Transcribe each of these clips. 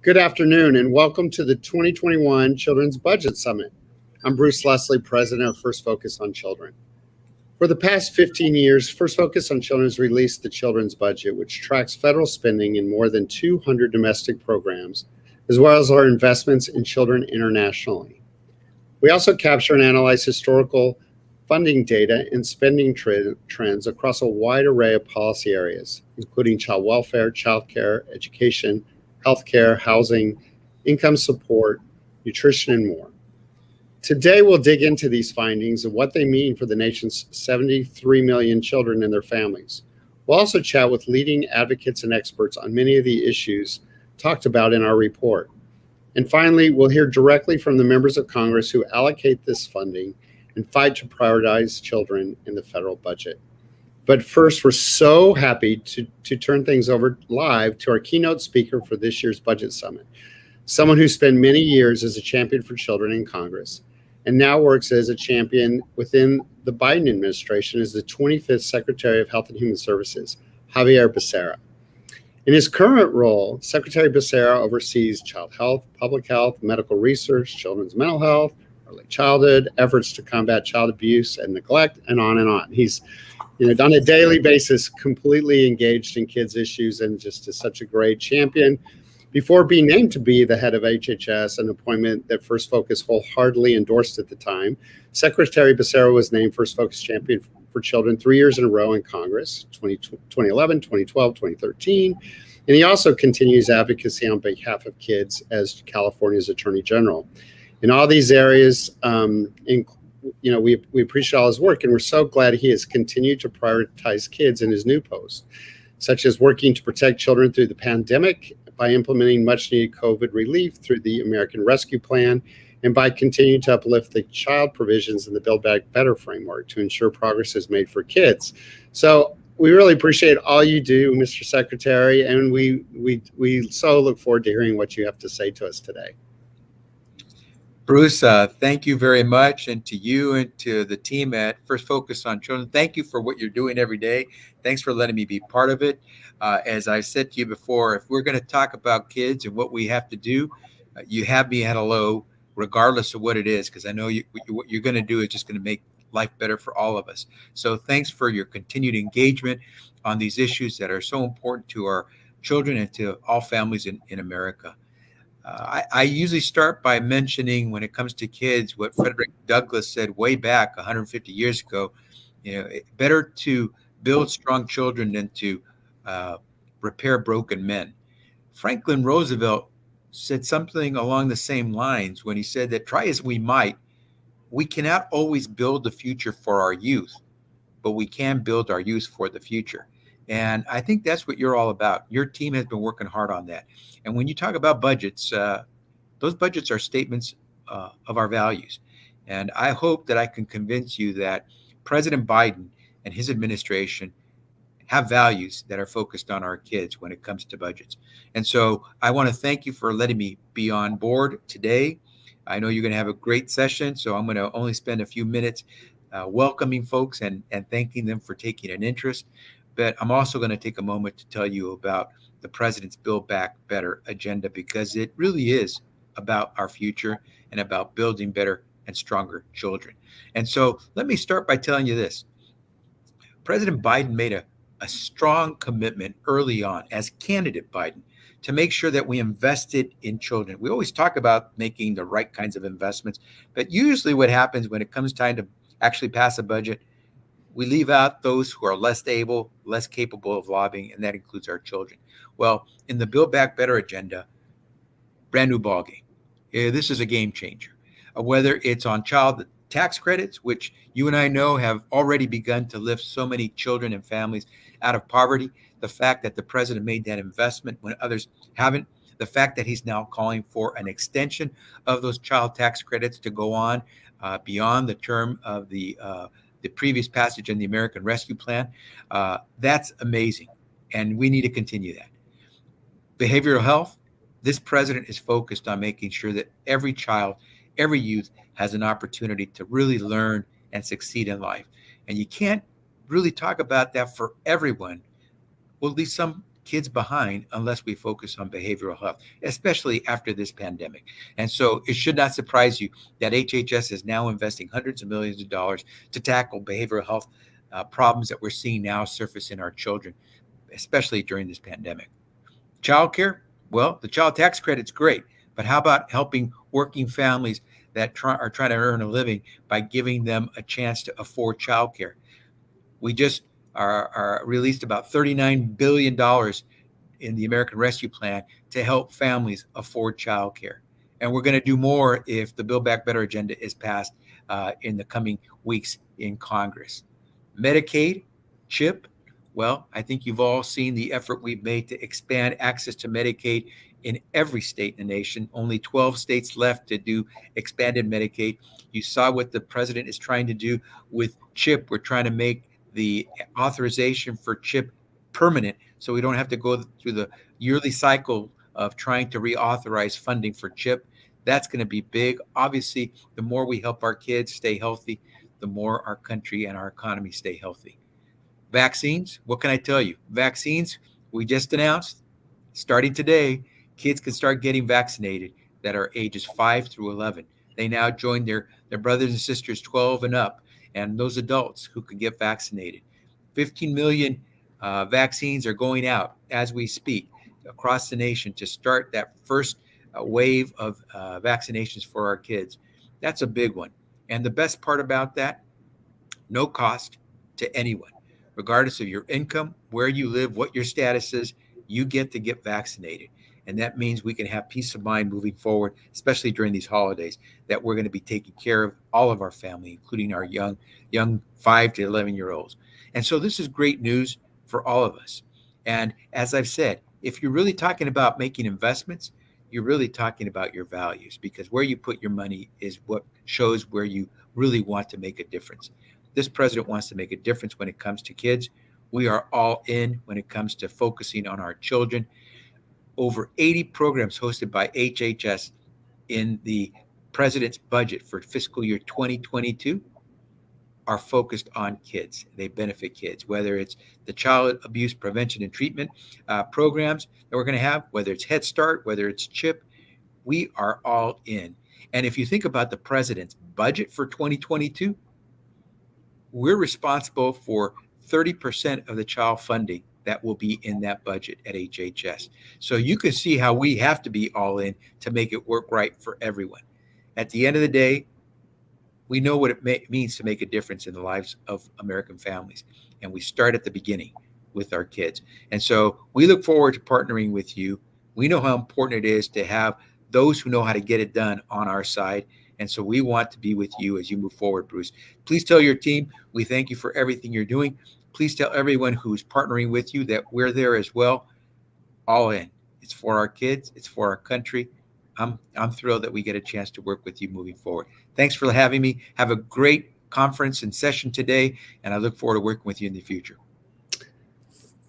Good afternoon and welcome to the 2021 Children's Budget Summit. I'm Bruce Lesley, President of First Focus on Children. For the past 15 years, First Focus on Children has released the Children's Budget, which tracks federal spending in more than 200 domestic programs, as well as our investments in children internationally. We also capture and analyze historical funding data and spending trends across a wide array of policy areas, including child welfare, child care, education, healthcare, housing, income support, nutrition, and more. Today, we'll dig into these findings and what they mean for the nation's 73 million children and their families. We'll also chat with leading advocates and experts on many of the issues talked about in our report. And finally, we'll hear directly from the members of Congress who allocate this funding and fight to prioritize children in the federal budget. But first, we're so happy to turn things over live to our keynote speaker for this year's Budget Summit, someone who spent many years as a champion for children in Congress and now works as a champion within the Biden administration as the 25th Secretary of Health and Human Services, Javier Becerra. In his current role, Secretary Becerra oversees child health, public health, medical research, children's mental health, early childhood, efforts to combat child abuse and neglect, and on and on. He's on a daily basis, completely engaged in kids' issues and just is such a great champion. Before being named to be the head of HHS, an appointment that First Focus wholeheartedly endorsed at the time, Secretary Becerra was named First Focus Champion for Children 3 years in a row in Congress, 2011, 2012, 2013. And he also continues advocacy on behalf of kids as California's Attorney General. In all these areas, we appreciate all his work, and we're so glad he has continued to prioritize kids in his new post, such as working to protect children through the pandemic by implementing much-needed COVID relief through the American Rescue Plan, and by continuing to uplift the child provisions in the Build Back Better framework to ensure progress is made for kids. So we really appreciate all you do, Mr. Secretary, and we so look forward to hearing what you have to say to us today. Bruce, thank you very much, and to you and to the team at First Focus on Children, thank you for what you're doing every day. Thanks for letting me be part of it. As I said to you before, if we're going to talk about kids and what we have to do, you have me at a low, regardless of what it is, because I know what you're going to do is just going to make life better for all of us. So thanks for your continued engagement on these issues that are so important to our children and to all families in America. I usually start by mentioning, when it comes to kids, what Frederick Douglass said way back 150 years ago. Better to build strong children than to repair broken men. Franklin Roosevelt said something along the same lines when he said that, try as we might, we cannot always build the future for our youth, but we can build our youth for the future. And I think that's what you're all about. Your team has been working hard on that. And when you talk about budgets, those budgets are statements of our values. And I hope that I can convince you that President Biden and his administration have values that are focused on our kids when it comes to budgets. And so I want to thank you for letting me be on board today. I know you're going to have a great session, so I'm going to only spend a few minutes welcoming folks and thanking them for taking an interest. But I'm also going to take a moment to tell you about the president's Build Back Better agenda, because it really is about our future and about building better and stronger children. And so let me start by telling you this. President Biden made a strong commitment early on as candidate Biden to make sure that we invested in children. We always talk about making the right kinds of investments, but usually what happens when it comes time to actually pass a budget, we leave out those who are less able, less capable of lobbying, and that includes our children. Well, in the Build Back Better agenda, brand new ballgame. This is a game changer. Whether it's on child tax credits, which you and I know have already begun to lift so many children and families out of poverty, the fact that the president made that investment when others haven't, the fact that he's now calling for an extension of those child tax credits to go on beyond the term of the previous passage in the American Rescue Plan, that's amazing. And we need to continue that. Behavioral health, this president is focused on making sure that every child, every youth has an opportunity to really learn and succeed in life. And you can't really talk about that for everyone. Well, at least some kids behind unless we focus on behavioral health, especially after this pandemic. And so it should not surprise you that HHS is now investing hundreds of millions of dollars to tackle behavioral health problems that we're seeing now surface in our children, especially during this pandemic. Childcare, well, the child tax credit's great, but how about helping working families that are trying to earn a living by giving them a chance to afford childcare? We just are released about $39 billion in the American Rescue Plan to help families afford childcare. And we're going to do more if the Build Back Better agenda is passed in the coming weeks in Congress. Medicaid, CHIP, well, I think you've all seen the effort we've made to expand access to Medicaid in every state in the nation. Only 12 states left to do expanded Medicaid. You saw what the president is trying to do with CHIP. We're trying to make the authorization for CHIP permanent so we don't have to go through the yearly cycle of trying to reauthorize funding for CHIP. That's going to be big. Obviously, the more we help our kids stay healthy, the more our country and our economy stay healthy. Vaccines, what can I tell you? Vaccines, we just announced, starting today, kids can start getting vaccinated that are ages 5 through 11. They now join their brothers and sisters 12 and up, and those adults who can get vaccinated. 15 million vaccines are going out as we speak across the nation to start that first wave of vaccinations for our kids. That's a big one. And the best part about that, no cost to anyone. Regardless of your income, where you live, what your status is, you get to get vaccinated. And that means we can have peace of mind moving forward, especially during these holidays, that we're going to be taking care of all of our family, including our young 5 to 11-year-olds. And so this is great news for all of us. And as I've said, if you're really talking about making investments, you're really talking about your values, because where you put your money is what shows where you really want to make a difference. This president wants to make a difference when it comes to kids. We are all in when it comes to focusing on our children. Over 80 programs hosted by HHS in the president's budget for fiscal year 2022 are focused on kids. They benefit kids, whether it's the child abuse prevention and treatment programs that we're going to have, whether it's Head Start, whether it's CHIP, we are all in. And if you think about the president's budget for 2022, we're responsible for 30% of the child funding that will be in that budget at HHS. So you can see how we have to be all in to make it work right for everyone. At the end of the day, we know what it means to make a difference in the lives of American families. And we start at the beginning with our kids. And so we look forward to partnering with you. We know how important it is to have those who know how to get it done on our side. And so we want to be with you as you move forward, Bruce. Please tell your team we thank you for everything you're doing. Please tell everyone who's partnering with you that we're there as well. All in. It's for our kids. It's for our country. I'm thrilled that we get a chance to work with you moving forward. Thanks for having me. Have a great conference and session today, and I look forward to working with you in the future.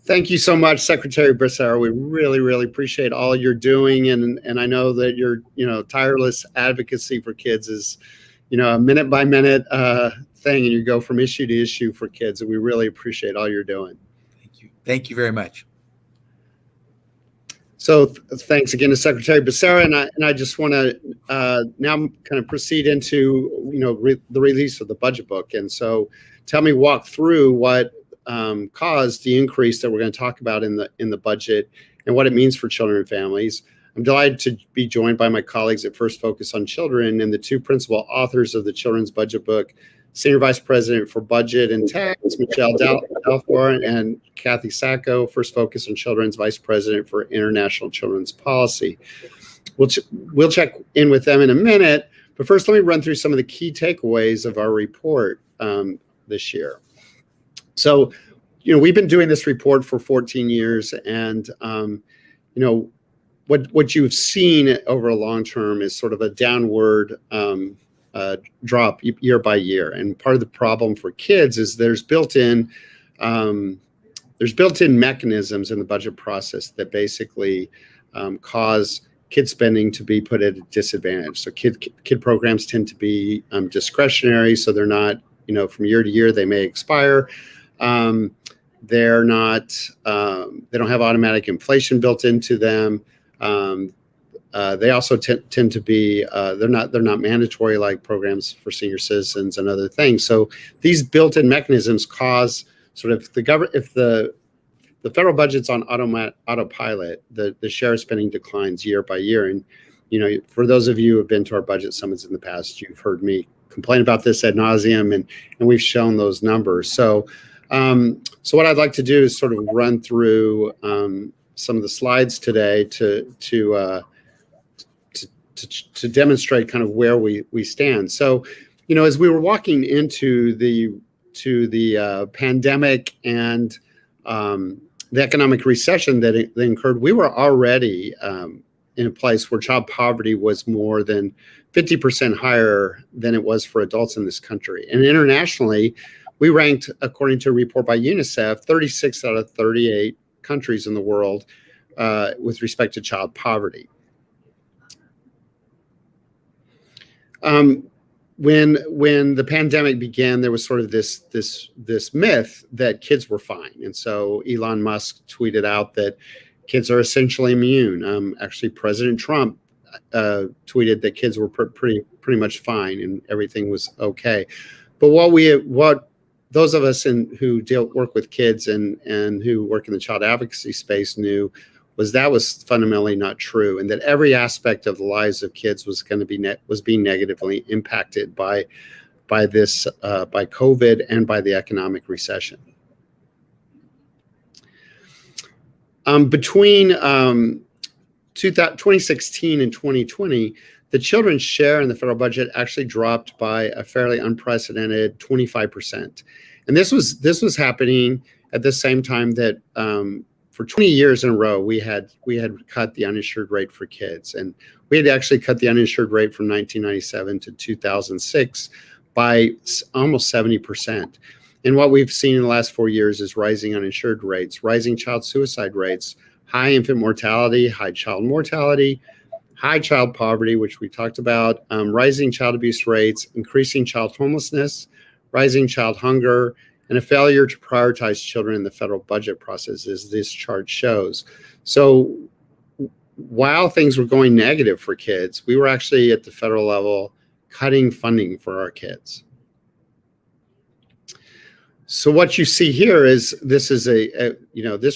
Thank you so much, Secretary Becerra. We really, really appreciate all you're doing, and I know that your tireless advocacy for kids is a minute by minute thing, and you go from issue to issue for kids, and we really appreciate all you're doing. Thank you very much. So thanks again to Secretary Becerra, and I just want to now kind of proceed into the release of the budget book. And so walk through what caused the increase that we're going to talk about in the budget and what it means for children and families. I'm delighted to be joined by my colleagues at First Focus on Children and the two principal authors of the children's budget book, Senior Vice President for Budget and Tax, Michelle Dalfor, and Kathy Sacco, First Focus on Children's Vice President for International Children's Policy. We'll check in with them in a minute, but first let me run through some of the key takeaways of our report this year. So, we've been doing this report for 14 years, and what you've seen over a long term is sort of a downward drop year by year. And part of the problem for kids is there's built-in mechanisms in the budget process that basically cause kid spending to be put at a disadvantage. So kid programs tend to be discretionary, so they're not, from year to year they may expire. They're not. They don't have automatic inflation built into them. They also tend to be. They're not mandatory like programs for senior citizens and other things. So these built-in mechanisms cause sort of if the federal budget's on autopilot, the share of spending declines year by year. And for those of you who have been to our budget summits in the past, you've heard me complain about this ad nauseum, and we've shown those numbers. So what I'd like to do is sort of run through some of the slides today to demonstrate kind of where we stand. So, as we were walking into the pandemic and the economic recession that occurred, we were already in a place where child poverty was more than 50% higher than it was for adults in this country. And internationally, we ranked, according to a report by UNICEF, 36 out of 38 countries in the world with respect to child poverty. When the pandemic began, there was sort of this myth that kids were fine. And so Elon Musk tweeted out that kids are essentially immune. Actually, President Trump tweeted that kids were pretty much fine and everything was okay. But what those of us who work with kids and who work in the child advocacy space knew was that was fundamentally not true, and that every aspect of the lives of kids was going to be being negatively impacted by COVID and by the economic recession. Between 2016 and 2020, the children's share in the federal budget actually dropped by a fairly unprecedented 25%. And this was happening at the same time that for 20 years in a row, we had cut the uninsured rate for kids. And we had actually cut the uninsured rate from 1997 to 2006 by almost 70%. And what we've seen in the last 4 years is rising uninsured rates, rising child suicide rates, high infant mortality, high child mortality, high child poverty, which we talked about, rising child abuse rates, increasing child homelessness, rising child hunger, and a failure to prioritize children in the federal budget process, as this chart shows. So while things were going negative for kids, we were actually at the federal level cutting funding for our kids. So what you see here is this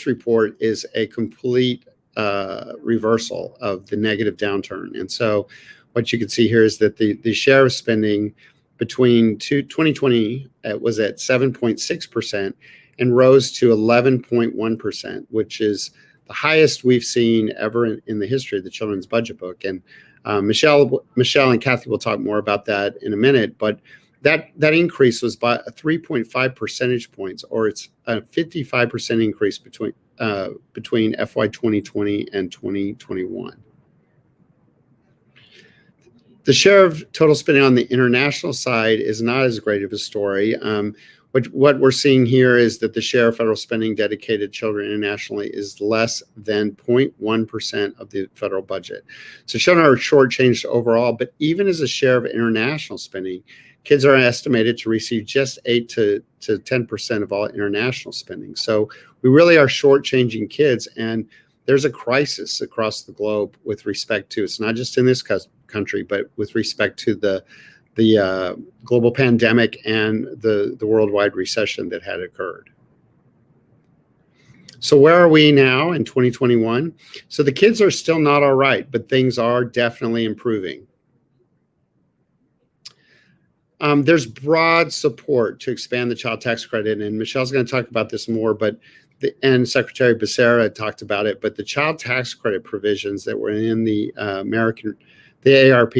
report is a complete reversal of the negative downturn. And so what you can see here is that the share of spending between 2020 was at 7.6% and rose to 11.1%, which is the highest we've seen ever in the history of the children's budget book. And Michelle and Kathy will talk more about that in a minute, but that increase was by 3.5 percentage points, or it's a 55% increase between FY 2020 and 2021. The share of total spending on the international side is not as great of a story. What we're seeing here is that the share of federal spending dedicated to children internationally is less than 0.1% of the federal budget. So children are shortchanged overall, but even as a share of international spending, kids are estimated to receive just 8 to 10% of all international spending. So we really are shortchanging kids, and there's a crisis across the globe with respect to, it's not just in this country, but with respect to the global pandemic and the worldwide recession that had occurred. So where are we now in 2021? So the kids are still not all right, but things are definitely improving. There's broad support to expand the child tax credit, and Michelle's going to talk about this more, and Secretary Becerra talked about it, but the child tax credit provisions that were in the ARP,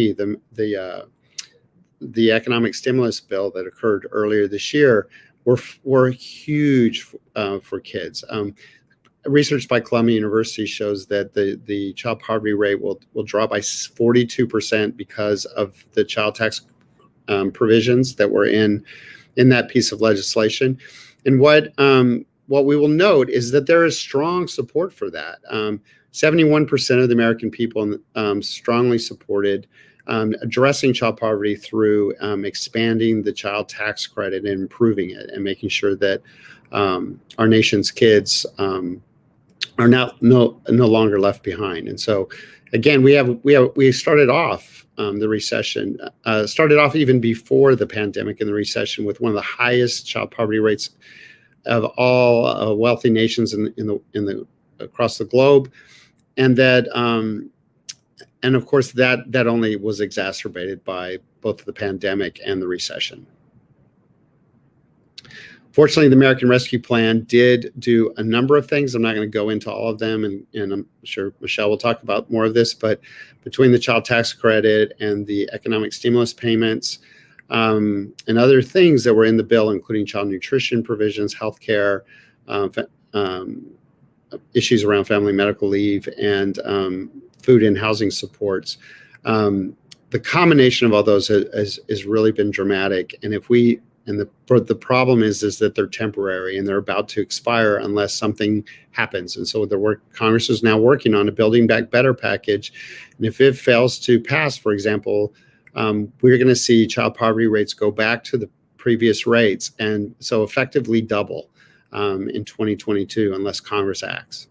the economic stimulus bill that occurred earlier this year, were huge for kids. Research by Clement University shows that the child poverty rate will drop by 42% because of the child tax provisions that were in that piece of legislation. And what we will note is that there is strong support for that. 71% of the American people strongly supported addressing child poverty through expanding the child tax credit and improving it, and making sure that our nation's kids are now no longer left behind. And so, again, we started off the recession, started off even before the pandemic and the recession with one of the highest child poverty rates of all wealthy nations in the across the globe, and that and of course that only was exacerbated by both the pandemic and the recession. Fortunately, the American Rescue Plan did do a number of things. I'm not going to go into all of them, and I'm sure Michelle will talk about more of this, but between the child tax credit and the economic stimulus payments and other things that were in the bill, including child nutrition provisions, healthcare, issues around family medical leave, and food and housing supports, the combination of all those has really been dramatic. And the problem is that they're temporary and they're about to expire unless something happens. And so Congress is now working on a Building Back Better package. And if it fails to pass, for example, we're going to see child poverty rates go back to the previous rates, and so effectively double in 2022 unless Congress acts.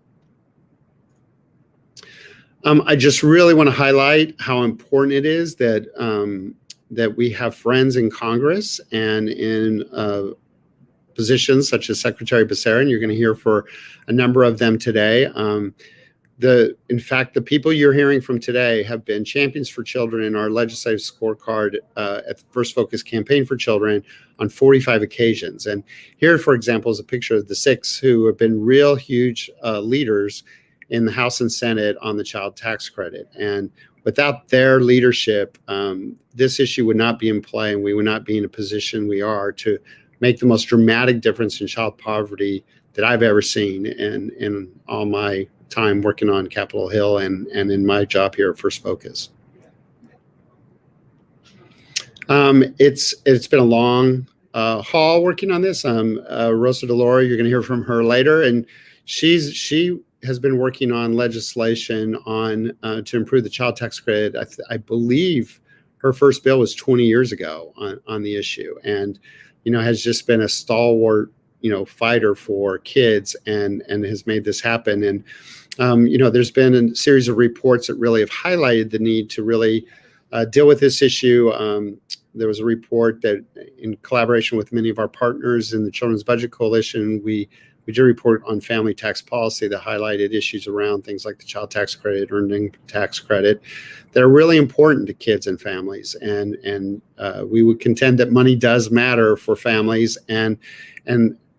I just really want to highlight how important it is that that we have friends in Congress and in positions such as Secretary Becerra, and you're going to hear for a number of them today. In fact, the people you're hearing from today have been champions for children in our legislative scorecard at the First Focus Campaign for Children on 45 occasions. And here, for example, is a picture of the 6 who have been real huge leaders in the House and Senate on the child tax credit. And without their leadership, this issue would not be in play, and we would not be in a position we are to make the most dramatic difference in child poverty that I've ever seen in all my time working on Capitol Hill and in my job here at First Focus. It's been a long haul working on this. Rosa Delauro, you're going to hear from her later, and she has been working on legislation on to improve the child tax credit. I believe her first bill was 20 years ago on the issue, and has just been a stalwart fighter for kids and has made this happen. And there's been a series of reports that really have highlighted the need to really deal with this issue. There was a report that, in collaboration with many of our partners in the Children's Budget Coalition, we did a report on family tax policy that highlighted issues around things like the child tax credit, earned income tax credit, that are really important to kids and families. And we would contend that money does matter for families, and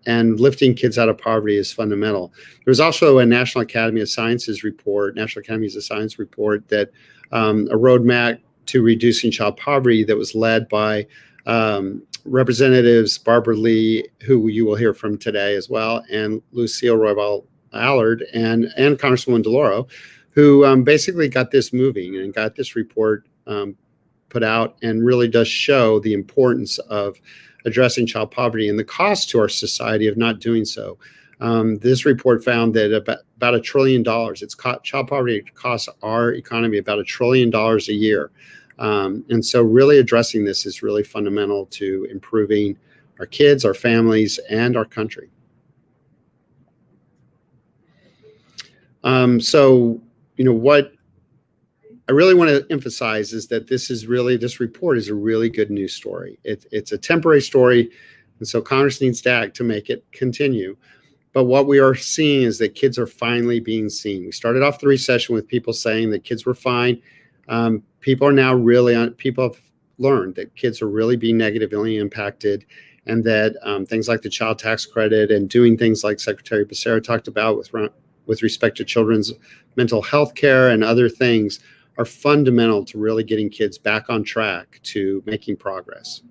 lifting kids out of poverty is fundamental. There was also a National Academies of Sciences report that a roadmap to reducing child poverty that was led by Representatives Barbara Lee, who you will hear from today as well, and Lucille Roybal Allard, and Congresswoman Delauro, who basically got this moving and got this report put out, and really does show the importance of addressing child poverty and the cost to our society of not doing so. This report found that about $1 trillion, child poverty costs our economy about $1 trillion a year. And so really addressing this is really fundamental to improving our kids, our families, and our country. What I really want to emphasize is that this report is a really good news story. It's a temporary story, and so Congress needs to act to make it continue. But what we are seeing is that kids are finally being seen. We started off the recession with people saying that kids were fine. People have learned that kids are really being negatively impacted, and that things like the child tax credit and doing things like Secretary Becerra talked about with respect to children's mental health care and other things are fundamental to really getting kids back on track to making progress.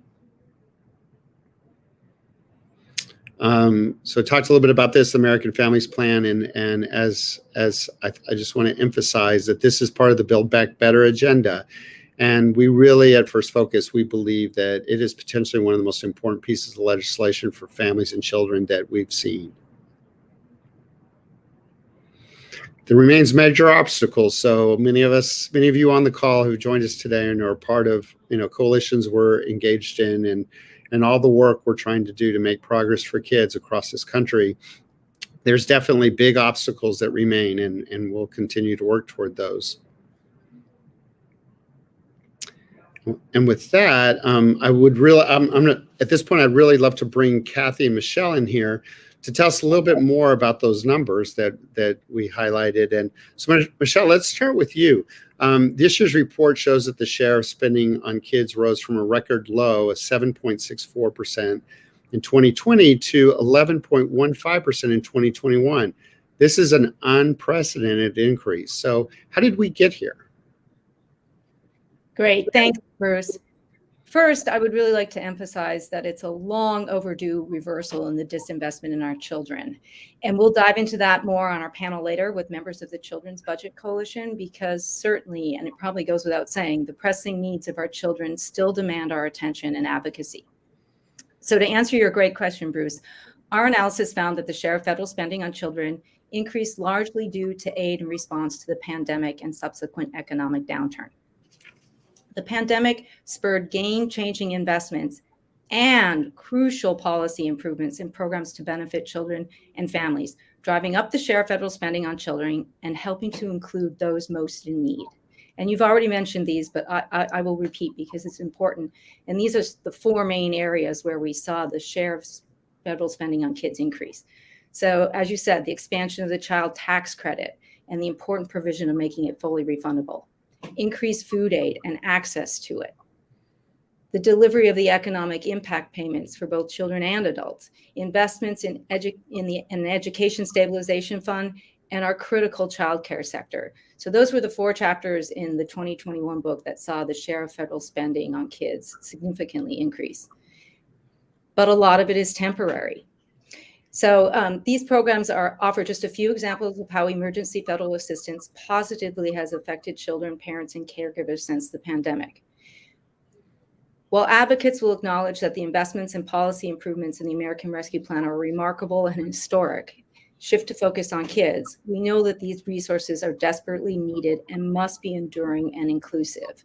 So I talked a little bit about this, the American Families Plan, and as I just want to emphasize that this is part of the Build Back Better agenda. And we really, at First Focus, we believe that it is potentially one of the most important pieces of legislation for families and children that we've seen. there remains major obstacles. So many of you on the call who joined us today and are part of, coalitions we're engaged in and all the work we're trying to do to make progress for kids across this country. There's definitely big obstacles that remain, and we'll continue to work toward those. And with that, at this point, I'd really love to bring Kathy and Michelle in here to tell us a little bit more about those numbers that we highlighted. And so, Michelle, let's start with you. This year's report shows that the share of spending on kids rose from a record low of 7.64% in 2020 to 11.15% in 2021. This is an unprecedented increase. So how did we get here? Great. Thanks, Bruce. First, I would really like to emphasize that it's a long overdue reversal in the disinvestment in our children. And we'll dive into that more on our panel later with members of the Children's Budget Coalition, because certainly, and it probably goes without saying, the pressing needs of our children still demand our attention and advocacy. So to answer your great question, Bruce, our analysis found that the share of federal spending on children increased largely due to aid in response to the pandemic and subsequent economic downturn. The pandemic spurred game-changing investments and crucial policy improvements in programs to benefit children and families, driving up the share of federal spending on children and helping to include those most in need. And you've already mentioned these, but I will repeat because it's important. And these are the four main areas where we saw the share of federal spending on kids increase. So as you said, the expansion of the child tax credit and the important provision of making it fully refundable, increased food aid and access to it, the delivery of the economic impact payments for both children and adults, investments in an education stabilization fund, and our critical childcare sector. So those were the four chapters in the 2021 book that saw the share of federal spending on kids significantly increase. But a lot of it is temporary. So these programs offer just a few examples of how emergency federal assistance positively has affected children, parents, and caregivers since the pandemic. While advocates will acknowledge that the investments and policy improvements in the American Rescue Plan are remarkable and historic, shift to focus on kids, we know that these resources are desperately needed and must be enduring and inclusive.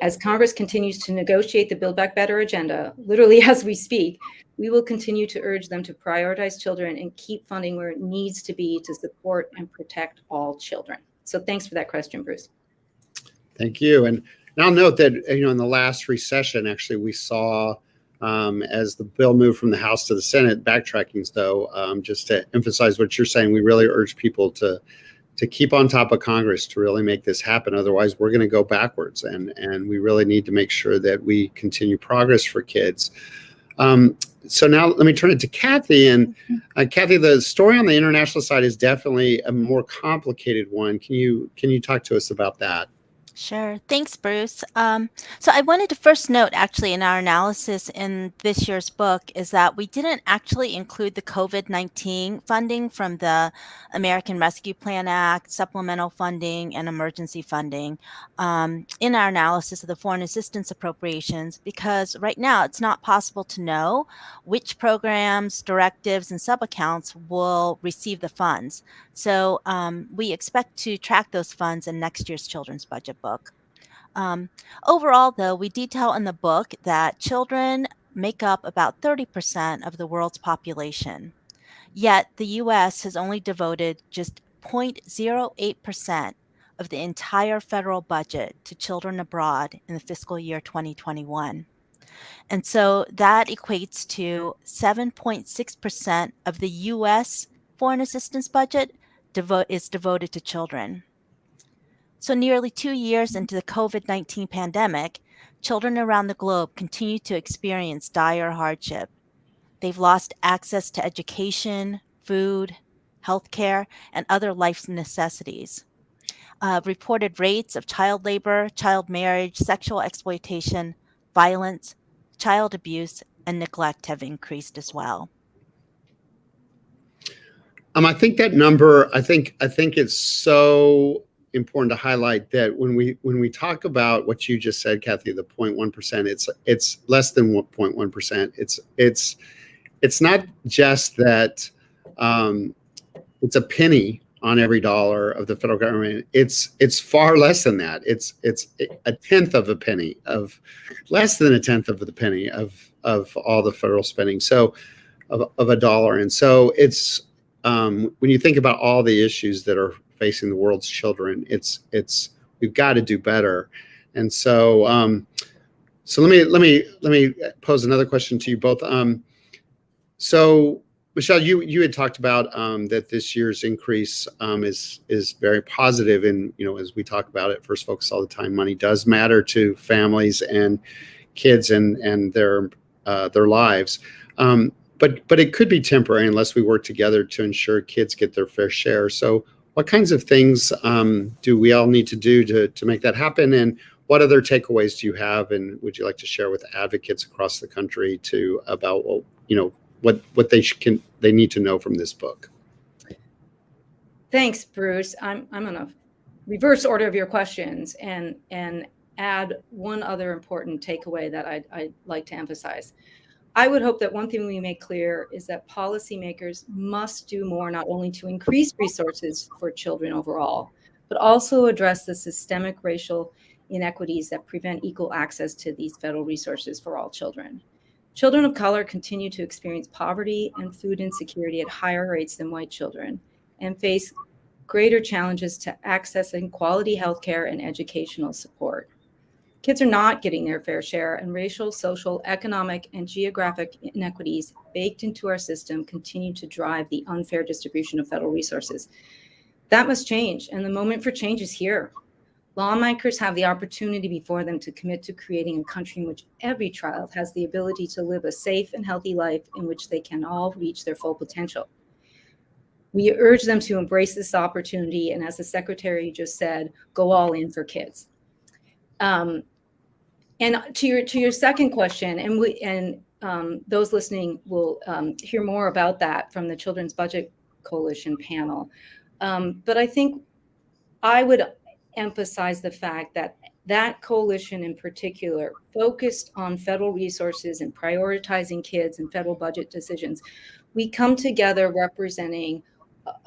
As Congress continues to negotiate the Build Back Better agenda, literally as we speak, we will continue to urge them to prioritize children and keep funding where it needs to be to support and protect all children. So thanks for that question, Bruce. Thank you. And I'll note that, in the last recession, actually, we saw as the bill moved from the House to the Senate, backtracking. So just to emphasize what you're saying, we really urge people to keep on top of Congress to really make this happen. Otherwise, we're going to go backwards, and we really need to make sure that we continue progress for kids. So now let me turn it to Kathy. And Kathy, the story on the international side is definitely a more complicated one. Can you talk to us about that? Sure. Thanks, Bruce. So I wanted to first note, actually, in our analysis in this year's book is that we didn't actually include the COVID-19 funding from the American Rescue Plan Act, supplemental funding, and emergency funding in our analysis of the foreign assistance appropriations, because right now it's not possible to know which programs, directives, and sub-accounts will receive the funds. So we expect to track those funds in next year's children's budget book. Overall, though, we detail in the book that children make up about 30% of the world's population. Yet the U.S. has only devoted just 0.08% of the entire federal budget to children abroad in the fiscal year 2021. And so that equates to 7.6% of the U.S. foreign assistance budget is devoted to children. So nearly 2 years into the COVID-19 pandemic, children around the globe continue to experience dire hardship. They've lost access to education, food, healthcare, and other life necessities. Reported rates of child labor, child marriage, sexual exploitation, violence, child abuse, and neglect have increased as well. I think that number, I think it's so important to highlight that when we talk about what you just said, Kathy, the 0.1%, it's less than 0.1%. It's not just that it's a penny on every dollar of the federal government. It's far less than that. It's a tenth of a penny, of less than a tenth of the penny of all the federal spending. So of a dollar. And so it's when you think about all the issues that are facing the world's children, it's we've got to do better. And so so let me pose another question to you both. So Michelle, you had talked about that this year's increase is very positive, and as we talk about it, First Focus all the time, money does matter to families and kids and their lives, but it could be temporary unless we work together to ensure kids get their fair share. So, what kinds of things do we all need to do to make that happen, and what other takeaways do you have, and would you like to share with advocates across the country about what they need to know from this book? Thanks, Bruce. I'm going to reverse order of your questions and add one other important takeaway that I'd like to emphasize. I would hope that one thing we make clear is that policymakers must do more, not only to increase resources for children overall, but also address the systemic racial inequities that prevent equal access to these federal resources for all children. Children of color continue to experience poverty and food insecurity at higher rates than white children and face greater challenges to accessing quality healthcare and educational support. Kids are not getting their fair share, and racial, social, economic, and geographic inequities baked into our system continue to drive the unfair distribution of federal resources. That must change, and the moment for change is here. Lawmakers have the opportunity before them to commit to creating a country in which every child has the ability to live a safe and healthy life in which they can all reach their full potential. We urge them to embrace this opportunity, and as the Secretary just said, go all in for kids. And to your second question, and those listening will hear more about that from the Children's Budget Coalition panel. But I think I would emphasize the fact that that coalition in particular focused on federal resources and prioritizing kids and federal budget decisions. We come together representing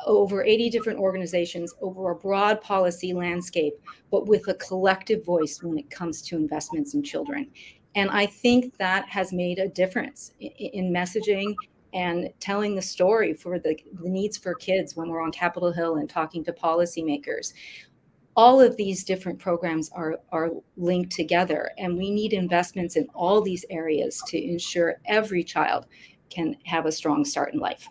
over 80 different organizations over a broad policy landscape, but with a collective voice when it comes to investments in children. And I think that has made a difference in messaging and telling the story for the needs for kids when we're on Capitol Hill and talking to policymakers. All of these different programs are linked together, and we need investments in all these areas to ensure every child can have a strong start in life.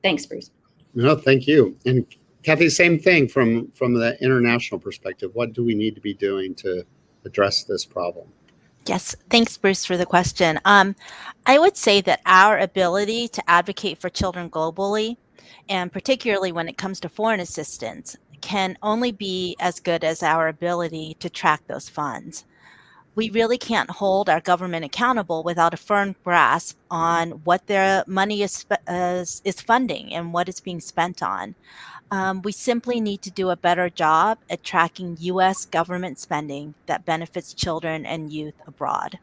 Thanks, Bruce. No, thank you. And Kathy, same thing from the international perspective. What do we need to be doing to address this problem? Yes, thanks, Bruce, for the question. I would say that our ability to advocate for children globally, and particularly when it comes to foreign assistance, can only be as good as our ability to track those funds. We really can't hold our government accountable without a firm grasp on what their money is funding and what it's being spent on. We simply need to do a better job at tracking U.S. government spending that benefits children and youth abroad.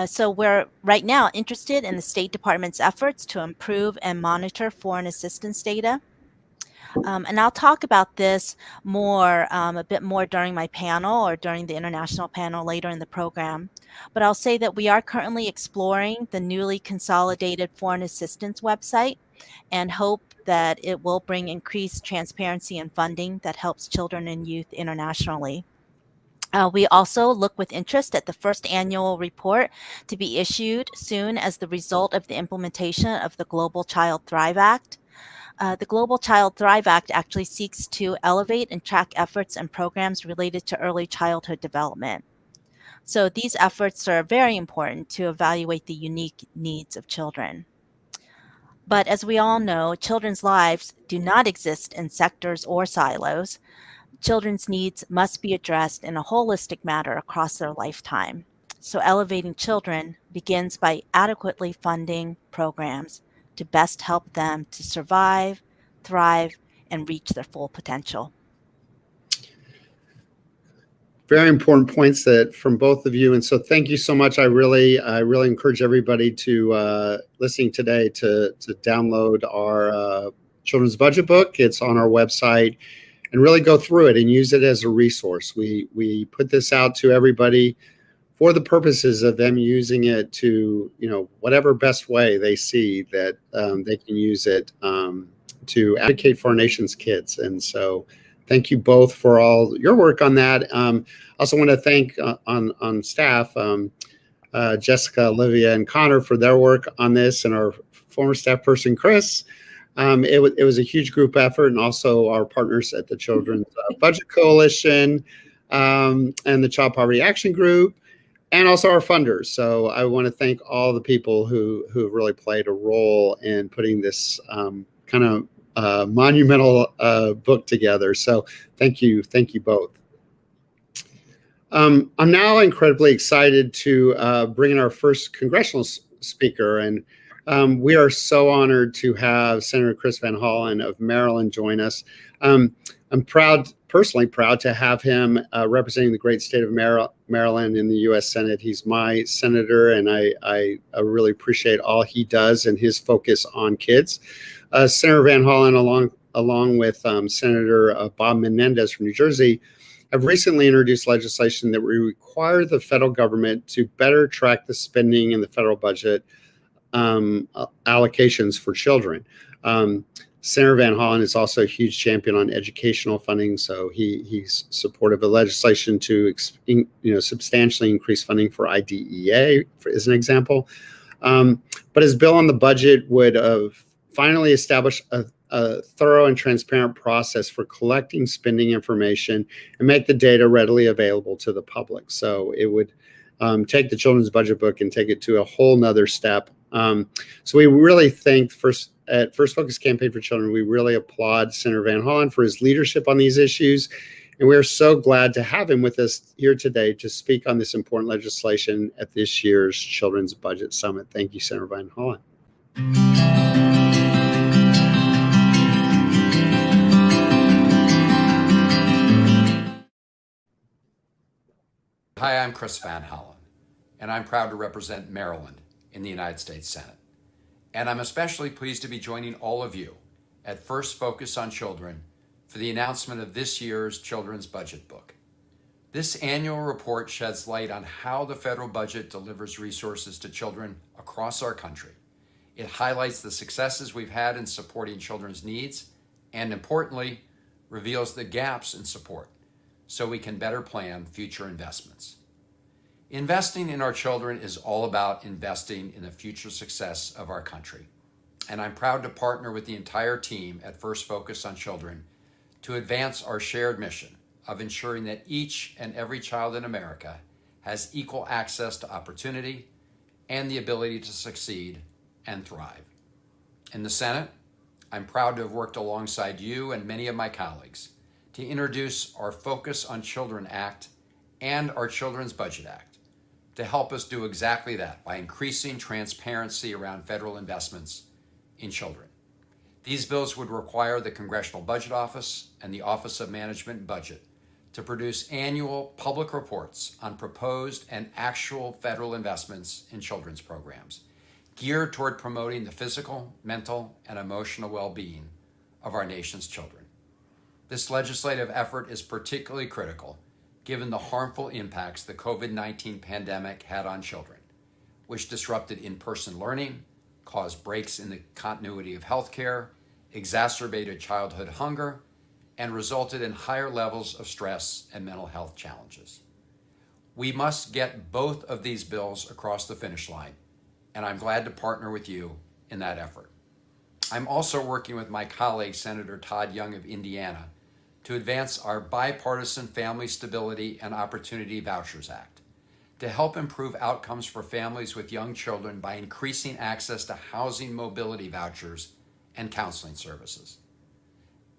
So we're right now interested in the State Department's efforts to improve and monitor foreign assistance data. And I'll talk about this more, a bit more during my panel or during the international panel later in the program. But I'll say that we are currently exploring the newly consolidated foreign assistance website and hope that it will bring increased transparency and funding that helps children and youth internationally. We also look with interest at the first annual report to be issued soon as the result of the implementation of the Global Child Thrive Act. The Global Child Thrive Act actually seeks to elevate and track efforts and programs related to early childhood development. So these efforts are very important to evaluate the unique needs of children. But as we all know, children's lives do not exist in sectors or silos. Children's needs must be addressed in a holistic manner across their lifetime. So elevating children begins by adequately funding programs to best help them to survive, thrive, and reach their full potential. Very important points that from both of you. And so thank you so much. I really encourage everybody to listening today to download Children's Budget Book. It's on our website, and really go through it and use it as a resource. We put this out to everybody for the purposes of them using it to, whatever best way they see that they can use it to advocate for our nation's kids. And so thank you both for all your work on that. Also want to thank on staff, Jessica, Olivia, and Connor for their work on this, and our former staff person, Chris. It was a huge group effort, and also our partners at the Children's Budget Coalition and the Child Poverty Action Group, and also our funders. So I want to thank all the people who really played a role in putting this kind of monumental book together. So thank you both. I'm now incredibly excited to bring in our first congressional speaker, and we are so honored to have Senator Chris Van Hollen of Maryland join us. I'm personally proud to have him representing the great state of Maryland in the U.S. Senate. He's my senator, and I really appreciate all he does and his focus on kids. Senator Van Hollen, along with Senator Bob Menendez from New Jersey, have recently introduced legislation that will require the federal government to better track the spending in the federal budget allocations for children. Senator Van Hollen is also a huge champion on educational funding, so he's supportive of legislation to substantially increase funding for IDEA, as an example. But his bill on the budget would finally establish a thorough and transparent process for collecting spending information and make the data readily available to the public. So it would take the Children's Budget Book and take it to a whole nother step. So we really think at First Focus Campaign for Children, we really applaud Senator Van Hollen for his leadership on these issues. And we're so glad to have him with us here today to speak on this important legislation at this year's Children's Budget Summit. Thank you, Senator Van Hollen. Hi, I'm Chris Van Hollen, and I'm proud to represent Maryland in the United States Senate. And I'm especially pleased to be joining all of you at First Focus on Children for the announcement of this year's Children's Budget Book. This annual report sheds light on how the federal budget delivers resources to children across our country. It highlights the successes we've had in supporting children's needs and, importantly, reveals the gaps in support so we can better plan future investments. Investing in our children is all about investing in the future success of our country. And I'm proud to partner with the entire team at First Focus on Children to advance our shared mission of ensuring that each and every child in America has equal access to opportunity and the ability to succeed and thrive. In the Senate, I'm proud to have worked alongside you and many of my colleagues to introduce our Focus on Children Act and our Children's Budget Act to help us do exactly that by increasing transparency around federal investments in children. These bills would require the Congressional Budget Office and the Office of Management and Budget to produce annual public reports on proposed and actual federal investments in children's programs, geared toward promoting the physical, mental, and emotional well-being of our nation's children. This legislative effort is particularly critical given the harmful impacts the COVID-19 pandemic had on children, which disrupted in-person learning, caused breaks in the continuity of healthcare, exacerbated childhood hunger, and resulted in higher levels of stress and mental health challenges. We must get both of these bills across the finish line, and I'm glad to partner with you in that effort. I'm also working with my colleague, Senator Todd Young of Indiana, to advance our bipartisan Family Stability and Opportunity Vouchers Act to help improve outcomes for families with young children by increasing access to housing mobility vouchers and counseling services.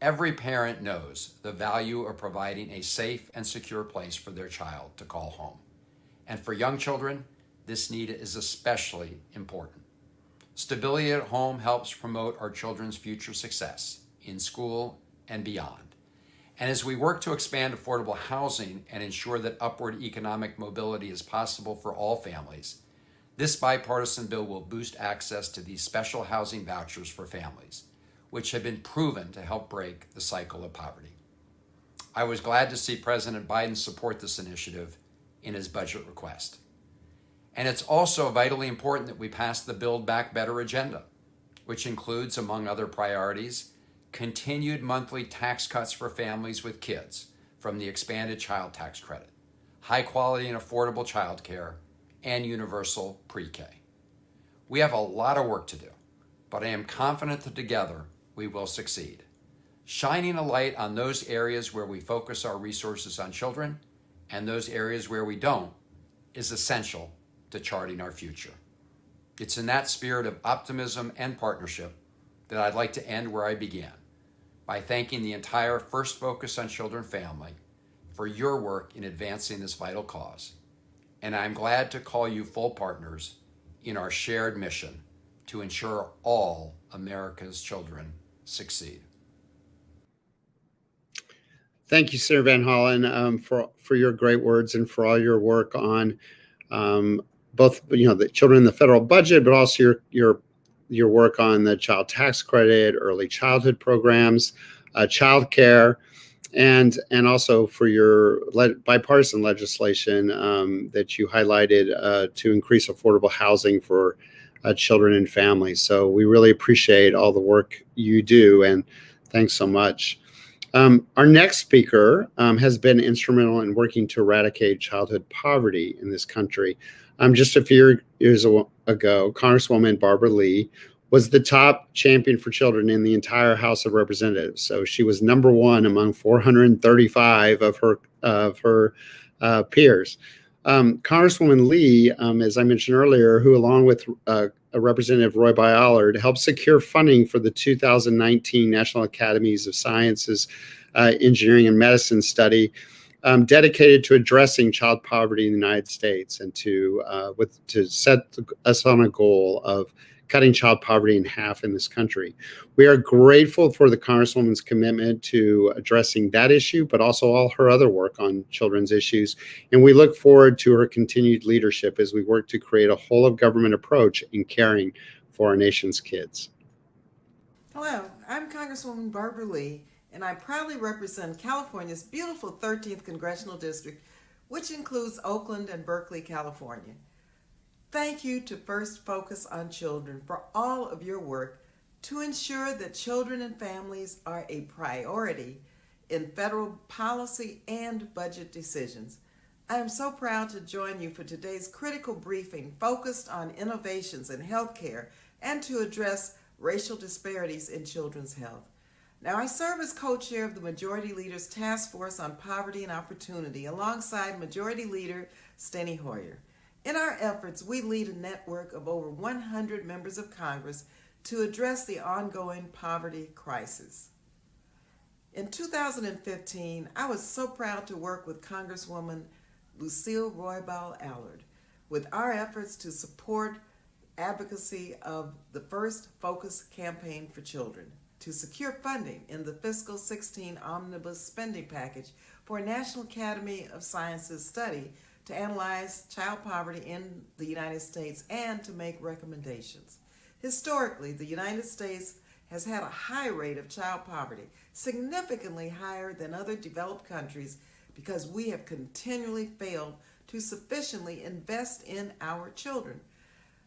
Every parent knows the value of providing a safe and secure place for their child to call home. And for young children, this need is especially important. Stability at home helps promote our children's future success in school and beyond. And as we work to expand affordable housing and ensure that upward economic mobility is possible for all families, this bipartisan bill will boost access to these special housing vouchers for families, which have been proven to help break the cycle of poverty. I was glad to see President Biden support this initiative in his budget request. And it's also vitally important that we pass the Build Back Better agenda, which includes, among other priorities, continued monthly tax cuts for families with kids from the expanded child tax credit, high quality and affordable child care, and universal pre-K. We have a lot of work to do, but I am confident that together we will succeed. Shining a light on those areas where we focus our resources on children and those areas where we don't is essential to charting our future. It's in that spirit of optimism and partnership that I'd like to end where I began, by thanking the entire First Focus on Children family for your work in advancing this vital cause. And I'm glad to call you full partners in our shared mission to ensure all America's children succeed. Thank you, Senator Van Hollen, for your great words and for all your work on both the children in the federal budget, but also your work on the child tax credit, early childhood programs, child care, and also for your bipartisan legislation that you highlighted to increase affordable housing for children and families. So we really appreciate all the work you do, and thanks so much. Our next speaker has been instrumental in working to eradicate childhood poverty in this country. Just a few years ago, Congresswoman Barbara Lee was the top champion for children in the entire House of Representatives. So she was number one among 435 of her peers. Congresswoman Lee, as I mentioned earlier, who along with Representative Roy Ballard helped secure funding for the 2019 National Academies of Sciences, Engineering, and Medicine study dedicated to addressing child poverty in the United States and to set us on a goal of cutting child poverty in half in this country. We are grateful for the Congresswoman's commitment to addressing that issue, but also all her other work on children's issues. And we look forward to her continued leadership as we work to create a whole of government approach in caring for our nation's kids. Hello, I'm Congresswoman Barbara Lee, and I proudly represent California's beautiful 13th Congressional District, which includes Oakland and Berkeley, California. Thank you to First Focus on Children for all of your work to ensure that children and families are a priority in federal policy and budget decisions. I am so proud to join you for today's critical briefing focused on innovations in healthcare and to address racial disparities in children's health. Now, I serve as co-chair of the Majority Leader's Task Force on Poverty and Opportunity alongside Majority Leader Steny Hoyer. In our efforts, we lead a network of over 100 members of Congress to address the ongoing poverty crisis. In 2015, I was so proud to work with Congresswoman Lucille Roybal Allard with our efforts to support advocacy of the First Focus Campaign for Children to secure funding in the fiscal 16 omnibus spending package for a National Academy of Sciences study to analyze child poverty in the United States and to make recommendations. Historically, the United States has had a high rate of child poverty, significantly higher than other developed countries, because we have continually failed to sufficiently invest in our children.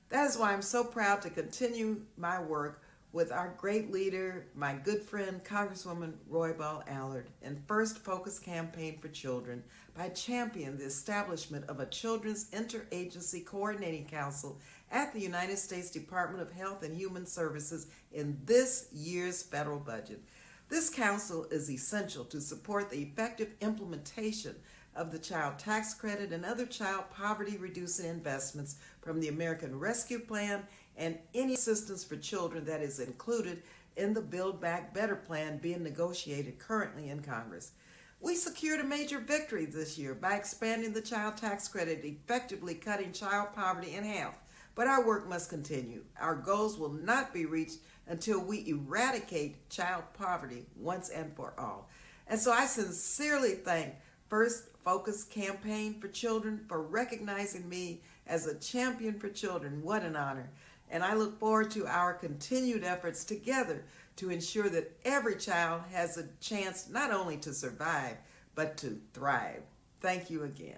That is why I'm so proud to continue my work with our great leader, my good friend, Congresswoman Roybal Allard, and First Focus Campaign for Children by championing the establishment of a Children's Interagency Coordinating Council at the United States Department of Health and Human Services in this year's federal budget. This council is essential to support the effective implementation of the child tax credit and other child poverty reducing investments from the American Rescue Plan and any assistance for children that is included in the Build Back Better plan being negotiated currently in Congress. We secured a major victory this year by expanding the child tax credit, effectively cutting child poverty in half. But our work must continue. Our goals will not be reached until we eradicate child poverty once and for all. And so I sincerely thank First Focus Campaign for Children for recognizing me as a champion for children. What an honor. And I look forward to our continued efforts together to ensure that every child has a chance not only to survive, but to thrive. Thank you again.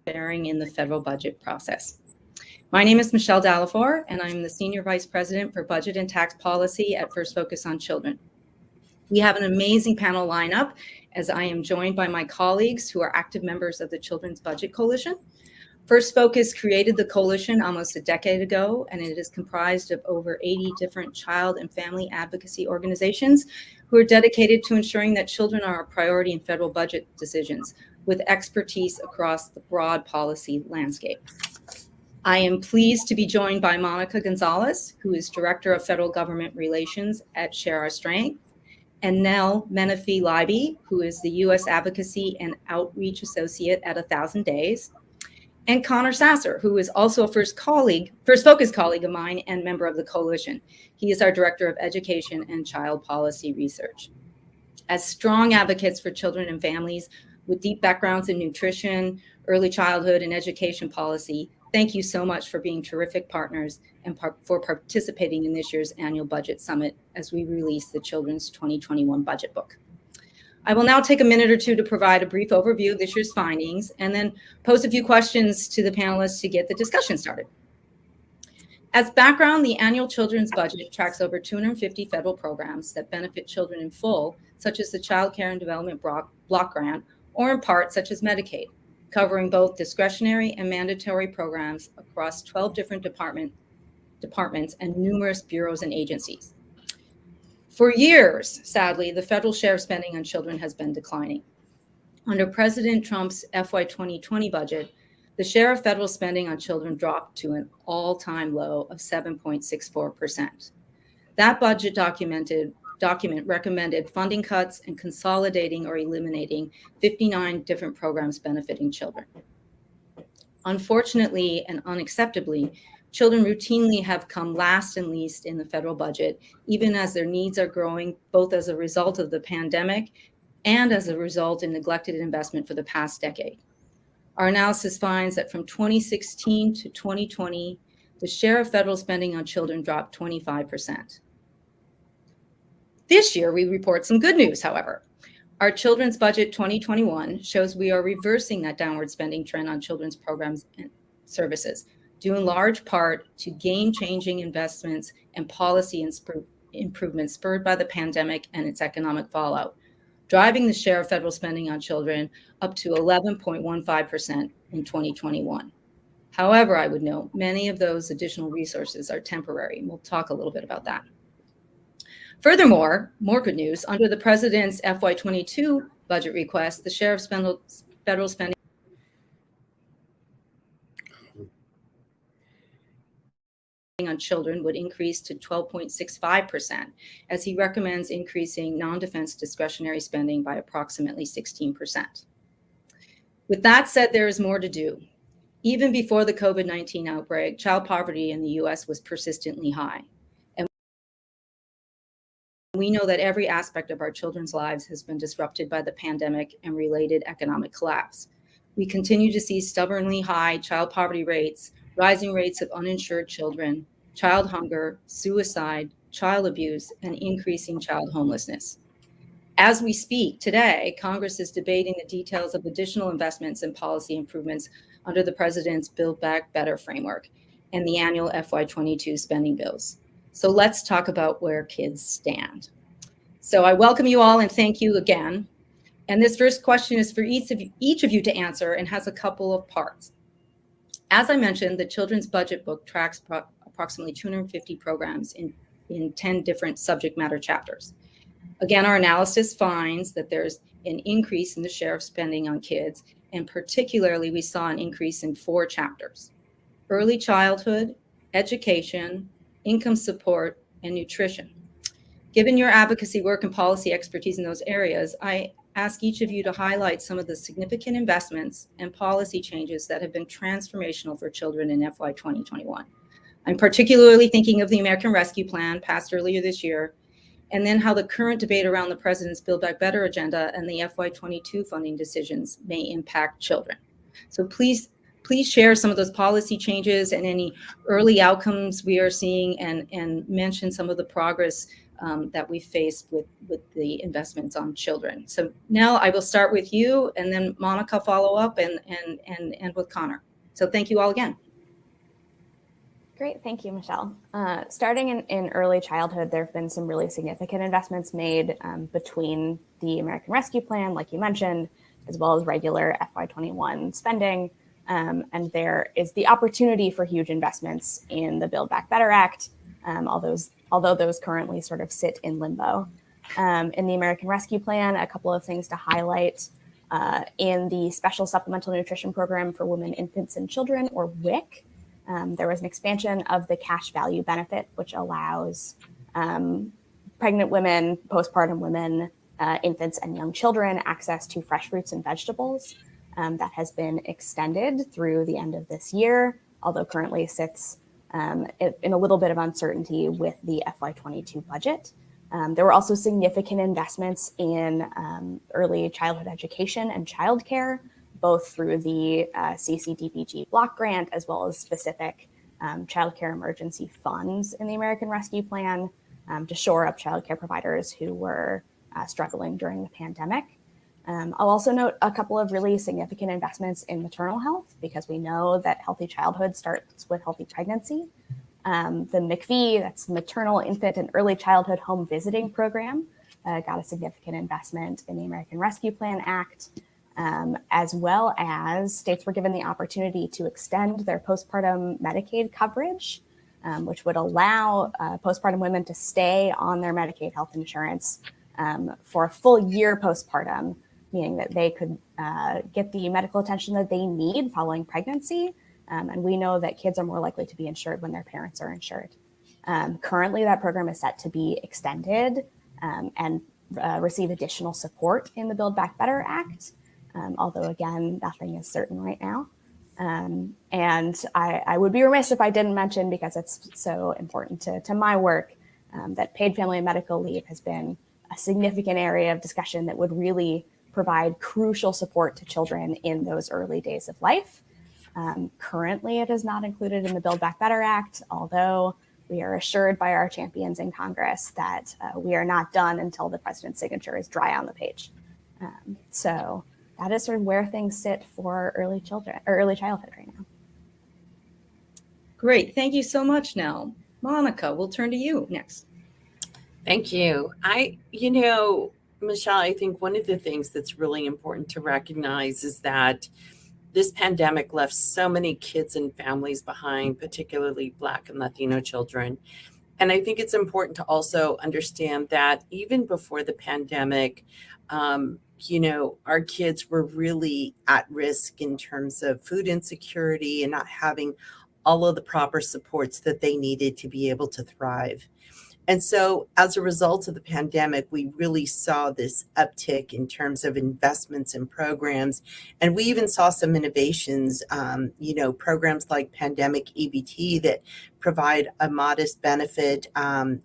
Sharing in the federal budget process. My name is Michelle Delauro, and I'm the Senior Vice President for Budget and Tax Policy at First Focus on Children. We have an amazing panel lineup, as I am joined by my colleagues who are active members of the Children's Budget Coalition. First Focus created the coalition almost a decade ago, and it is comprised of over 80 different child and family advocacy organizations who are dedicated to ensuring that children are a priority in federal budget decisions, with expertise across the broad policy landscape. I am pleased to be joined by Monica Gonzalez, who is Director of Federal Government Relations at Share Our Strength, and Nell Menifee-Leiby, who is the U.S. Advocacy and Outreach Associate at 1,000 Days, and Connor Sasser, who is also a First Focus colleague of mine and member of the coalition. He is our Director of Education and Child Policy Research. As strong advocates for children and families with deep backgrounds in nutrition, early childhood, and education policy, thank you so much for being terrific partners and for participating in this year's annual budget summit as we release the Children's 2021 budget book. I will now take a minute or two to provide a brief overview of this year's findings and then pose a few questions to the panelists to get the discussion started. As background, the annual children's budget tracks over 250 federal programs that benefit children in full, such as the Child Care and Development Block Grant, or in part, such as Medicaid, covering both discretionary and mandatory programs across 12 different departments and numerous bureaus and agencies. For years, sadly, the federal share of spending on children has been declining. Under President Trump's FY 2020 budget, the share of federal spending on children dropped to an all-time low of 7.64%. That budget document recommended funding cuts and consolidating or eliminating 59 different programs benefiting children. Unfortunately and unacceptably, children routinely have come last and least in the federal budget, even as their needs are growing, both as a result of the pandemic and as a result in neglected investment for the past decade. Our analysis finds that from 2016 to 2020, the share of federal spending on children dropped 25%. This year, we report some good news, however. Our Children's Budget 2021 shows we are reversing that downward spending trend on children's programs and services, due in large part to game-changing investments and policy improvements spurred by the pandemic and its economic fallout, driving the share of federal spending on children up to 11.15% in 2021. However, I would note many of those additional resources are temporary, and we'll talk a little bit about that. Furthermore, more good news, under the President's FY22 budget request, the share of federal spending on children would increase to 12.65%, as he recommends increasing non-defense discretionary spending by approximately 16%. With that said, there is more to do. Even before the COVID-19 outbreak, child poverty in the US was persistently high. And we know that every aspect of our children's lives has been disrupted by the pandemic and related economic collapse. We continue to see stubbornly high child poverty rates, rising rates of uninsured children, child hunger, suicide, child abuse, and increasing child homelessness. As we speak today, Congress is debating the details of additional investments and policy improvements under the President's Build Back Better framework and the annual FY22 spending bills. So let's talk about where kids stand. So I welcome you all and thank you again. And this first question is for each of you to answer and has a couple of parts. As I mentioned, the Children's Budget Book tracks approximately 250 programs in 10 different subject matter chapters. Again, our analysis finds that there's an increase in the share of spending on kids, and particularly we saw an increase in 4 chapters: early childhood, education, income support, and nutrition. Given your advocacy work and policy expertise in those areas, I ask each of you to highlight some of the significant investments and policy changes that have been transformational for children in FY 2021. I'm particularly thinking of the American Rescue Plan passed earlier this year, and then how the current debate around the President's Build Back Better agenda and the FY22 funding decisions may impact children. So please share some of those policy changes and any early outcomes we are seeing, and mention some of the progress that we faced with the investments on children. So now I will start with you, and then Monica follow up, and end with Connor. So thank you all again. Great, thank you, Michelle. Starting in early childhood, there have been some really significant investments made between the American Rescue Plan, like you mentioned, as well as regular FY21 spending. And there is the opportunity for huge investments in the Build Back Better Act, although those currently sort of sit in limbo. In the American Rescue Plan, a couple of things to highlight. In the Special Supplemental Nutrition Program for Women, Infants, and Children, or WIC, there was an expansion of the cash value benefit, which allows pregnant women, postpartum women, infants, and young children access to fresh fruits and vegetables. That has been extended through the end of this year, although currently sits in a little bit of uncertainty with the FY22 budget. There were also significant investments in early childhood education and childcare, both through the CCDBG block grant, as well as specific childcare emergency funds in the American Rescue Plan to shore up childcare providers who were struggling during the pandemic. I'll also note a couple of really significant investments in maternal health, because we know that healthy childhood starts with healthy pregnancy. The McVie, that's Maternal, Infant, and Early Childhood Home Visiting Program, got a significant investment in the American Rescue Plan Act, as well as states were given the opportunity to extend their postpartum Medicaid coverage, which would allow postpartum women to stay on their Medicaid health insurance for a full year postpartum, meaning that they could get the medical attention that they need following pregnancy. And we know that kids are more likely to be insured when their parents are insured. Currently, that program is set to be extended and receive additional support in the Build Back Better Act, although, again, nothing is certain right now. And I would be remiss if I didn't mention, because it's so important to my work, that paid family and medical leave has been a significant area of discussion that would really provide crucial support to children in those early days of life. Currently, it is not included in the Build Back Better Act, although we are assured by our champions in Congress that we are not done until the president's signature is dry on the page. So that is sort of where things sit for early childhood right now. Great, thank you so much. Now, Monica, we'll turn to you next. Thank you. Michelle, I think one of the things that's really important to recognize is that this pandemic left so many kids and families behind, particularly Black and Latino children. And I think it's important to also understand that even before the pandemic, our kids were really at risk in terms of food insecurity and not having all of the proper supports that they needed to be able to thrive. And so as a result of the pandemic, we really saw this uptick in terms of investments in programs. And we even saw some innovations, programs like Pandemic EBT that provide a modest benefit,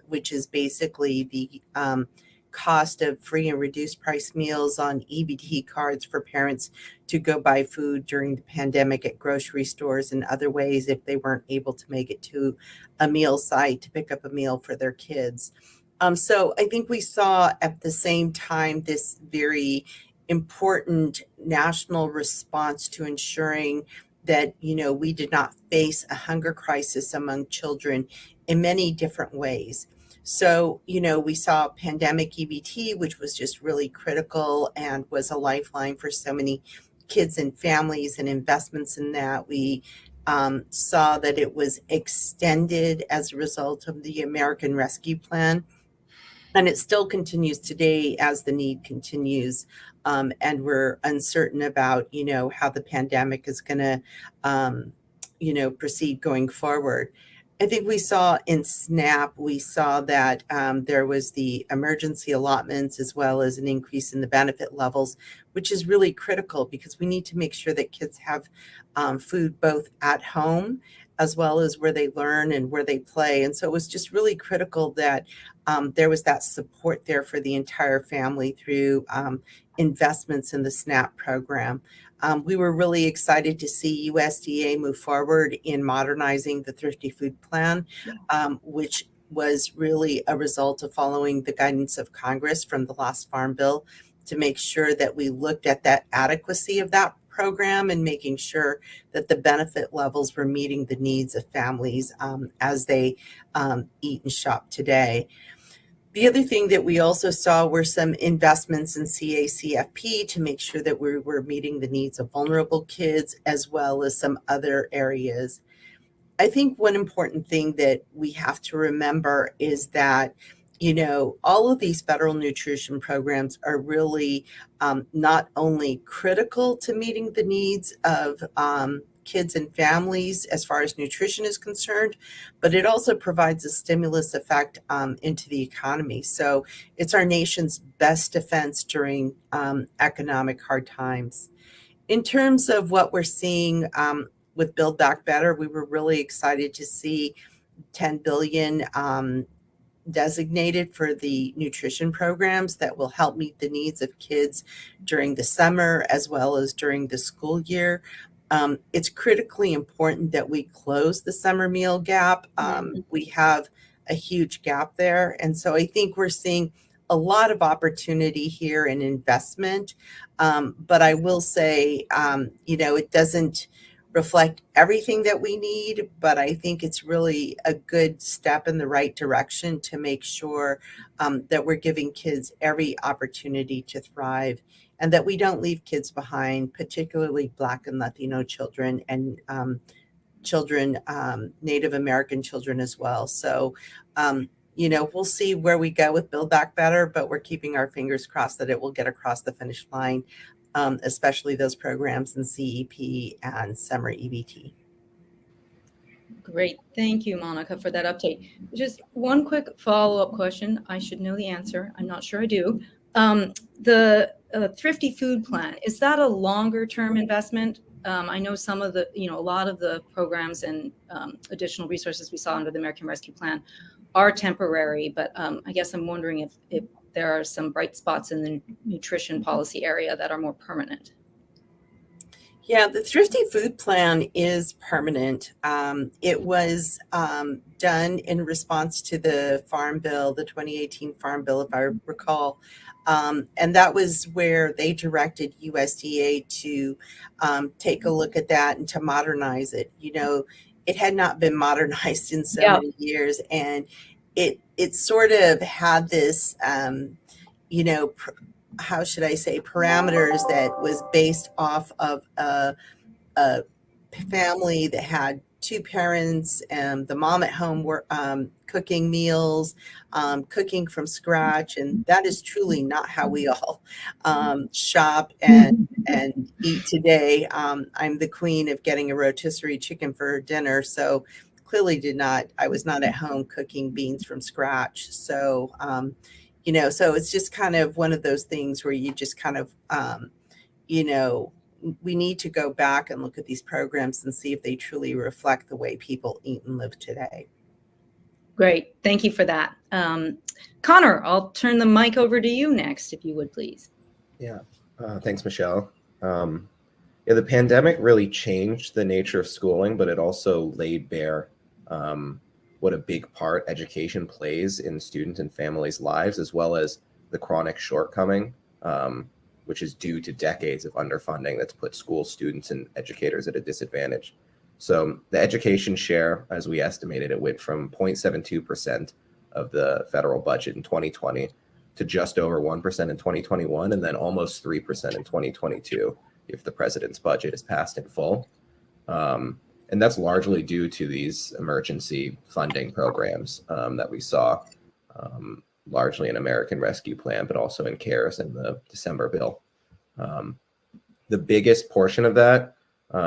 which is basically the cost of free and reduced price meals on EBT cards for parents to go buy food during the pandemic at grocery stores and other ways if they weren't able to make it to a meal site to pick up a meal for their kids. So I think we saw at the same time this very important national response to ensuring that, we did not face a hunger crisis among children in many different ways. So, we saw Pandemic EBT, which was just really critical and was a lifeline for so many kids and families, and investments in that. We saw that it was extended as a result of the American Rescue Plan. And it still continues today as the need continues. And we're uncertain about, how the pandemic is going to, proceed going forward. I think we saw in SNAP, we saw that there was the emergency allotments as well as an increase in the benefit levels, which is really critical because we need to make sure that kids have food both at home as well as where they learn and where they play. And so it was just really critical that there was that support there for the entire family through investments in the SNAP program. We were really excited to see USDA move forward in modernizing the Thrifty food plan, which was really a result of following the guidance of Congress from the last Farm Bill to make sure that we looked at that adequacy of that program and making sure that the benefit levels were meeting the needs of families as they eat and shop today. The other thing that we also saw were some investments in CACFP to make sure that we were meeting the needs of vulnerable kids, as well as some other areas. I think one important thing that we have to remember is that, you know, all of these federal nutrition programs are really not only critical to meeting the needs of kids and families as far as nutrition is concerned, but it also provides a stimulus effect into the economy. So it's our nation's best defense during economic hard times. In terms of what we're seeing with Build Back Better, we were really excited to see 10 billion designated for the nutrition programs that will help meet the needs of kids during the summer as well as during the school year. It's critically important that we close the summer meal gap. We have a huge gap there. And so I think we're seeing a lot of opportunity here in investment. But I will say, you know, it doesn't reflect everything that we need, but I think it's really a good step in the right direction to make sure that we're giving kids every opportunity to thrive and that we don't leave kids behind, particularly Black and Latino children and children, Native American children as well. So, you know, we'll see where we go with Build Back Better, but we're keeping our fingers crossed that it will get across the finish line, especially those programs in CEP and summer EBT. Great. Thank you, Monica, for that update. Just one quick follow-up question. I should know the answer. I'm not sure I do. The Thrifty food plan, is that a longer term investment? I know some of the, you know, a lot of the programs and additional resources we saw under the American Rescue Plan are temporary, but I guess I'm wondering if there are some bright spots in the nutrition policy area that are more permanent. Yeah, the Thrifty food plan is permanent. It was done in response to the Farm Bill, the 2018 Farm Bill, if I recall. And that was where they directed USDA to take a look at that and to modernize it. You know, it had not been modernized in so many years, and it sort of had this, you know, how should I say, parameters that was based off of a family that had two parents and the mom at home were cooking meals, cooking from scratch. And that is truly not how we all shop and eat today. I'm the queen of getting a rotisserie chicken for dinner. So clearly I was not at home cooking beans from scratch. So, you know, so it's just kind of one of those things where you just kind of, you know, we need to go back and look at these programs and see if they truly reflect the way people eat and live today. Great. Thank you for that. Connor, I'll turn the mic over to you next, if you would, please. Yeah. Thanks, Michelle. Yeah, the pandemic really changed the nature of schooling, but it also laid bare what a big part education plays in students and families' lives, as well as the chronic shortcoming, which is due to decades of underfunding that's put school students and educators at a disadvantage. So the education share, as we estimated, it went from 0.72% of the federal budget in 2020 to just over 1% in 2021, and then almost 3% in 2022 if the president's budget is passed in full. And that's largely due to these emergency funding programs that we saw, largely in American Rescue Plan, but also in CARES and the December bill. The biggest portion of that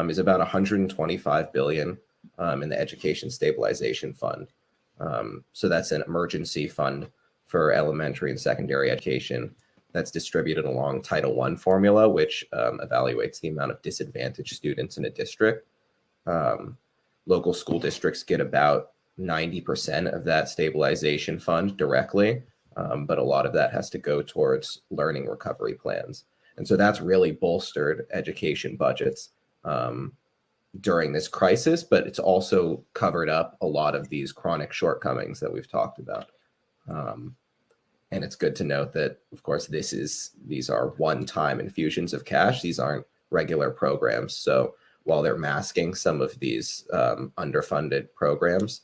is about $125 billion in the Education Stabilization Fund. So that's an emergency fund for elementary and secondary education that's distributed along Title I formula, which evaluates the amount of disadvantaged students in a district. Local school districts get about 90% of that stabilization fund directly, but a lot of that has to go towards learning recovery plans. And so that's really bolstered education budgets during this crisis, but it's also covered up a lot of these chronic shortcomings that we've talked about. And it's good to note that, of course, these are one-time infusions of cash. These aren't regular programs. So while they're masking some of these underfunded programs,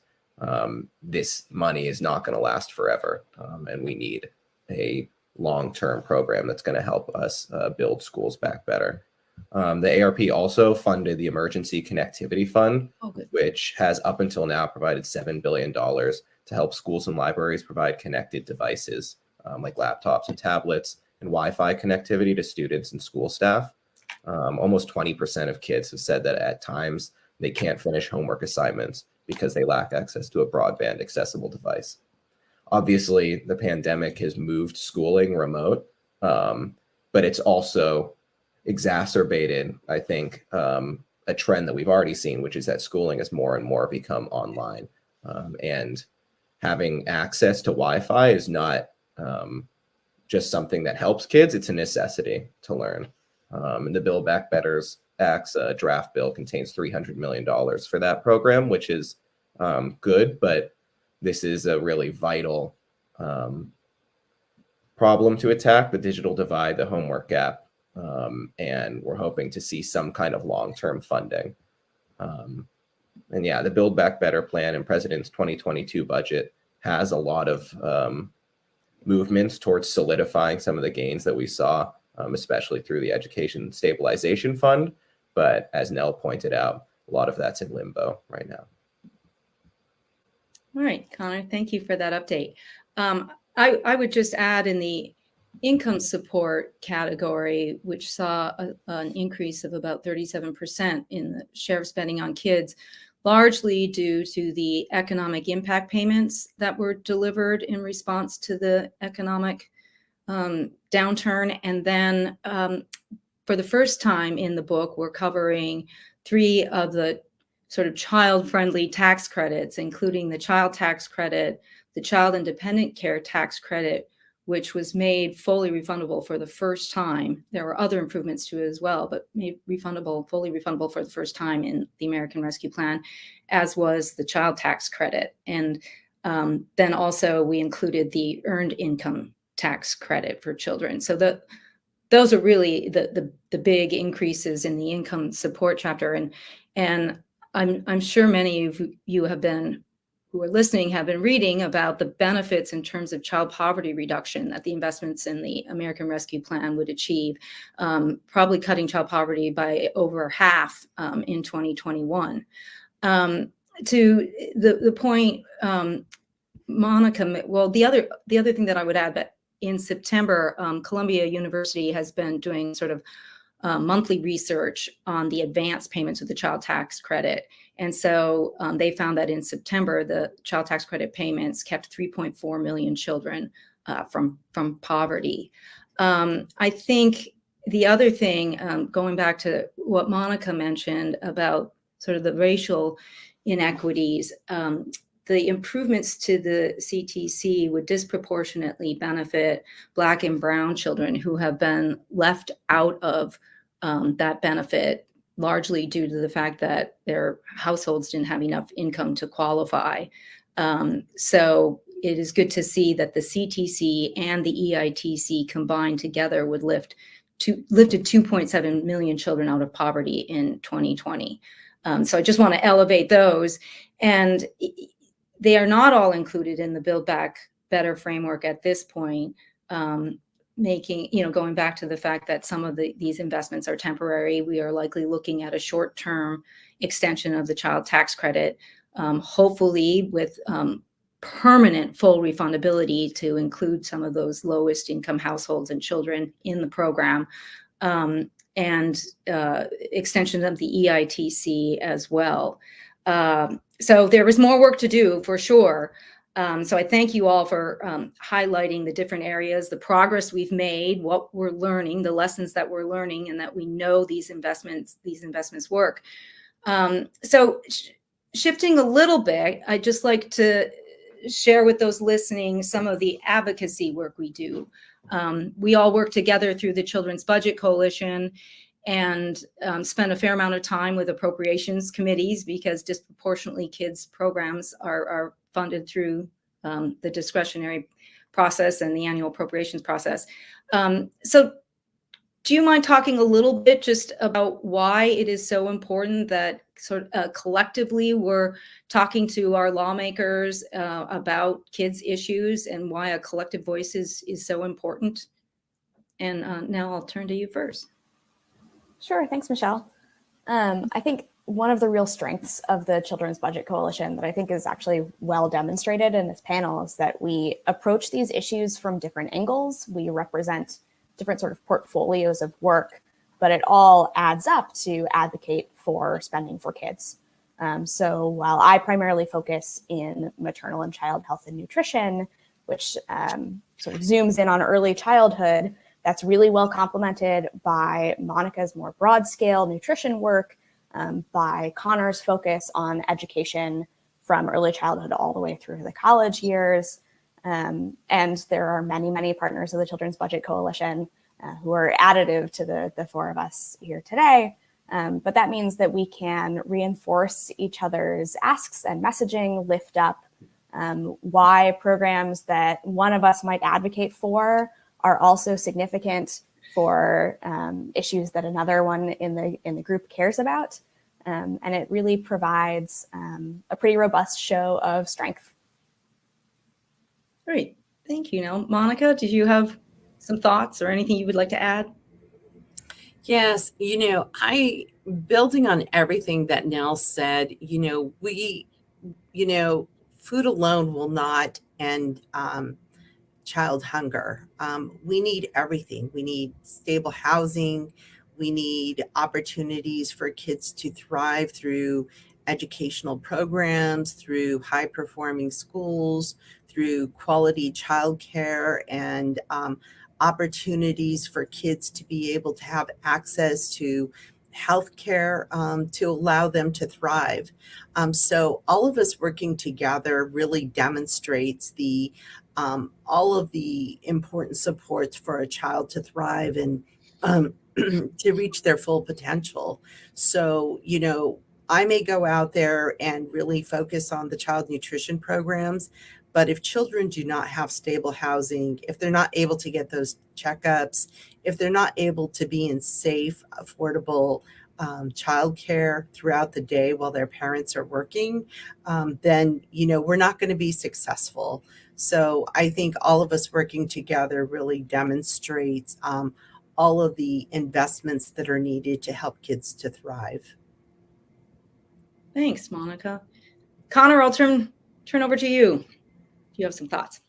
this money is not going to last forever. And we need a long-term program that's going to help us build schools back better. The ARP also funded the Emergency Connectivity Fund, which has up until now provided $7 billion to help schools and libraries provide connected devices like laptops and tablets and Wi-Fi connectivity to students and school staff. Almost 20% of kids have said that at times they can't finish homework assignments because they lack access to a broadband accessible device. Obviously, the pandemic has moved schooling remote, but it's also exacerbated, I think, a trend that we've already seen, which is that schooling has more and more become online. And having access to Wi-Fi is not just something that helps kids, it's a necessity to learn. And the Build Back Better's Act's draft bill contains $300 million for that program, which is good, but this is a really vital problem to attack, the digital divide, the homework gap. And we're hoping to see some kind of long-term funding. And yeah, the Build Back Better plan and President's 2022 budget has a lot of movements towards solidifying some of the gains that we saw, especially through the Education Stabilization Fund. But as Nell pointed out, a lot of that's in limbo right now. All right, Connor, thank you for that update. I would just add in the income support category, which saw an increase of about 37% in the share of spending on kids, largely due to the economic impact payments that were delivered in response to the economic downturn. And then for the first time in the book, we're covering 3 of the sort of child-friendly tax credits, including the child tax credit, the child independent care tax credit, which was made fully refundable for the first time. There were other improvements to it as well, but made refundable, fully refundable for the first time in the American Rescue Plan, as was the child tax credit. And then also we included the earned income tax credit for children. So those are really the big increases in the income support chapter. And I'm sure many of you who are listening have been reading about the benefits in terms of child poverty reduction that the investments in the American Rescue Plan would achieve, probably cutting child poverty by over half in 2021. To the point, Monica, well, the other thing that I would add, that in September, Columbia University has been doing sort of monthly research on the advance payments of the child tax credit. And so they found that in September, the child tax credit payments kept 3.4 million children from poverty. I think the other thing, going back to what Monica mentioned about sort of the racial inequities, the improvements to the CTC would disproportionately benefit Black and Brown children who have been left out of that benefit, largely due to the fact that their households didn't have enough income to qualify. So it is good to see that the CTC and the EITC combined together would lifted 2.7 million children out of poverty in 2020. So I just want to elevate those. And they are not all included in the Build Back Better framework at this point, going back to the fact that some of these investments are temporary. We are likely looking at a short-term extension of the child tax credit, hopefully with permanent full refundability to include some of those lowest income households and children in the program, and extension of the EITC as well. So there is more work to do for sure. So I thank you all for highlighting the different areas, the progress we've made, what we're learning, the lessons that we're learning, and that we know these investments work. So shifting a little bit, I'd just like to share with those listening some of the advocacy work we do. We all work together through the Children's Budget Coalition, and spend a fair amount of time with appropriations committees because disproportionately kids programs are funded through the discretionary process and the annual appropriations process. So do you mind talking a little bit just about why it is so important that sort of collectively we're talking to our lawmakers about kids' issues and why a collective voice is so important? And now I'll turn to you first. Sure. Thanks, Michelle. I think one of the real strengths of the Children's Budget Coalition that I think is actually well demonstrated in this panel is that we approach these issues from different angles. We represent different sort of portfolios of work, but it all adds up to advocate for spending for kids. So while I primarily focus in maternal and child health and nutrition, which sort of zooms in on early childhood, that's really well complemented by Monica's more broad scale nutrition work, by Connor's focus on education from early childhood all the way through the college years. And there are many, many partners of the Children's Budget Coalition who are additive to the four of us here today. But that means that we can reinforce each other's asks and messaging, lift up why programs that one of us might advocate for are also significant for issues that another one in the group cares about. And it really provides a pretty robust show of strength. Great. Thank you. Now, Monica, did you have some thoughts or anything you would like to add? Yes, building on everything that Nell said, food alone will not end child hunger. We need everything. We need stable housing. We need opportunities for kids to thrive through educational programs, through high-performing schools, through quality childcare, and opportunities for kids to be able to have access to healthcare to allow them to thrive. So all of us working together really demonstrates all of the important supports for a child to thrive and to reach their full potential. So, I may go out there and really focus on the child nutrition programs, but if children do not have stable housing, if they're not able to get those checkups, if they're not able to be in safe, affordable childcare throughout the day while their parents are working, then, we're not going to be successful. So I think all of us working together really demonstrates all of the investments that are needed to help kids to thrive. Thanks, Monica. Connor, I'll turn over to you. Do you have some thoughts?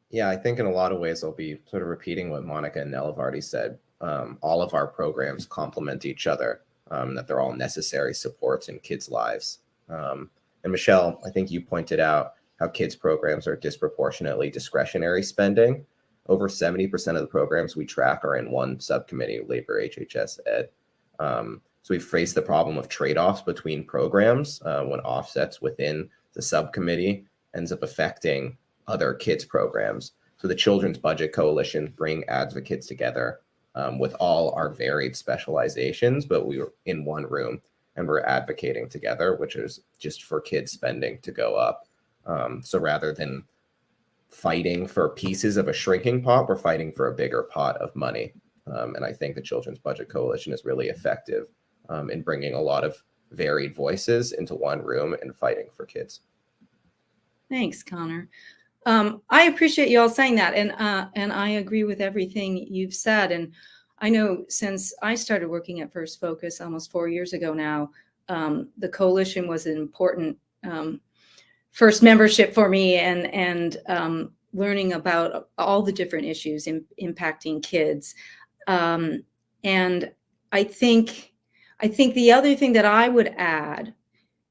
Yeah, I think in a lot of ways I'll be sort of repeating what Monica and Nell have already said. All of our programs complement each other, that they're all necessary supports in kids' lives. And Michelle, I think you pointed out how kids' programs are disproportionately discretionary spending. Over 70% of the programs we track are in one subcommittee, Labor, HHS, Ed. So we've faced the problem of trade-offs between programs when offsets within the subcommittee ends up affecting other kids programs. So the Children's Budget Coalition bring advocates together with all our varied specializations, but we were in one room and we're advocating together, which is just for kids spending to go up. So rather than fighting for pieces of a shrinking pot, we're fighting for a bigger pot of money. And I think the Children's Budget Coalition is really effective in bringing a lot of varied voices into one room and fighting for kids. Thanks, Connor. I appreciate you all saying that, and I agree with everything you've said. And I know since I started working at First Focus almost 4 years ago now, the coalition was an important first membership for me, and learning about all the different issues impacting kids. And I think the other thing that I would add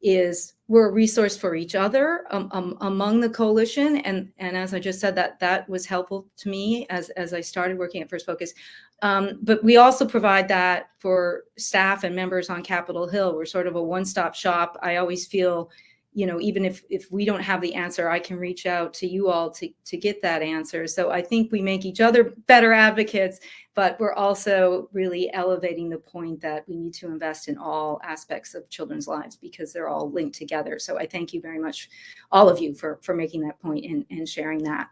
is we're a resource for each other among the coalition. And as I just said, that was helpful to me as I started working at First Focus. But we also provide that for staff and members on Capitol Hill. We're sort of a one-stop shop. I always feel, even if we don't have the answer, I can reach out to you all to get that answer. So I think we make each other better advocates, but we're also really elevating the point that we need to invest in all aspects of children's lives because they're all linked together. So I thank you very much, all of you, for making that point and sharing that.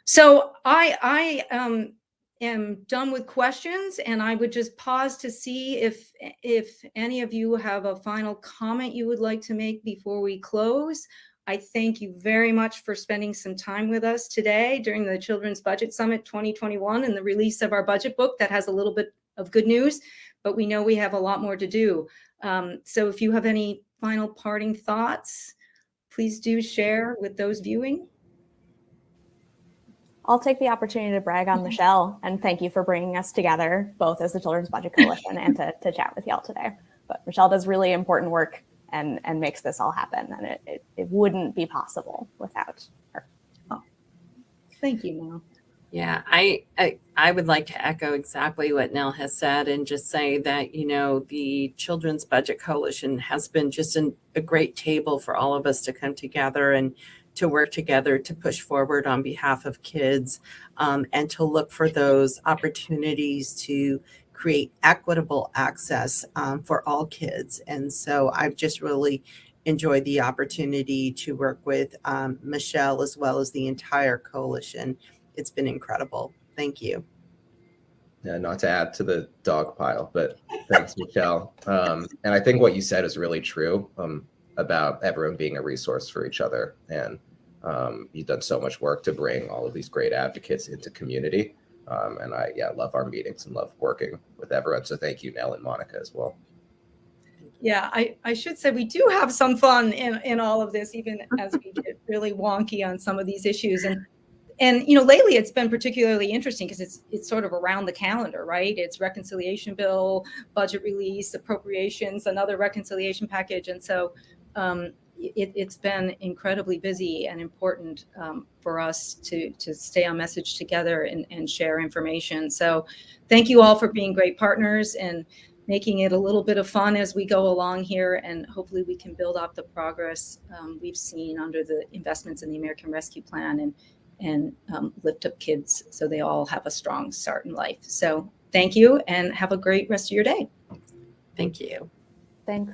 So I am done with questions, and I would just pause to see if any of you have a final comment you would like to make before we close. I thank you very much for spending some time with us today during the Children's Budget Summit 2021 and the release of our budget book that has a little bit of good news, but we know we have a lot more to do. So if you have any final parting thoughts, please do share with those viewing. I'll take the opportunity to brag on Michelle and thank you for bringing us together, both as the Children's Budget Coalition and to chat with y'all today. But Michelle does really important work and makes this all happen, and it wouldn't be possible without her. Oh, thank you, Mel. Yeah, I would like to echo exactly what Nell has said and just say that, the Children's Budget Coalition has been just a great table for all of us to come together and to work together to push forward on behalf of kids, and to look for those opportunities to create equitable access for all kids. And so I've just really enjoyed the opportunity to work with Michelle as well as the entire coalition. It's been incredible. Thank you. Yeah, not to add to the dog pile, but thanks, Michelle. And I think what you said is really true about everyone being a resource for each other. And you've done so much work to bring all of these great advocates into community. And I love our meetings and love working with everyone. So thank you, Nell and Monica, as well. Yeah, I should say we do have some fun in all of this, even as we get really wonky on some of these issues. And lately it's been particularly interesting because it's sort of around the calendar, right? It's reconciliation bill, budget release, appropriations, another reconciliation package. And so it's been incredibly busy and important for us to stay on message together and share information. So thank you all for being great partners and making it a little bit of fun as we go along here. And hopefully we can build up the progress we've seen under the investments in the American Rescue Plan and lift up kids so they all have a strong start in life. So thank you and have a great rest of your day. Thank you. Thanks.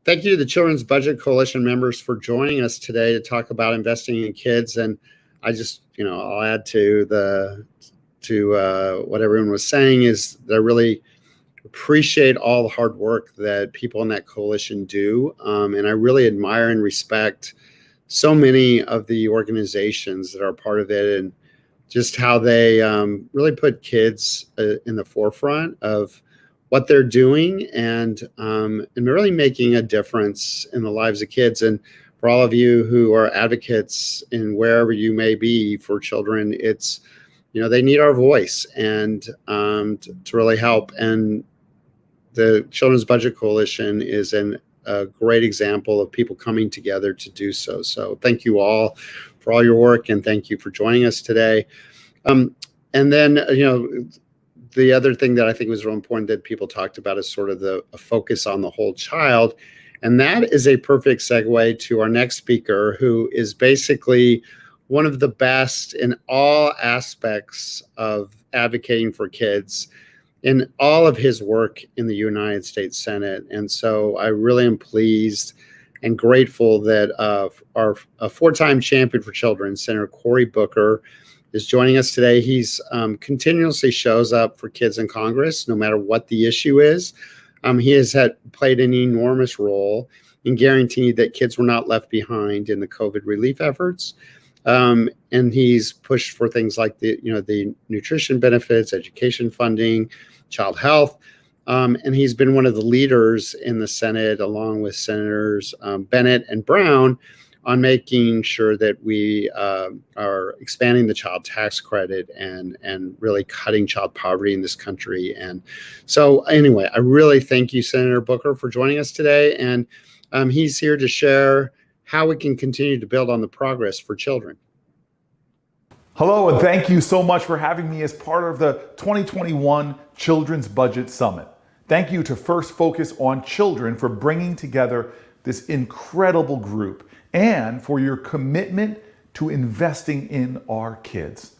Thank you to the Children's Budget Coalition members for joining us today to talk about investing in kids. And I just, I'll add to what everyone was saying is that I really appreciate all the hard work that people in that coalition do. And I really admire and respect so many of the organizations that are part of it and just how they really put kids in the forefront of what they're doing and really making a difference in the lives of kids. And for all of you who are advocates in wherever you may be for children, it's, they need our voice and to really help. And the Children's Budget Coalition is a great example of people coming together to do so. So thank you all for all your work and thank you for joining us today. And then, the other thing that I think was real important that people talked about is sort of a focus on the whole child. And that is a perfect segue to our next speaker, who is basically one of the best in all aspects of advocating for kids in all of his work in the United States Senate. And so I really am pleased and grateful that a four-time champion for children, Senator Cory Booker, is joining us today. He's continuously shows up for kids in Congress, no matter what the issue is. He has played an enormous role in guaranteeing that kids were not left behind in the COVID relief efforts. And he's pushed for things like the nutrition benefits, education funding, child health. And he's been one of the leaders in the Senate, along with Senators Bennett and Brown, on making sure that we are expanding the child tax credit and really cutting child poverty in this country. And so anyway, I really thank you, Senator Booker, for joining us today. And he's here to share how we can continue to build on the progress for children. Hello, and thank you so much for having me as part of the 2021 Children's Budget Summit. Thank you to First Focus on Children for bringing together this incredible group and for your commitment to investing in our kids.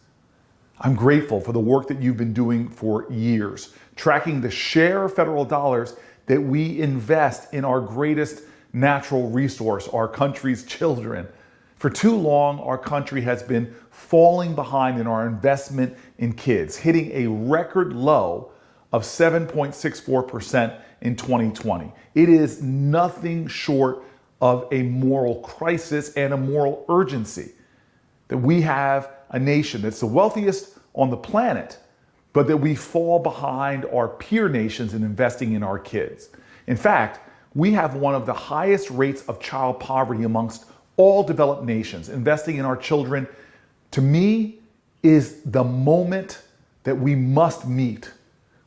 I'm grateful for the work that you've been doing for years, tracking the share of federal dollars that we invest in our greatest natural resource, our country's children. For too long, our country has been falling behind in our investment in kids, hitting a record low of 7.64% in 2020. It is nothing short of a moral crisis and a moral urgency that we have a nation that's the wealthiest on the planet, but that we fall behind our peer nations in investing in our kids. In fact, we have one of the highest rates of child poverty amongst all developed nations. Investing in our children, to me, is the moment that we must meet.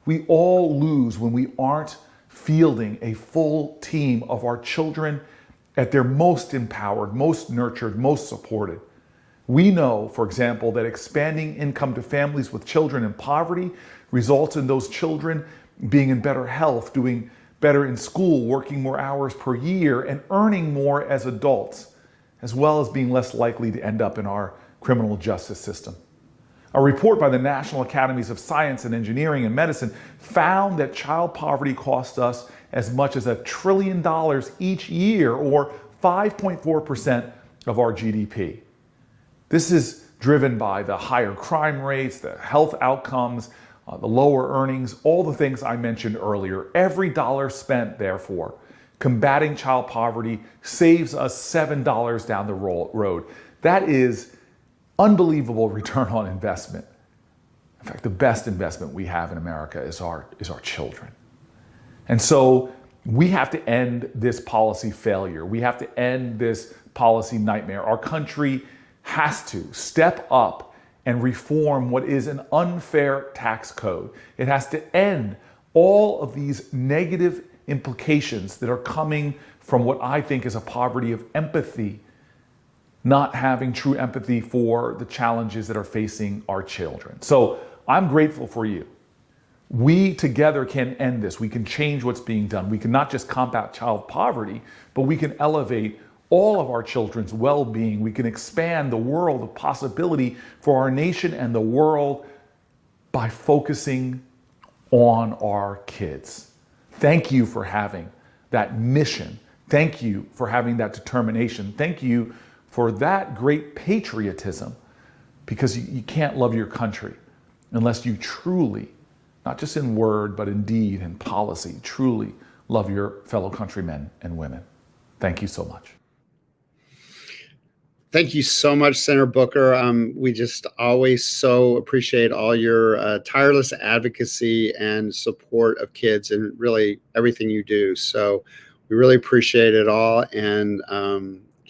We all lose when we aren't fielding a full team of our children at their most empowered, most nurtured, most supported. We know, for example, that expanding income to families with children in poverty results in those children being in better health, doing better in school, working more hours per year, and earning more as adults, as well as being less likely to end up in our criminal justice system. A report by the National Academies of Science and Engineering and Medicine found that child poverty costs us as much as $1 trillion each year, or 5.4% of our GDP. This is driven by the higher crime rates, the health outcomes, the lower earnings, all the things I mentioned earlier. Every dollar spent, therefore, combating child poverty saves us $7 down the road. That is unbelievable return on investment. In fact, the best investment we have in America is our children. And so we have to end this policy failure. We have to end this policy nightmare. Our country has to step up and reform what is an unfair tax code. It has to end all of these negative implications that are coming from what I think is a poverty of empathy, not having true empathy for the challenges that are facing our children. So I'm grateful for you. We together can end this. We can change what's being done. We can not just combat child poverty, but we can elevate all of our children's well-being. We can expand the world of possibility for our nation and the world by focusing on our kids. Thank you for having that mission. Thank you for having that determination. Thank you for that great patriotism, because you can't love your country unless you truly, not just in word, but in deed and policy, truly love your fellow countrymen and women. Thank you so much. Thank you so much, Senator Booker. We just always so appreciate all your tireless advocacy and support of kids and really everything you do. So we really appreciate it all, and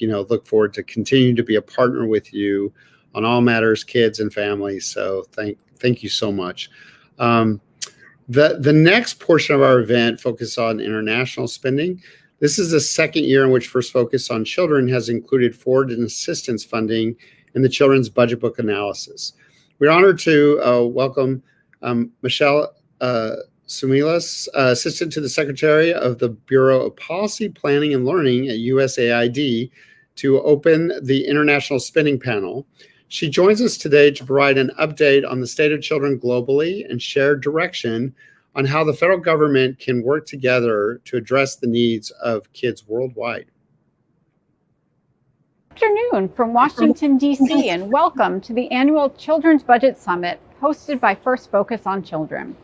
look forward to continuing to be a partner with you on all matters kids and families. So thank you so much. The next portion of our event focuses on international spending. This is the second year in which First Focus on Children has included forward and assistance funding in the Children's Budget Book analysis. We're honored to welcome Michelle Sumilas, Assistant to the Secretary of the Bureau of Policy, Planning, and Learning at USAID, to open the International Spending Panel. She joins us today to provide an update on the state of children globally and share direction on how the federal government can work together to address the needs of kids worldwide. Good afternoon from Washington, D.C., and welcome to the annual Children's Budget Summit hosted by First Focus on Children.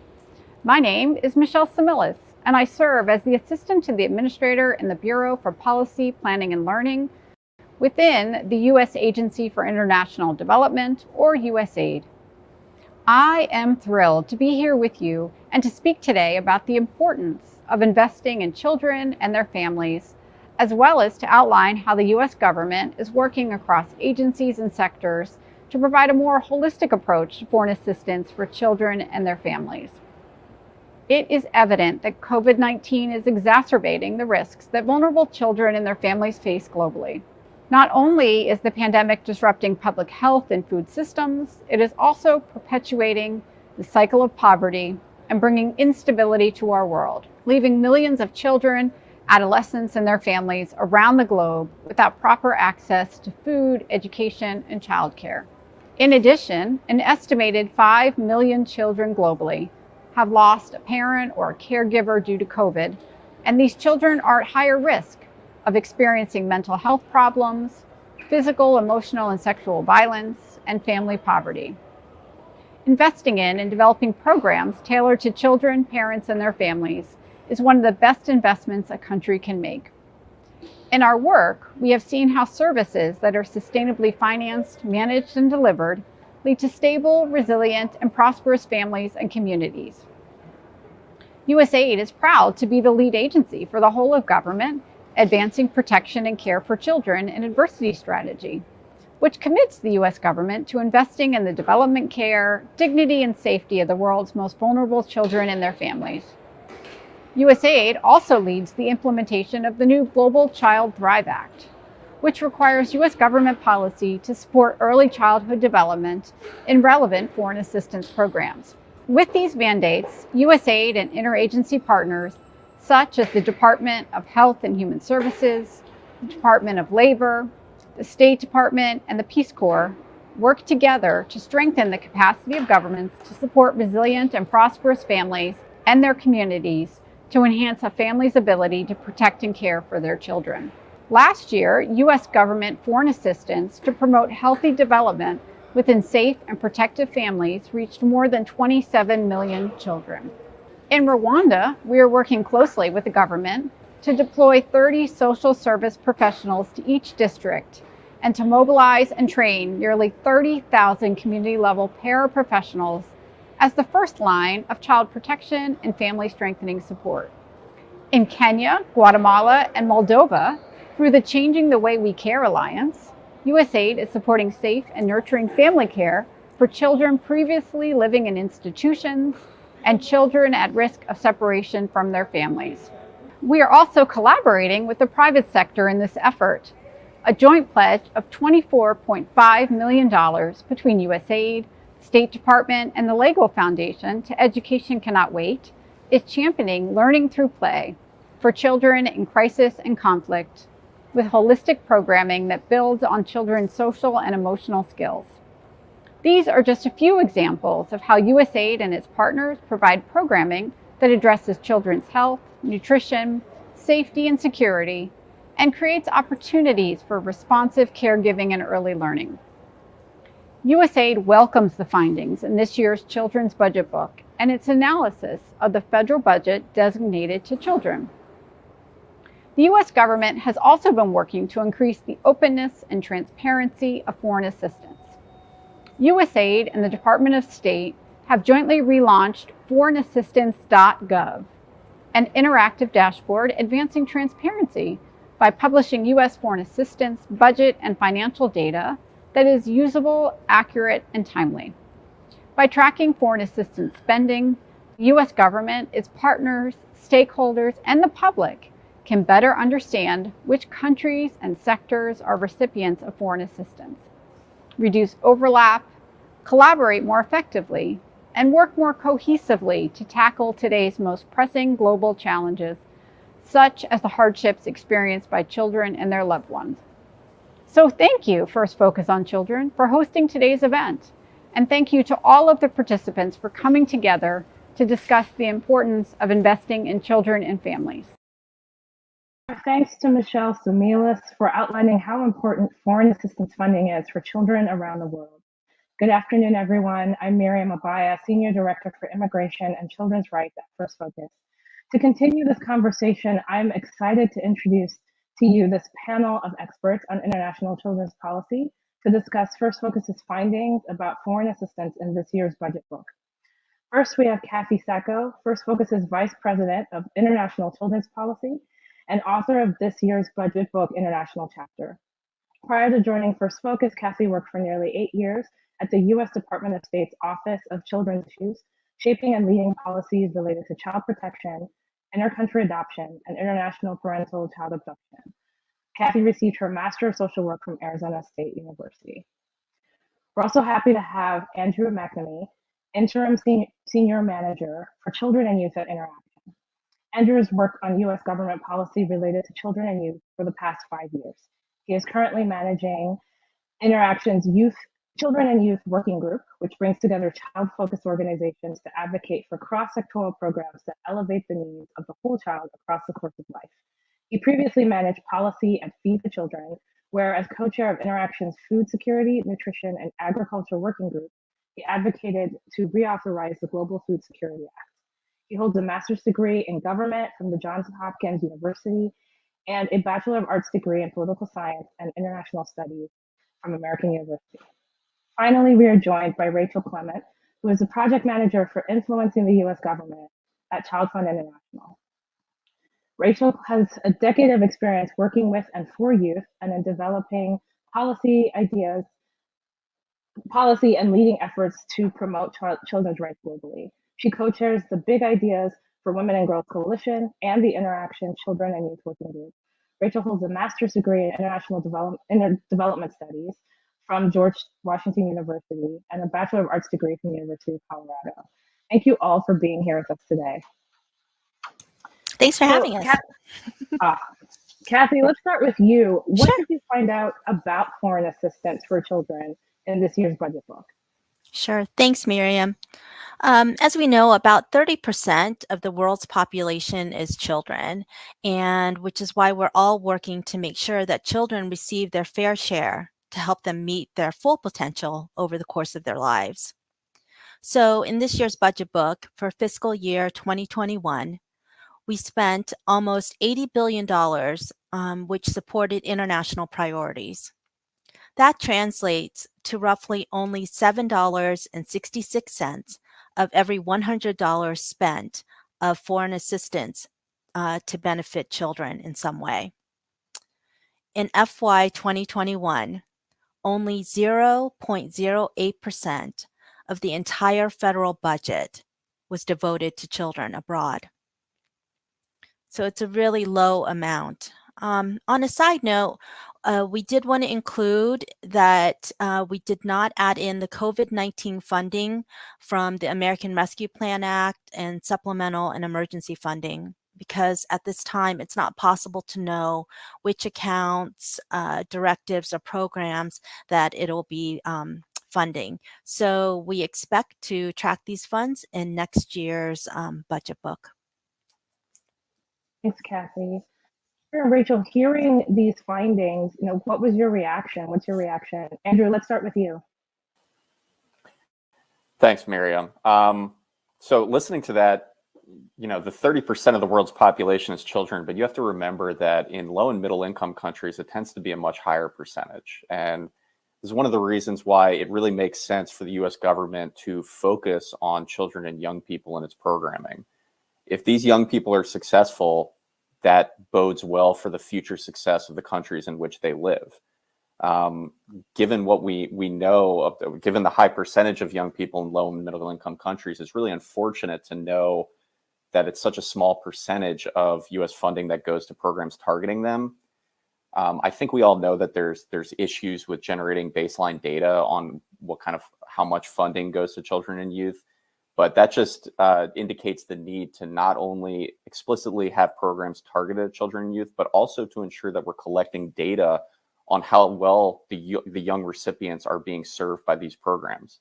My name is Michelle Similis, and I serve as the Assistant to the Administrator in the Bureau for Policy, Planning, and Learning within the U.S. Agency for International Development, or USAID. I am thrilled to be here with you and to speak today about the importance of investing in children and their families, as well as to outline how the U.S. government is working across agencies and sectors to provide a more holistic approach to foreign assistance for children and their families. It is evident that COVID-19 is exacerbating the risks that vulnerable children and their families face globally. Not only is the pandemic disrupting public health and food systems, it is also perpetuating the cycle of poverty and bringing instability to our world, leaving millions of children, adolescents, and their families around the globe without proper access to food, education, and childcare. In addition, an estimated 5 million children globally have lost a parent or a caregiver due to COVID, and these children are at higher risk of experiencing mental health problems, physical, emotional, and sexual violence, and family poverty. Investing in and developing programs tailored to children, parents, and their families is one of the best investments a country can make. In our work, we have seen how services that are sustainably financed, managed, and delivered lead to stable, resilient, and prosperous families and communities. USAID is proud to be the lead agency for the whole of government advancing protection and care for children and adversity strategy, which commits the U.S. government to investing in the development, care, dignity, and safety of the world's most vulnerable children and their families. USAID also leads the implementation of the new Global Child Thrive Act, which requires U.S. government policy to support early childhood development in relevant foreign assistance programs. With these mandates, USAID and interagency partners such as the Department of Health and Human Services, the Department of Labor, the State Department, and the Peace Corps work together to strengthen the capacity of governments to support resilient and prosperous families and their communities to enhance a family's ability to protect and care for their children. Last year, U.S. government foreign assistance to promote healthy development within safe and protective families reached more than 27 million children. In Rwanda, we are working closely with the government to deploy 30 social service professionals to each district and to mobilize and train nearly 30,000 community-level paraprofessionals as the first line of child protection and family strengthening support. In Kenya, Guatemala, and Moldova, through the Changing the Way We Care Alliance, USAID is supporting safe and nurturing family care for children previously living in institutions and children at risk of separation from their families. We are also collaborating with the private sector in this effort. A joint pledge of $24.5 million between USAID, State Department, and the Lego Foundation to Education Cannot Wait is championing learning through play for children in crisis and conflict with holistic programming that builds on children's social and emotional skills. These are just a few examples of how USAID and its partners provide programming that addresses children's health, nutrition, safety, and security, and creates opportunities for responsive caregiving and early learning. USAID welcomes the findings in this year's Children's Budget Book and its analysis of the federal budget designated to children. The U.S. government has also been working to increase the openness and transparency of foreign assistance. USAID and the Department of State have jointly relaunched foreignassistance.gov, an interactive dashboard advancing transparency by publishing U.S. foreign assistance, budget, and financial data that is usable, accurate, and timely. By tracking foreign assistance spending, the U.S. government, its partners, stakeholders, and the public can better understand which countries and sectors are recipients of foreign assistance, reduce overlap, collaborate more effectively, and work more cohesively to tackle today's most pressing global challenges, such as the hardships experienced by children and their loved ones. So thank you, First Focus on Children, for hosting today's event. And thank you to all of the participants for coming together to discuss the importance of investing in children and families. Thanks to Michelle Samilis for outlining how important foreign assistance funding is for children around the world. Good afternoon, everyone. I'm Miriam Abaya, Senior Director for Immigration and Children's Rights at First Focus. To continue this conversation, I'm excited to introduce to you this panel of experts on international children's policy to discuss First Focus's findings about foreign assistance in this year's budget book. First, we have Kathy Sacco, First Focus's Vice President of International Children's Policy and author of this year's budget book, International Chapter. Prior to joining First Focus, Kathy worked for nearly 8 years at the U.S. Department of State's Office of Children's Issues, shaping and leading policies related to child protection, intercountry adoption, and international parental child abduction. Kathy received her Master of Social Work from Arizona State University. We're also happy to have Andrew McNamee, Interim Senior Manager for Children and Youth at Interaction. Andrew has worked on U.S. government policy related to children and youth for the past 5 years. He is currently managing Interaction's Children and Youth Working Group, which brings together child-focused organizations to advocate for cross-sectoral programs that elevate the needs of the whole child across the course of life. He previously managed policy at Feed the Children, where as co-chair of Interaction's Food Security, Nutrition, and Agriculture Working Group, he advocated to reauthorize the Global Food Security Act. He holds a master's degree in government from the Johns Hopkins University and a Bachelor of Arts degree in political science and international studies from American University. Finally, we are joined by Rachel Clement, who is the project manager for influencing the U.S. government at Child Fund International. Rachel has a decade of experience working with and for youth and in developing policy and leading efforts to promote children's rights globally. She co-chairs the Big Ideas for Women and Girls Coalition and the Interaction Children and Youth Working Group. Rachel holds a master's degree in international development studies from George Washington University and a Bachelor of Arts degree from the University of Colorado. Thank you all for being here with us today. Thanks for having us. Kathy, let's start with you. What Sure. did you find out about foreign assistance for children in this year's budget book? Sure. Thanks, Miriam. As we know, about 30% of the world's population is children, and which is why we're all working to make sure that children receive their fair share to help them meet their full potential over the course of their lives. So in this year's budget book for fiscal year 2021, we spent almost $80 billion, which supported international priorities. That translates to roughly only $7.66 of every $100 spent of foreign assistance to benefit children in some way. In FY 2021, only 0.08% of the entire federal budget was devoted to children abroad. So it's a really low amount. On a side note, we did want to include that we did not add in the COVID-19 funding from the American Rescue Plan Act and supplemental and emergency funding, because at this time it's not possible to know which accounts, directives, or programs that it'll be funding. So we expect to track these funds in next year's budget book. Thanks, Kathy. Rachel, hearing these findings, what was your reaction? What's your reaction? Andrew, let's start with you. Thanks, Miriam. So listening to that, the 30% of the world's population is children, but you have to remember that in low and middle income countries, it tends to be a much higher percentage. And this is one of the reasons why it really makes sense for the US government to focus on children and young people in its programming. If these young people are successful, that bodes well for the future success of the countries in which they live. Given what we know, given the high percentage of young people in low and middle income countries, it's really unfortunate to know that it's such a small percentage of US funding that goes to programs targeting them. I think we all know that there's issues with generating baseline data on how much funding goes to children and youth. But that just indicates the need to not only explicitly have programs targeted at children and youth, but also to ensure that we're collecting data on how well the young recipients are being served by these programs.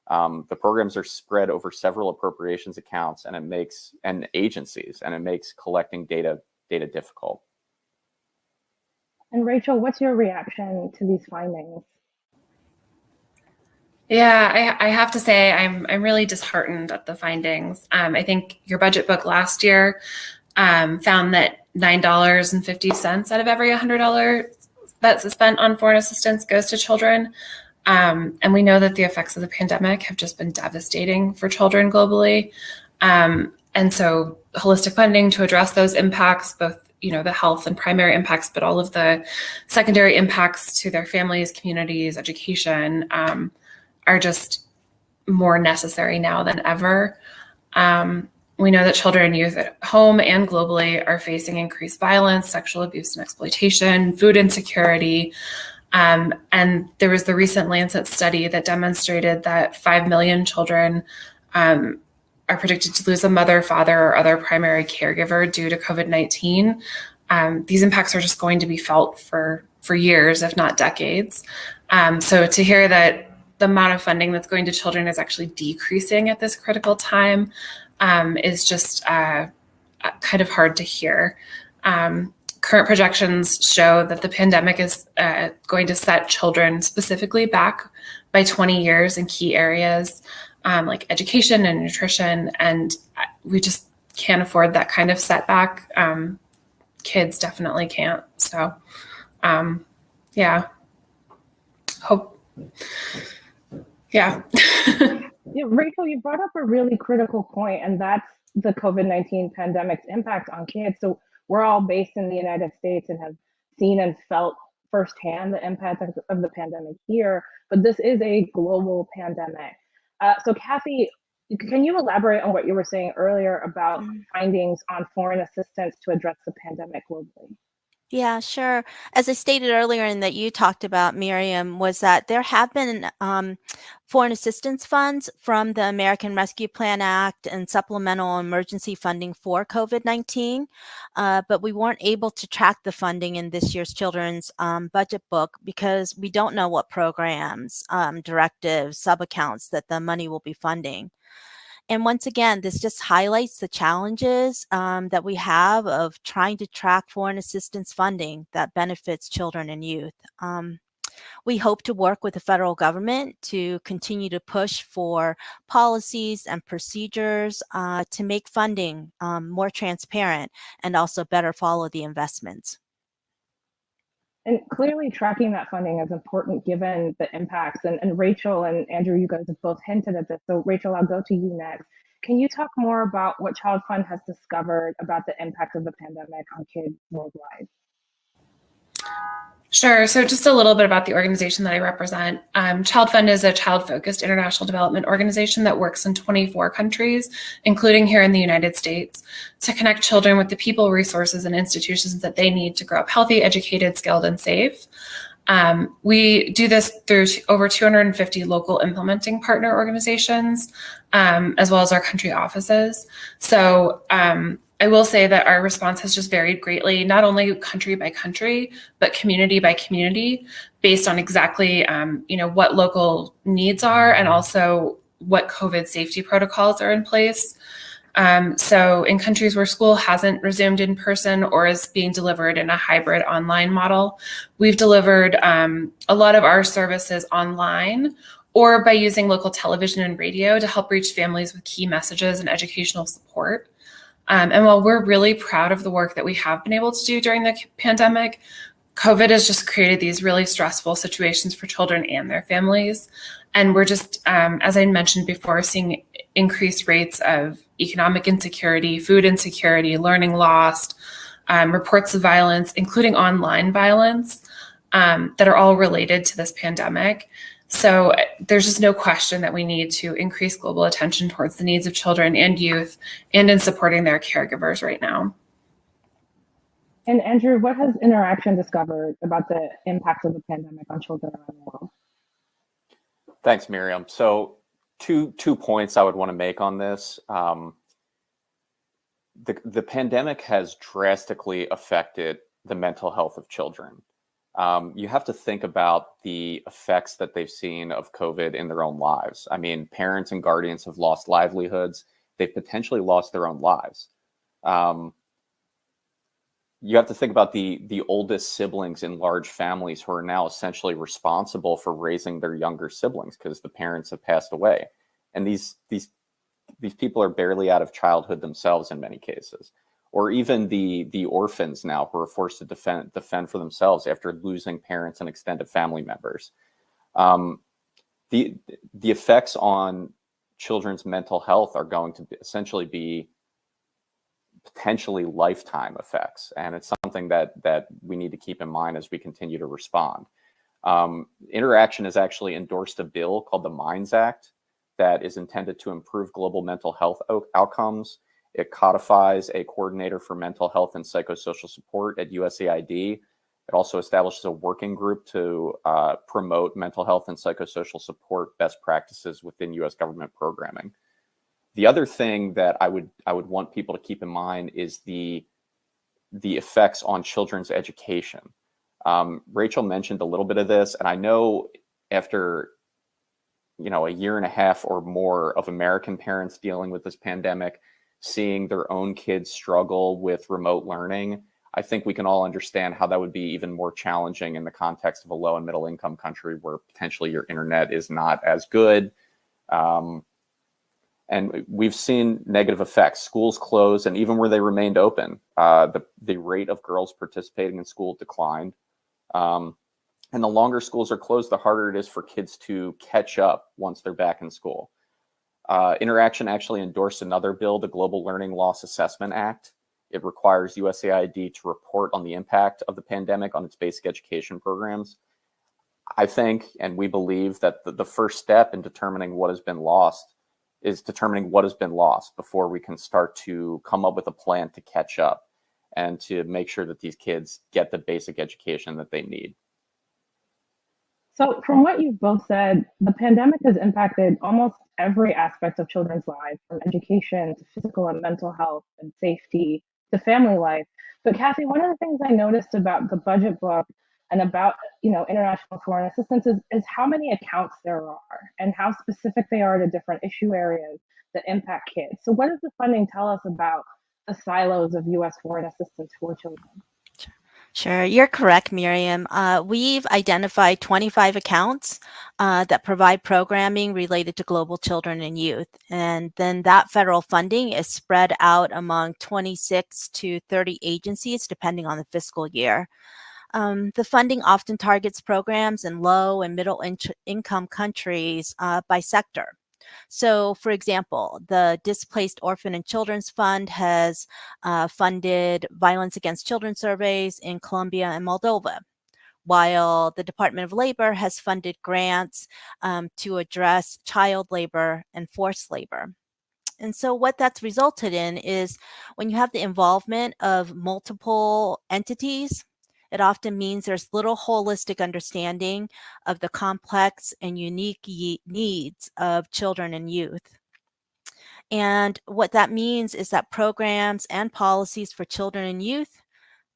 The programs are spread over several appropriations accounts and agencies, and it makes collecting data difficult. And Rachel, what's your reaction to these findings? Yeah, I have to say I'm really disheartened at the findings. I think your budget book last year found that $9.50 out of every $100 that's spent on foreign assistance goes to children. And we know that the effects of the pandemic have just been devastating for children globally. And so holistic funding to address those impacts, both the health and primary impacts, but all of the secondary impacts to their families, communities, education, are just more necessary now than ever. We know that children and youth at home and globally are facing increased violence, sexual abuse and exploitation, food insecurity. And there was the recent Lancet study that demonstrated that 5 million children are predicted to lose a mother, father, or other primary caregiver due to COVID-19. These impacts are just going to be felt for years, if not decades. So to hear that the amount of funding that's going to children is actually decreasing at this critical time is just kind of hard to hear. Current projections show that the pandemic is going to set children specifically back by 20 years in key areas like education and nutrition, and we just can't afford that kind of setback. Kids definitely can't. So, yeah. Yeah. Yeah, Rachel, you brought up a really critical point, and that's the COVID-19 pandemic's impact on kids. So we're all based in the United States and have seen and felt firsthand the impact of the pandemic here, but this is a global pandemic. So Kathy, can you elaborate on what you were saying earlier about findings on foreign assistance to address the pandemic globally? Yeah, sure. As I stated earlier and that you talked about, Miriam, was that there have been foreign assistance funds from the American Rescue Plan Act and supplemental emergency funding for COVID-19, but we weren't able to track the funding in this year's children's budget book because we don't know what programs, directives, sub-accounts that the money will be funding. And once again, this just highlights the challenges that we have of trying to track foreign assistance funding that benefits children and youth. We hope to work with the federal government to continue to push for policies and procedures to make funding more transparent and also better follow the investments. And clearly tracking that funding is important given the impacts. And Rachel and Andrew, you guys have both hinted at this. So Rachel, I'll go to you next. Can you talk more about what Child Fund has discovered about the impact of the pandemic on kids worldwide? Sure. So just a little bit about the organization that I represent. Child Fund is a child-focused international development organization that works in 24 countries, including here in the United States, to connect children with the people, resources, and institutions that they need to grow up healthy, educated, skilled, and safe. We do this through over 250 local implementing partner organizations, as well as our country offices. So I will say that our response has just varied greatly, not only country by country, but community by community, based on exactly what local needs are and also what COVID safety protocols are in place. So in countries where school hasn't resumed in person or is being delivered in a hybrid online model, we've delivered a lot of our services online or by using local television and radio to help reach families with key messages and educational support. And while we're really proud of the work that we have been able to do during the pandemic, COVID has just created these really stressful situations for children and their families. And we're just, as I mentioned before, seeing increased rates of economic insecurity, food insecurity, learning loss, reports of violence, including online violence, that are all related to this pandemic. So there's just no question that we need to increase global attention towards the needs of children and youth and in supporting their caregivers right now. And Andrew, what has Interaction discovered about the impacts of the pandemic on children around the world? Thanks, Miriam. So two points I would want to make on this. The pandemic has drastically affected the mental health of children. You have to think about the effects that they've seen of COVID in their own lives. I mean, parents and guardians have lost livelihoods. They've potentially lost their own lives. You have to think about the oldest siblings in large families who are now essentially responsible for raising their younger siblings because the parents have passed away. And these people are barely out of childhood themselves in many cases. Or even the orphans now who are forced to defend for themselves after losing parents and extended family members. The effects on children's mental health are going to essentially be potentially lifetime effects, and it's something that we need to keep in mind as we continue to respond. Interaction has actually endorsed a bill called the MINDS Act that is intended to improve global mental health outcomes It codifies a coordinator for mental health and psychosocial support at USAID. It also establishes a working group to promote mental health and psychosocial support best practices within U.S. government programming. The other thing that I would want people to keep in mind is the effects on children's education. Rachel mentioned a little bit of this, and I know after a year and a half or more of American parents dealing with this pandemic, seeing their own kids struggle with remote learning, I think we can all understand how that would be even more challenging in the context of a low and middle income country where potentially your internet is not as good. And we've seen negative effects. Schools closed, and even where they remained open, the rate of girls participating in school declined. And the longer schools are closed, the harder it is for kids to catch up once they're back in school. Interaction actually endorsed another bill, the Global Learning Loss Assessment Act. It requires USAID to report on the impact of the pandemic on its basic education programs. I think, and we believe, that the first step in determining what has been lost is determining what has been lost before we can start to come up with a plan to catch up and to make sure that these kids get the basic education that they need. So from what you've both said, the pandemic has impacted almost every aspect of children's lives, from education to physical and mental health and safety to family life. But Kathy, one of the things I noticed about the budget book and about international foreign assistance is how many accounts there are and how specific they are to different issue areas that impact kids. So what does the funding tell us about the silos of U.S. foreign assistance for children? Sure, you're correct, Miriam. We've identified 25 accounts that provide programming related to global children and youth. And then that federal funding is spread out among 26 to 30 agencies, depending on the fiscal year. The funding often targets programs in low and middle income countries by sector. So, for example, the Displaced Orphan and Children's Fund has funded violence against children surveys in Colombia and Moldova, while the Department of Labor has funded grants to address child labor and forced labor. And so what that's resulted in is when you have the involvement of multiple entities, it often means there's little holistic understanding of the complex and unique needs of children and youth. And what that means is that programs and policies for children and youth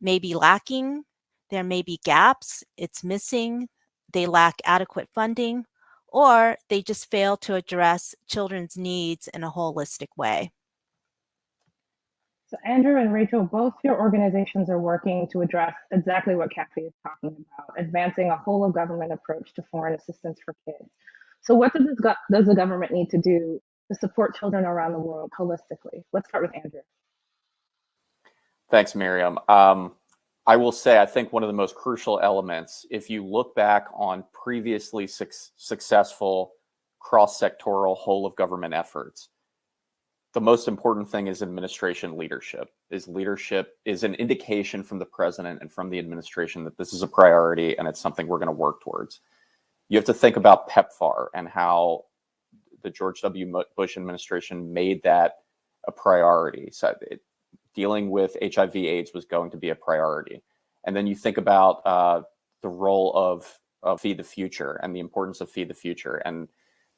may be lacking. There may be gaps, it's missing, they lack adequate funding, or they just fail to address children's needs in a holistic way. So Andrew and Rachel, both your organizations are working to address exactly what Kathy is talking about, advancing a whole of government approach to foreign assistance for kids. So what does the government need to do to support children around the world holistically? Let's start with Andrew. Thanks, Miriam. I will say, I think one of the most crucial elements, if you look back on previously successful cross-sectoral whole of government efforts, the most important thing is administration leadership. Leadership is an indication from the president and from the administration that this is a priority and it's something we're going to work towards. You have to think about PEPFAR and how the George W. Bush administration made that a priority. So dealing with HIV/AIDS was going to be a priority. And then you think about the role of Feed the Future and the importance of Feed the Future, and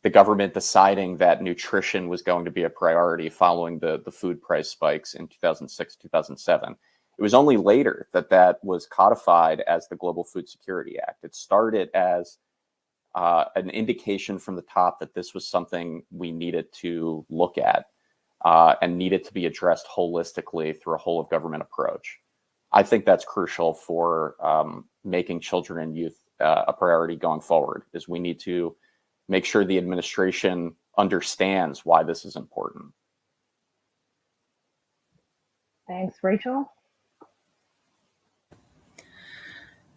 the government deciding that nutrition was going to be a priority following the food price spikes in 2006, 2007. It was only later that was codified as the Global Food Security Act. It started as an indication from the top that this was something we needed to look at and needed to be addressed holistically through a whole of government approach. I think that's crucial for making children and youth a priority going forward, is we need to make sure the administration understands why this is important. Thanks, Rachel.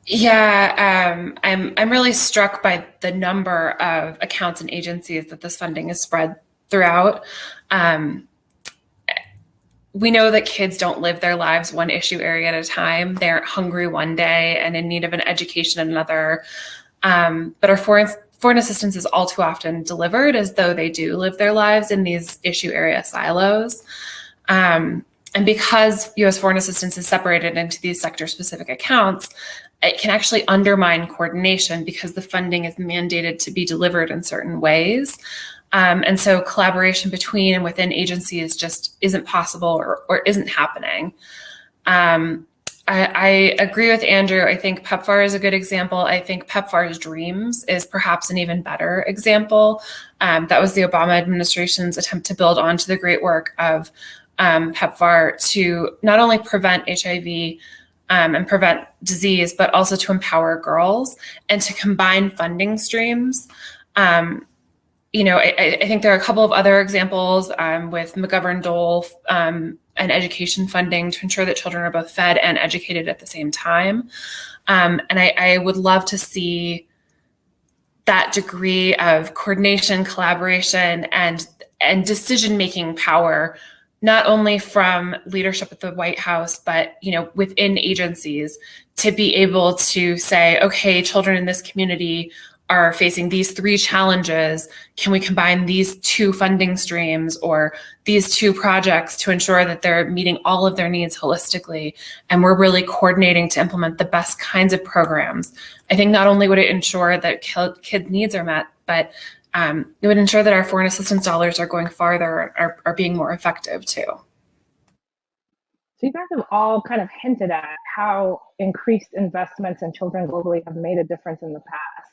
Yeah, I'm really struck by the number of accounts and agencies that this funding is spread throughout. We know that kids don't live their lives one issue area at a time. They're hungry one day and in need of an education another. But our foreign assistance is all too often delivered as though they do live their lives in these issue area silos. And because U.S. foreign assistance is separated into these sector-specific accounts, it can actually undermine coordination because the funding is mandated to be delivered in certain ways. And so collaboration between and within agencies just isn't possible or isn't happening. I agree with Andrew. I think PEPFAR is a good example. I think PEPFAR's Dreams is perhaps an even better example. That was the Obama administration's attempt to build onto the great work of PEPFAR to not only prevent HIV and prevent disease, but also to empower girls and to combine funding streams. I think there are a couple of other examples with McGovern-Dole and education funding to ensure that children are both fed and educated at the same time. And I would love to see that degree of coordination, collaboration, and decision-making power, not only from leadership at the White House, but within agencies, to be able to say, okay, children in this community are facing these 3 challenges. Can we combine these 2 funding streams or these 2 projects to ensure that they're meeting all of their needs holistically? And we're really coordinating to implement the best kinds of programs. I think not only would it ensure that kids' needs are met, but it would ensure that our foreign assistance dollars are going farther, are being more effective too. So you guys have all kind of hinted at how increased investments in children globally have made a difference in the past.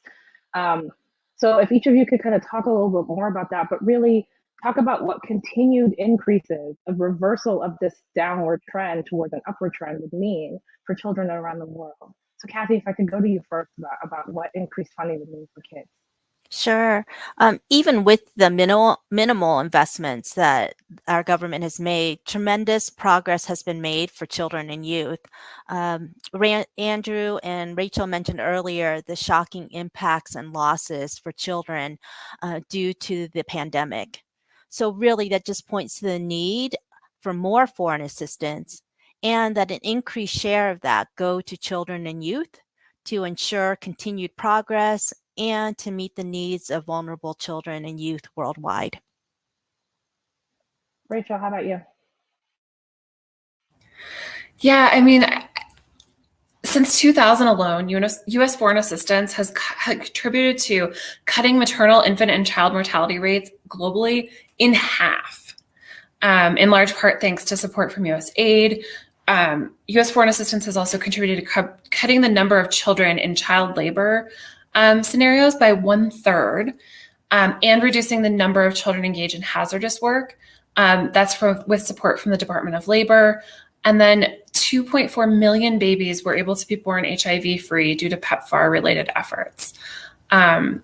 So if each of you could kind of talk a little bit more about that, but really talk about what continued increases, a reversal of this downward trend towards an upward trend would mean for children around the world. So Kathy, if I could go to you first about what increased funding would mean for kids. Sure. Even with the minimal investments that our government has made, tremendous progress has been made for children and youth. Andrew and Rachel mentioned earlier the shocking impacts and losses for children due to the pandemic. So really that just points to the need for more foreign assistance and that an increased share of that go to children and youth to ensure continued progress and to meet the needs of vulnerable children and youth worldwide. Rachel, how about you? Yeah, I mean, since 2000 alone, U.S. foreign assistance has contributed to cutting maternal, infant, and child mortality rates globally in half, in large part thanks to support from U.S. aid. U.S. foreign assistance has also contributed to cutting the number of children in child labor scenarios by 1/3, and reducing the number of children engaged in hazardous work. That's with support from the Department of Labor. And then 2.4 million babies were able to be born HIV-free due to PEPFAR-related efforts. I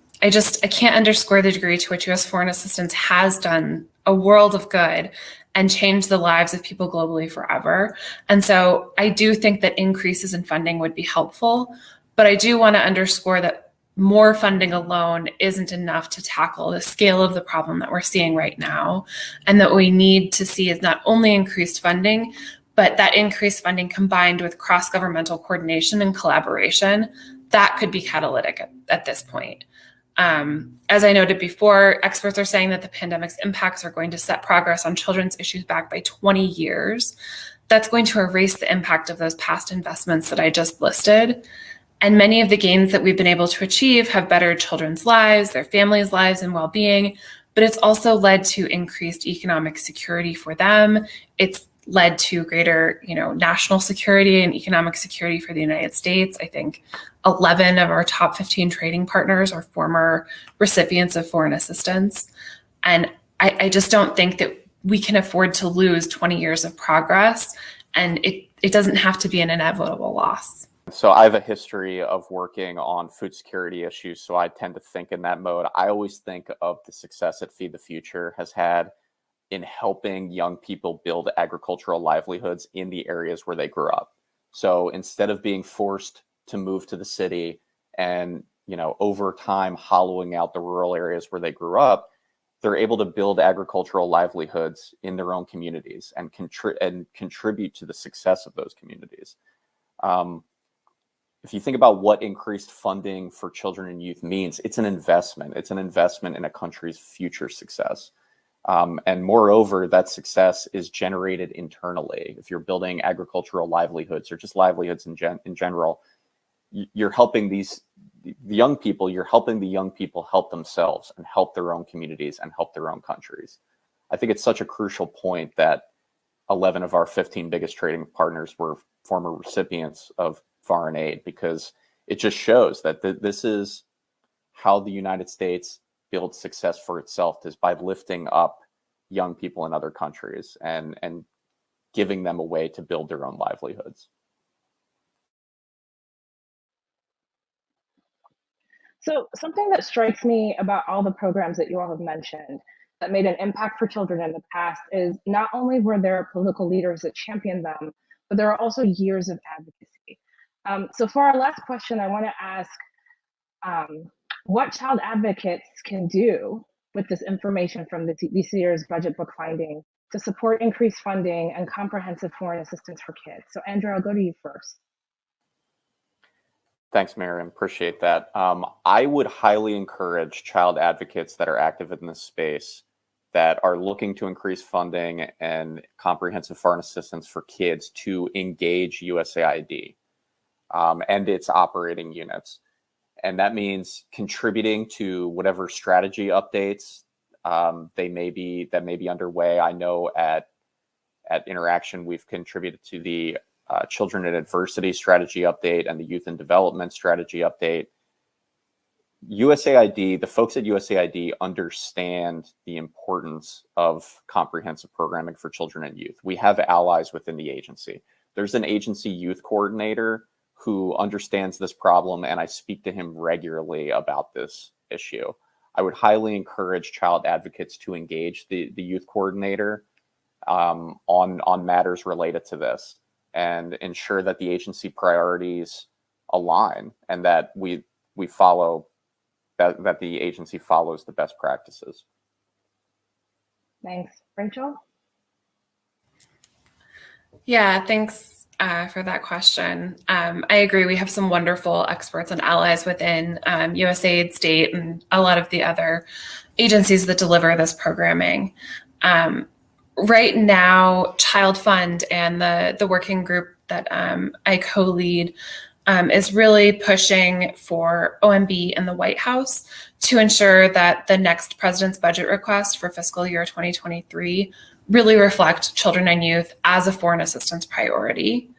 can't underscore the degree to which U.S. foreign assistance has done a world of good and changed the lives of people globally forever. And so I do think that increases in funding would be helpful, but I do want to underscore that more funding alone isn't enough to tackle the scale of the problem that we're seeing right now. And that we need to see is not only increased funding, but that increased funding combined with cross-governmental coordination and collaboration, that could be catalytic at this point. As I noted before, experts are saying that the pandemic's impacts are going to set progress on children's issues back by 20 years. That's going to erase the impact of those past investments that I just listed. And many of the gains that we've been able to achieve have bettered children's lives, their families' lives and well-being, but it's also led to increased economic security for them. It's led to greater, national security and economic security for the United States. I think 11 of our top 15 trading partners are former recipients of foreign assistance. And I just don't think that we can afford to lose 20 years of progress, and it doesn't have to be an inevitable loss. So I have a history of working on food security issues, so I tend to think in that mode. I always think of the success that Feed the Future has had in helping young people build agricultural livelihoods in the areas where they grew up. So instead of being forced to move to the city and, over time hollowing out the rural areas where they grew up, they're able to build agricultural livelihoods in their own communities and contribute to the success of those communities. If you think about what increased funding for children and youth means, it's an investment. It's an investment in a country's future success. And moreover, that success is generated internally. If you're building agricultural livelihoods or just livelihoods in general, you're helping the young people, you're helping the young people help themselves and help their own communities and help their own countries. I think it's such a crucial point that 11 of our 15 biggest trading partners were former recipients of foreign aid, because it just shows that this is how the United States builds success for itself, is by lifting up young people in other countries and giving them a way to build their own livelihoods. So something that strikes me about all the programs that you all have mentioned that made an impact for children in the past is not only were there political leaders that championed them, but there are also years of advocacy. So for our last question, I want to ask what child advocates can do with this information from this year's budget book finding to support increased funding and comprehensive foreign assistance for kids. So Andrew, I'll go to you first. Thanks, Miriam. Appreciate that. I would highly encourage child advocates that are active in this space, that are looking to increase funding and comprehensive foreign assistance for kids, to engage USAID and its operating units. And that means contributing to whatever strategy updates that may be underway. I know at Interaction, we've contributed to the Children in Adversity strategy update and the Youth and Development strategy update. USAID, the folks at USAID understand the importance of comprehensive programming for children and youth. We have allies within the agency. There's an agency youth coordinator who understands this problem, and I speak to him regularly about this issue. I would highly encourage child advocates to engage the youth coordinator on matters related to this, and ensure that the agency priorities align and that we follow that the agency follows the best practices. Thanks. Rachel? Yeah, thanks for that question. I agree. We have some wonderful experts and allies within USAID, state, and a lot of the other agencies that deliver this programming. Right now, Child Fund and the working group that I co-lead is really pushing for OMB and the White House to ensure that the next president's budget request for fiscal year 2023 really reflect children and youth as a foreign assistance priority.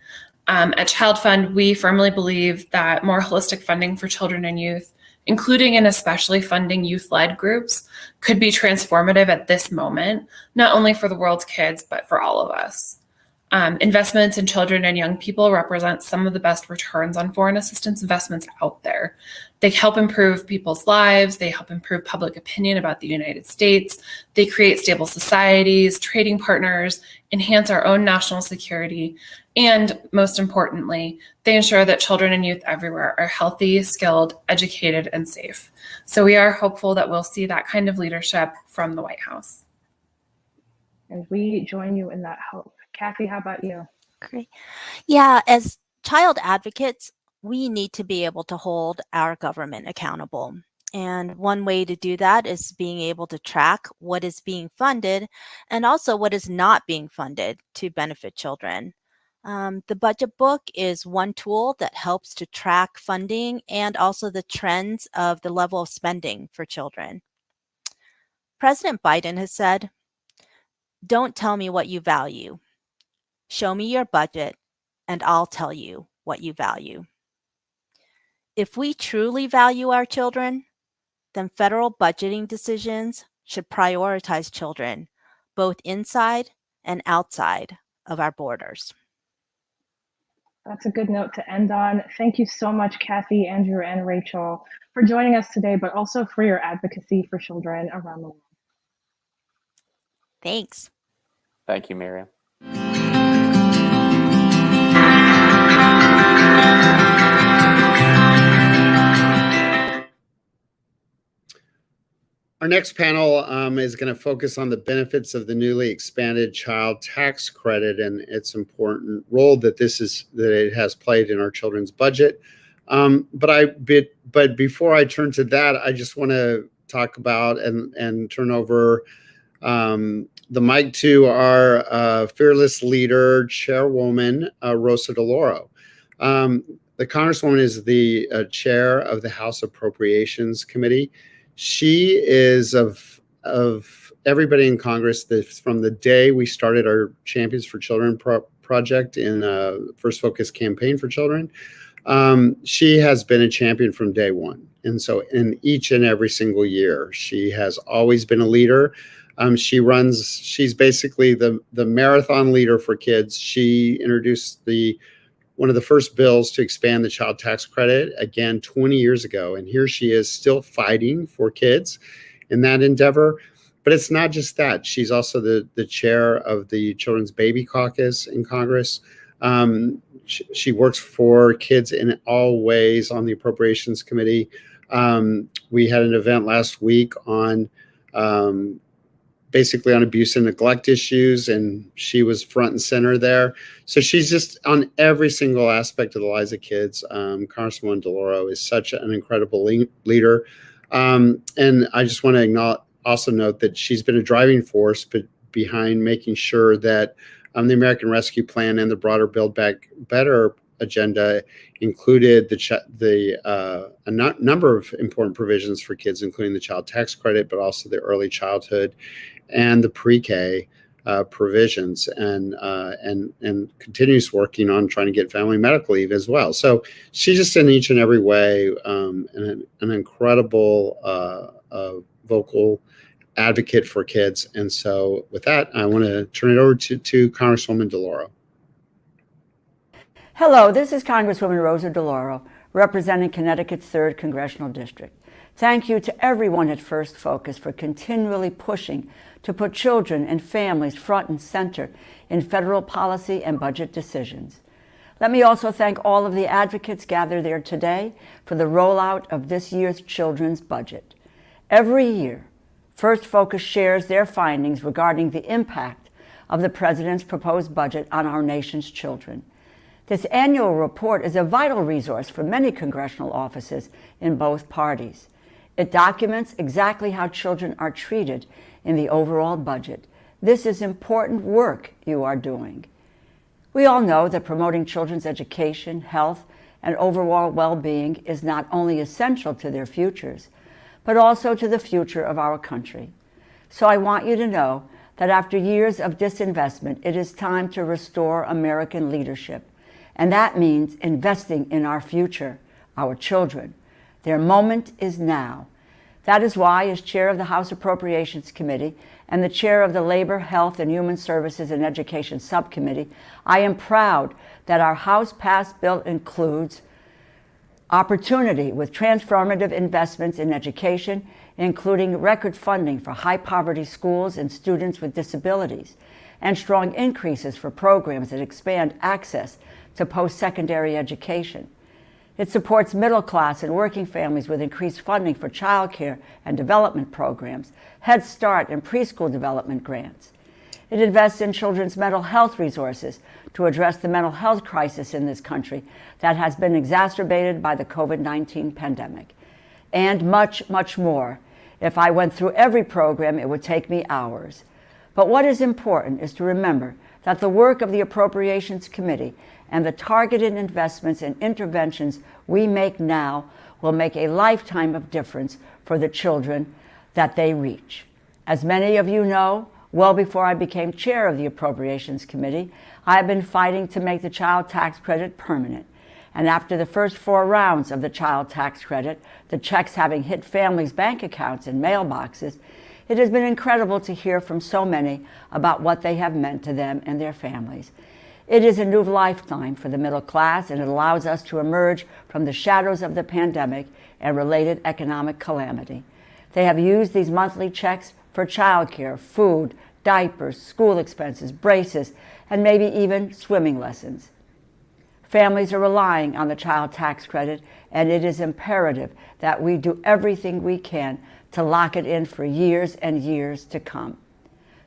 At Child Fund, we firmly believe that more holistic funding for children and youth, including and especially funding youth-led groups, could be transformative at this moment, not only for the world's kids, but for all of us. Investments in children and young people represent some of the best returns on foreign assistance investments out there. They help improve people's lives. They help improve public opinion about the United States. They create stable societies, trading partners, enhance our own national security, and most importantly, they ensure that children and youth everywhere are healthy, skilled, educated, and safe. So we are hopeful that we'll see that kind of leadership from the White House. And we join you in that hope. Kathy, how about you? Great. Yeah, as child advocates, we need to be able to hold our government accountable. And one way to do that is being able to track what is being funded and also what is not being funded to benefit children. The budget book is one tool that helps to track funding and also the trends of the level of spending for children. President Biden has said, "Don't tell me what you value. Show me your budget, and I'll tell you what you value." If we truly value our children, then federal budgeting decisions should prioritize children, both inside and outside of our borders. That's a good note to end on. Thank you so much, Kathy, Andrew, and Rachel, for joining us today, but also for your advocacy for children around the world. Thanks. Thank you, Miriam. Our next panel is going to focus on the benefits of the newly expanded child tax credit and its important role that it has played in our children's budget. But before I turn to that, I just want to talk about and turn over The mic to our fearless leader, Chairwoman Rosa Delauro. The Congresswoman is the chair of the House Appropriations Committee. She is of everybody in Congress from the day we started our Champions for Children project in First Focus campaign for children. She has been a champion from day one. And so in each and every single year, she has always been a leader. She's basically the marathon leader for kids. She introduced one of the first bills to expand the child tax credit, again, 20 years ago. And here she is still fighting for kids in that endeavor. But it's not just that. She's also the chair of the Children's Baby Caucus in Congress. She works for kids in all ways on the Appropriations Committee. We had an event last week on basically on abuse and neglect issues, and she was front and center there. So she's just on every single aspect of the lives of kids. Congresswoman Delauro is such an incredible leader. And I just want to also note that she's been a driving force behind making sure that the American Rescue Plan and the broader Build Back Better agenda included a number of important provisions for kids, including the child tax credit, but also the early childhood and the pre-K provisions, and continues working on trying to get family medical leave as well. So she's just in each and every way an incredible vocal advocate for kids. And so with that, I want to turn it over to Congresswoman Delauro. Hello, this is Congresswoman Rosa Delauro, representing Connecticut's 3rd Congressional District. Thank you to everyone at First Focus for continually pushing to put children and families front and center in federal policy and budget decisions. Let me also thank all of the advocates gathered there today for the rollout of this year's children's budget. Every year, First Focus shares their findings regarding the impact of the President's proposed budget on our nation's children. This annual report is a vital resource for many congressional offices in both parties. It documents exactly how children are treated in the overall budget. This is important work you are doing. We all know that promoting children's education, health, and overall well-being is not only essential to their futures, but also to the future of our country. So I want you to know that after years of disinvestment, it is time to restore American leadership. And that means investing in our future, our children. Their moment is now. That is why, as chair of the House Appropriations Committee and the chair of the Labor, Health, and Human Services and Education Subcommittee, I am proud that our House-passed bill includes opportunity with transformative investments in education, including record funding for high-poverty schools and students with disabilities, and strong increases for programs that expand access to post-secondary education. It supports middle-class and working families with increased funding for childcare and development programs, Head Start and preschool development grants. It invests in children's mental health resources to address the mental health crisis in this country that has been exacerbated by the COVID-19 pandemic. And much, much more. If I went through every program, it would take me hours. But what is important is to remember that the work of the Appropriations Committee and the targeted investments and interventions we make now will make a lifetime of difference for the children that they reach. As many of you know, well before I became chair of the Appropriations Committee, I have been fighting to make the child tax credit permanent. And after the first 4 rounds of the child tax credit, the checks having hit families' bank accounts and mailboxes, it has been incredible to hear from so many about what they have meant to them and their families. It is a new lifetime for the middle class, and it allows us to emerge from the shadows of the pandemic and related economic calamity. They have used these monthly checks for childcare, food, diapers, school expenses, braces, and maybe even swimming lessons. Families are relying on the child tax credit, and it is imperative that we do everything we can to lock it in for years and years to come.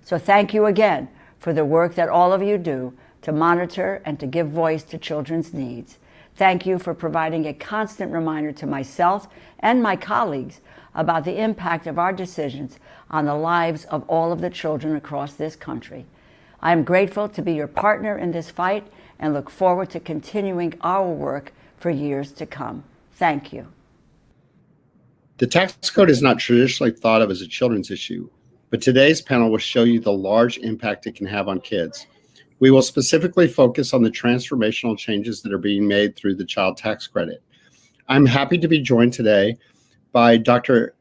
So thank you again for the work that all of you do to monitor and to give voice to children's needs. Thank you for providing a constant reminder to myself and my colleagues about the impact of our decisions on the lives of all of the children across this country. I am grateful to be your partner in this fight and look forward to continuing our work for years to come. Thank you. The tax code is not traditionally thought of as a children's issue, but today's panel will show you the large impact it can have on kids. We will specifically focus on the transformational changes that are being made through the child tax credit. I'm happy to be joined today by Dr.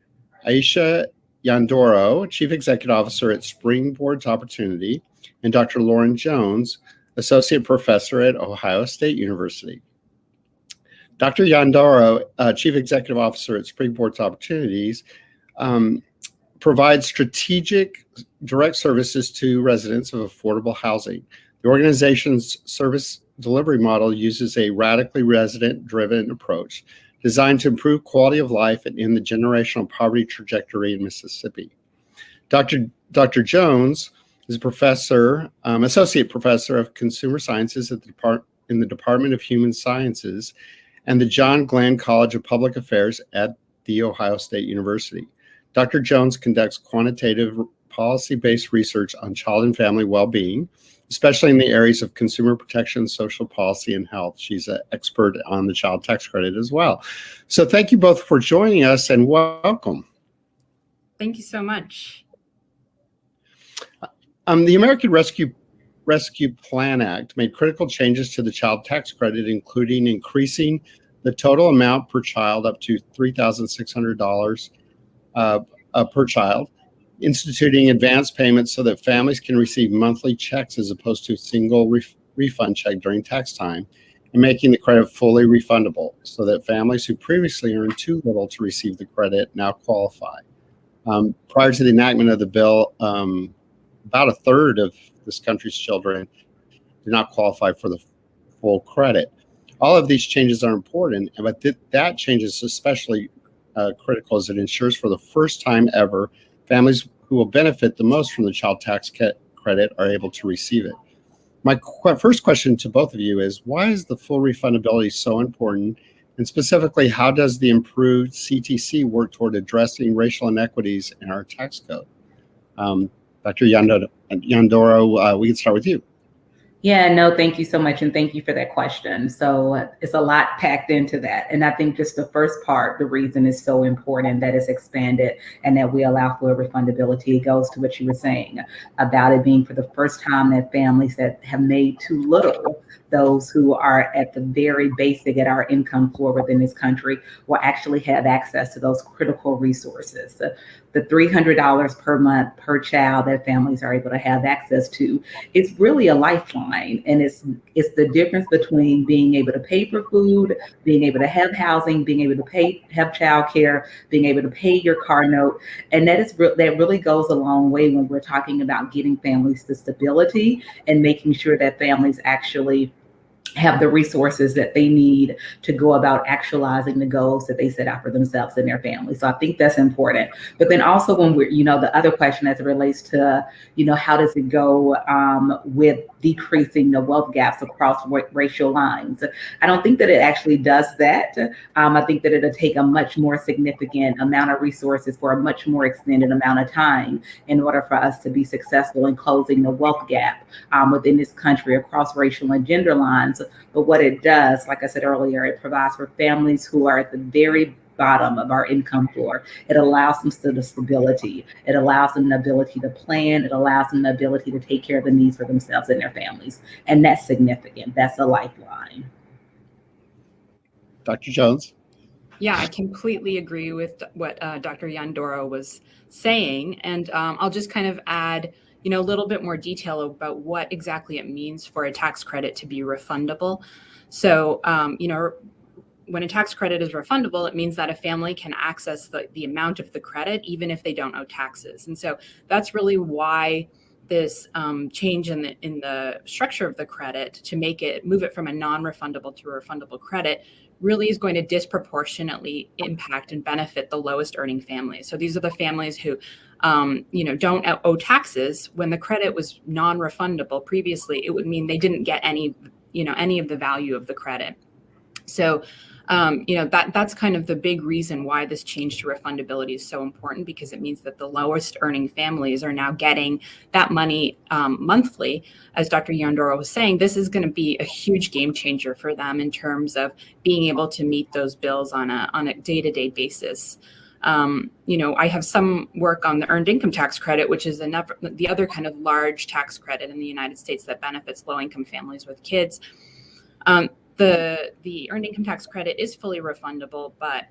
Aisha Yandoro, Chief Executive Officer at Springboard Opportunity, and Dr. Lauren Jones, Associate Professor at Ohio State University. Dr. Yandoro, Chief Executive Officer at Springboard Opportunities, provides strategic direct services to residents of affordable housing. The organization's service delivery model uses a radically resident-driven approach designed to improve quality of life and end the generational poverty trajectory in Mississippi. Dr. Jones is a professor, associate professor of consumer sciences at in the Department of Human Sciences and the John Glenn College of Public Affairs at The Ohio State University. Dr. Jones conducts quantitative policy-based research on child and family well-being, especially in the areas of consumer protection, social policy, and health. She's an expert on the child tax credit as well. So thank you both for joining us and welcome. Thank you so much. The American Rescue Plan Act made critical changes to the child tax credit, including increasing the total amount per child up to $3,600 per child, instituting advance payments so that families can receive monthly checks as opposed to a single refund check during tax time, and making the credit fully refundable so that families who previously earned too little to receive the credit now qualify. Prior to the enactment of the bill, about a third of this country's children do not qualify for the full credit. All of these changes are important, but that change is especially critical as it ensures for the first time ever, families who will benefit the most from the child tax credit are able to receive it. My first question to both of you is, why is the full refundability so important? And specifically, how does the improved CTC work toward addressing racial inequities in our tax code? Dr. Yandoro, we can start with you. Yeah, no, thank you so much. And thank you for that question. So it's a lot packed into that. And I think just the first part, the reason is so important that it's expanded and that we allow for refundability. It goes to what you were saying about it being for the first time that families that have made too little, those who are at the very basic at our income floor within this country, will actually have access to those critical resources. The $300 per month per child that families are able to have access to, it's really a lifeline. And it's the difference between being able to pay for food, being able to have housing, being able to have childcare, being able to pay your car note. And that really goes a long way when we're talking about getting families to stability and making sure that families actually have the resources that they need to go about actualizing the goals that they set out for themselves and their families. So I think that's important. But then also when we're, the other question as it relates to, how does it go with decreasing the wealth gaps across racial lines? I don't think that it actually does that. I think that it'll take a much more significant amount of resources for a much more extended amount of time in order for us to be successful in closing the wealth gap within this country across racial and gender lines. But what it does, like I said earlier, it provides for families who are at the very bottom of our income floor. It allows them the stability. It allows them the ability to plan. It allows them the ability to take care of the needs for themselves and their families. And that's significant. That's a lifeline. Dr. Jones? Yeah, I completely agree with what Dr. Yandoro was saying. And I'll just kind of add a little bit more detail about what exactly it means for a tax credit to be refundable. So, when a tax credit is refundable, it means that a family can access the amount of the credit, even if they don't owe taxes. And so that's really why this change in the structure of the credit to move it from a non-refundable to a refundable credit really is going to disproportionately impact and benefit the lowest earning families. So these are the families who don't owe taxes. When the credit was non-refundable previously, it would mean they didn't get any of the value of the credit. So, that's kind of the big reason why this change to refundability is so important, because it means that the lowest earning families are now getting that money monthly. As Dr. Yandoro was saying, this is going to be a huge game changer for them in terms of being able to meet those bills on a day-to-day basis. I have some work on the earned income tax credit, which is the other kind of large tax credit in the United States that benefits low-income families with kids. The earned income tax credit is fully refundable, but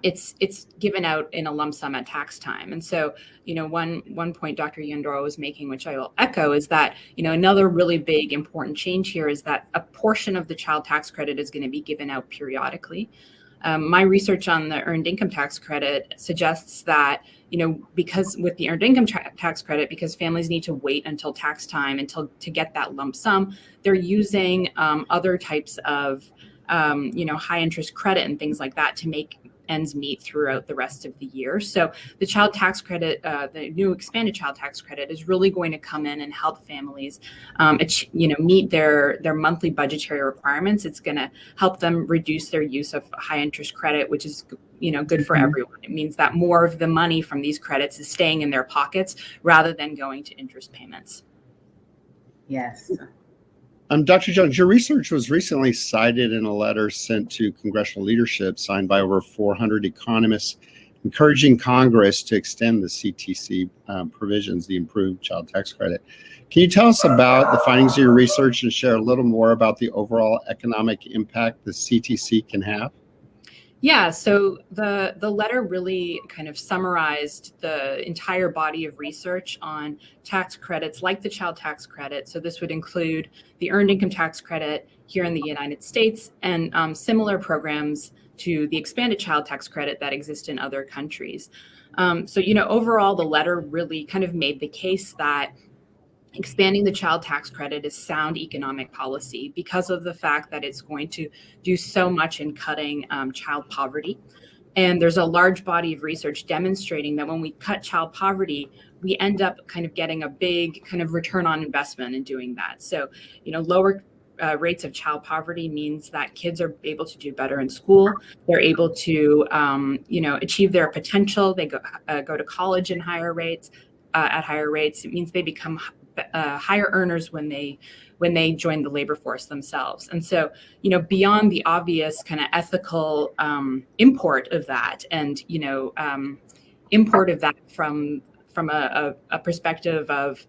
it's given out in a lump sum at tax time. And so, one point Dr. Yandoro was making, which I will echo, is that, another really big important change here is that a portion of the child tax credit is going to be given out periodically. My research on the earned income tax credit suggests that, because with the earned income tax credit, because families need to wait until tax time to get that lump sum, they're using other types of, high interest credit and things like that to make ends meet throughout the rest of the year. So the child tax credit, the new expanded child tax credit, is really going to come in and help families, meet their monthly budgetary requirements. It's going to help them reduce their use of high interest credit, which is, good for everyone. It means that more of the money from these credits is staying in their pockets rather than going to interest payments. Yes. Dr. Jones, your research was recently cited in a letter sent to congressional leadership, signed by over 400 economists, encouraging Congress to extend the CTC provisions, the improved child tax credit. Can you tell us about the findings of your research and share a little more about the overall economic impact the CTC can have? Yeah, so the letter really kind of summarized the entire body of research on tax credits like the child tax credit. So this would include the earned income tax credit here in the United States and similar programs to the expanded child tax credit that exist in other countries. Overall, the letter really kind of made the case that expanding the child tax credit is sound economic policy because of the fact that it's going to do so much in cutting child poverty. And there's a large body of research demonstrating that when we cut child poverty, we end up kind of getting a big kind of return on investment in doing that. So, lower rates of child poverty means that kids are able to do better in school. They're able to, achieve their potential. They go to college in higher rates. At higher rates, it means they become higher earners when they join the labor force themselves. And so, beyond the obvious kind of ethical import of that, and import of that from a perspective of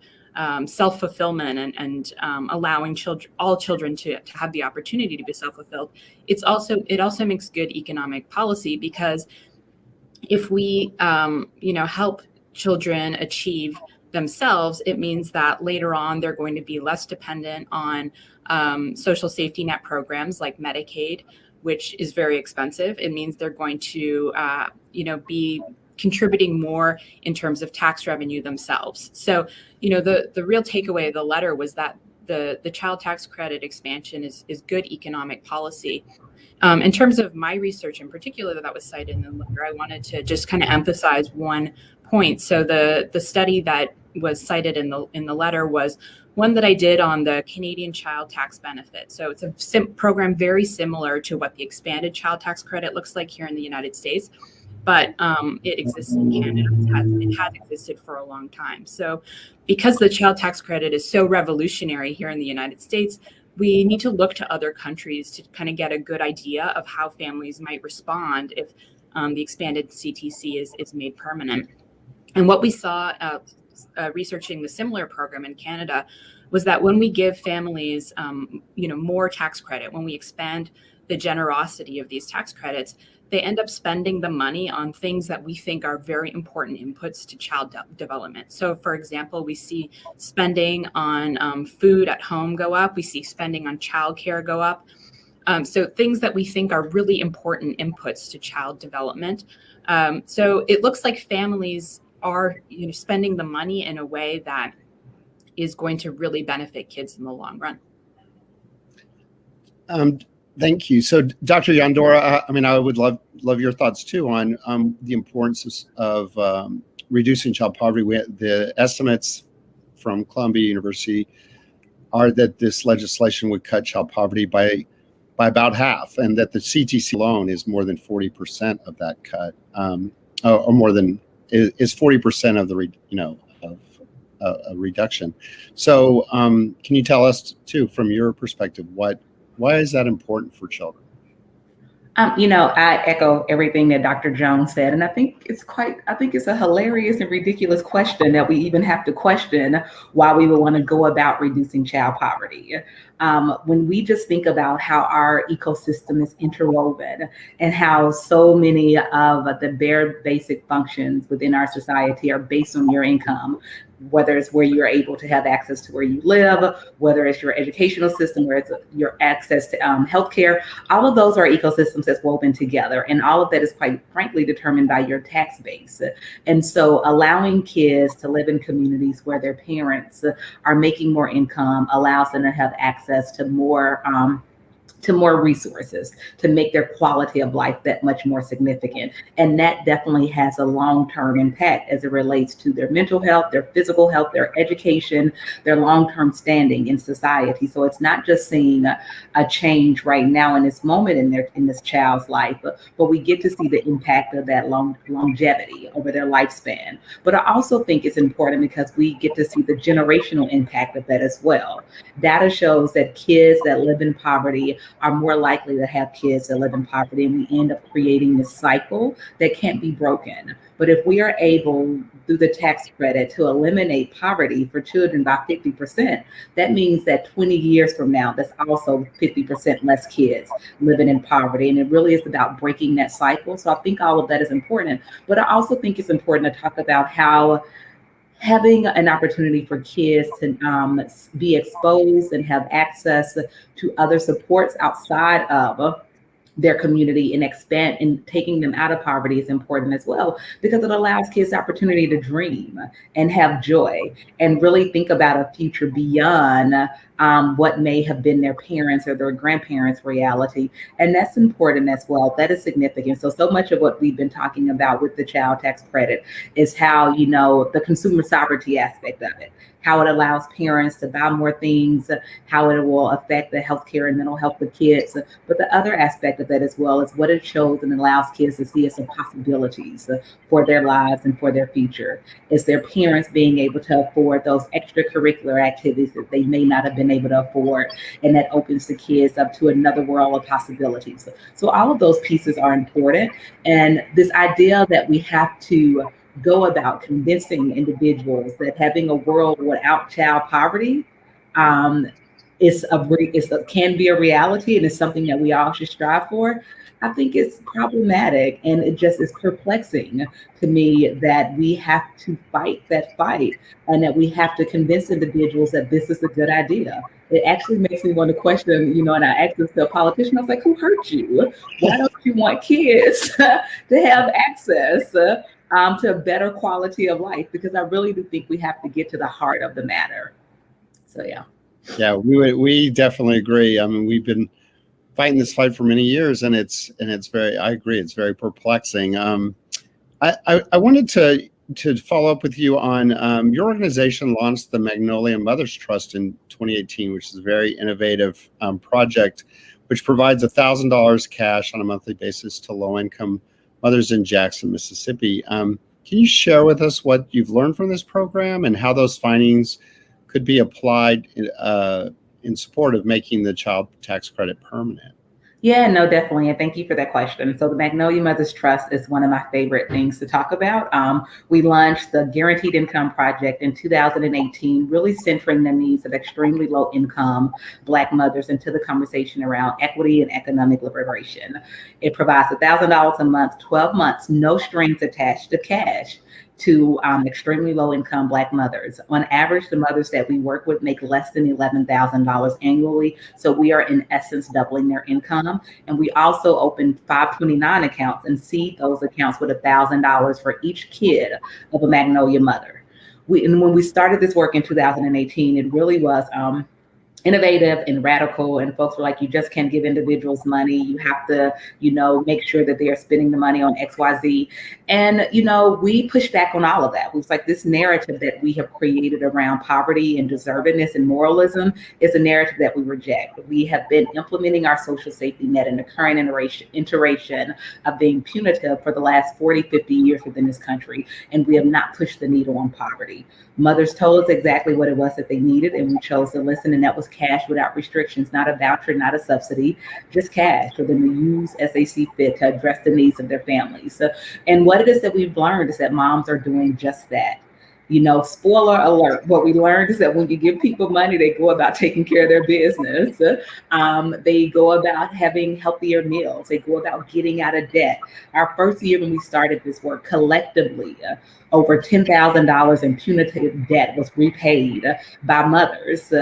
self-fulfillment and allowing all children to have the opportunity to be self-fulfilled, it also makes good economic policy, because if we help children achieve themselves, it means that later on they're going to be less dependent on social safety net programs like Medicaid, which is very expensive. It means they're going to be contributing more in terms of tax revenue themselves. So the real takeaway of the letter was that the child tax credit expansion is good economic policy. In terms of my research in particular that was cited in the letter, I wanted to just kind of emphasize one point. So the study that was cited in the letter was one that I did on the Canadian child tax benefit. So it's a program very similar to what the expanded child tax credit looks like here in the United States, but it exists in Canada. It has existed for a long time. So because the child tax credit is so revolutionary here in the United States, we need to look to other countries to kind of get a good idea of how families might respond if the expanded CTC is made permanent. And what we saw researching the similar program in Canada was that when we give families, more tax credit, when we expand the generosity of these tax credits, they end up spending the money on things that we think are very important inputs to child development. So, for example, we see spending on food at home go up. We see spending on childcare go up. So things that we think are really important inputs to child development. So it looks like families are spending the money in a way that is going to really benefit kids in the long run. Thank you. So, Dr. Yandoro, I would love your thoughts too on the importance of reducing child poverty. The estimates from Columbia University are that this legislation would cut child poverty by by about half, and that the CTC alone is more than 40% of that cut, or more than is 40% of the of a reduction. So can you tell us too, from your perspective, why is that important for children? I echo everything that Dr. Jones said, and I think it's a hilarious and ridiculous question that we even have to question why we would want to go about reducing child poverty. When we just think about how our ecosystem is interwoven and how so many of the bare basic functions within our society are based on your income, whether it's where you're able to have access to where you live, whether it's your educational system, where it's your access to healthcare, all of those are ecosystems that's woven together. And all of that is quite frankly determined by your tax base. And so allowing kids to live in communities where their parents are making more income allows them to have access to more resources to make their quality of life that much more significant. And that definitely has a long-term impact as it relates to their mental health, their physical health, their education, their long-term standing in society. So it's not just seeing a change right now in this moment in this child's life, but we get to see the impact of that longevity over their lifespan. But I also think it's important because we get to see the generational impact of that as well. Data shows that kids that live in poverty are more likely to have kids that live in poverty, and we end up creating this cycle that can't be broken. But if we are able, through the tax credit, to eliminate poverty for children by 50%, that means that 20 years from now, that's also 50% less kids living in poverty. And it really is about breaking that cycle. So I think all of that is important. But I also think it's important to talk about how having an opportunity for kids to be exposed and have access to other supports outside of their community and expand and taking them out of poverty is important as well, because it allows kids the opportunity to dream and have joy and really think about a future beyond what may have been their parents or their grandparents' reality. And that's important as well. That is significant. So much of what we've been talking about with the child tax credit is how, the consumer sovereignty aspect of it, how it allows parents to buy more things, how it will affect the healthcare and mental health of kids. But the other aspect of that as well is what it shows and allows kids to see as some possibilities for their lives and for their future. It's their parents being able to afford those extracurricular activities that they may not have been able to afford. And that opens the kids up to another world of possibilities. So all of those pieces are important. And this idea that we have to go about convincing individuals that having a world without child poverty can be a reality and is something that we all should strive for, I think it's problematic, and it just is perplexing to me that we have to fight that fight and that we have to convince individuals that this is a good idea. It actually makes me want to question, and I asked this to a politician, I was like, who hurt you? Why don't you want kids to have access to a better quality of life? Because I really do think we have to get to the heart of the matter. So, yeah. Yeah, we definitely agree. I mean, we've been fighting this fight for many years, and it's very, I agree, it's very perplexing. I wanted to follow up with you on your organization launched the Magnolia Mothers Trust in 2018, which is a very innovative project, which provides $1,000 cash on a monthly basis to low-income mothers in Jackson, Mississippi. Can you share with us what you've learned from this program and how those findings could be applied in support of making the child tax credit permanent? Yeah, no, definitely. And thank you for that question. So the Magnolia Mothers Trust is one of my favorite things to talk about. We launched the Guaranteed Income Project in 2018, really centering the needs of extremely low income Black mothers into the conversation around equity and economic liberation. It provides $1,000 a month, 12 months, no strings attached to cash to extremely low income Black mothers. On average, the mothers that we work with make less than $11,000 annually. So we are in essence doubling their income. And we also open 529 accounts and seed those accounts with $1,000 for each kid of a Magnolia mother. And when we started this work in 2018, it really was innovative and radical, and folks were like, you just can't give individuals money. You have to, make sure that they are spending the money on XYZ. And, we pushed back on all of that. It was like, this narrative that we have created around poverty and deservedness and moralism is a narrative that we reject. We have been implementing our social safety net in the current iteration of being punitive for the last 40, 50 years within this country, and we have not pushed the needle on poverty. Mothers told us exactly what it was that they needed, and we chose to listen, and that was cash without restrictions, not a voucher, not a subsidy, just cash for them to use as they see fit to address the needs of their families. And what it is that we've learned is that moms are doing just that. Spoiler alert, what we learned is that when you give people money, they go about taking care of their business. They go about having healthier meals. They go about getting out of debt. Our first year when we started this work, collectively, over $10,000 in punitive debt was repaid by mothers.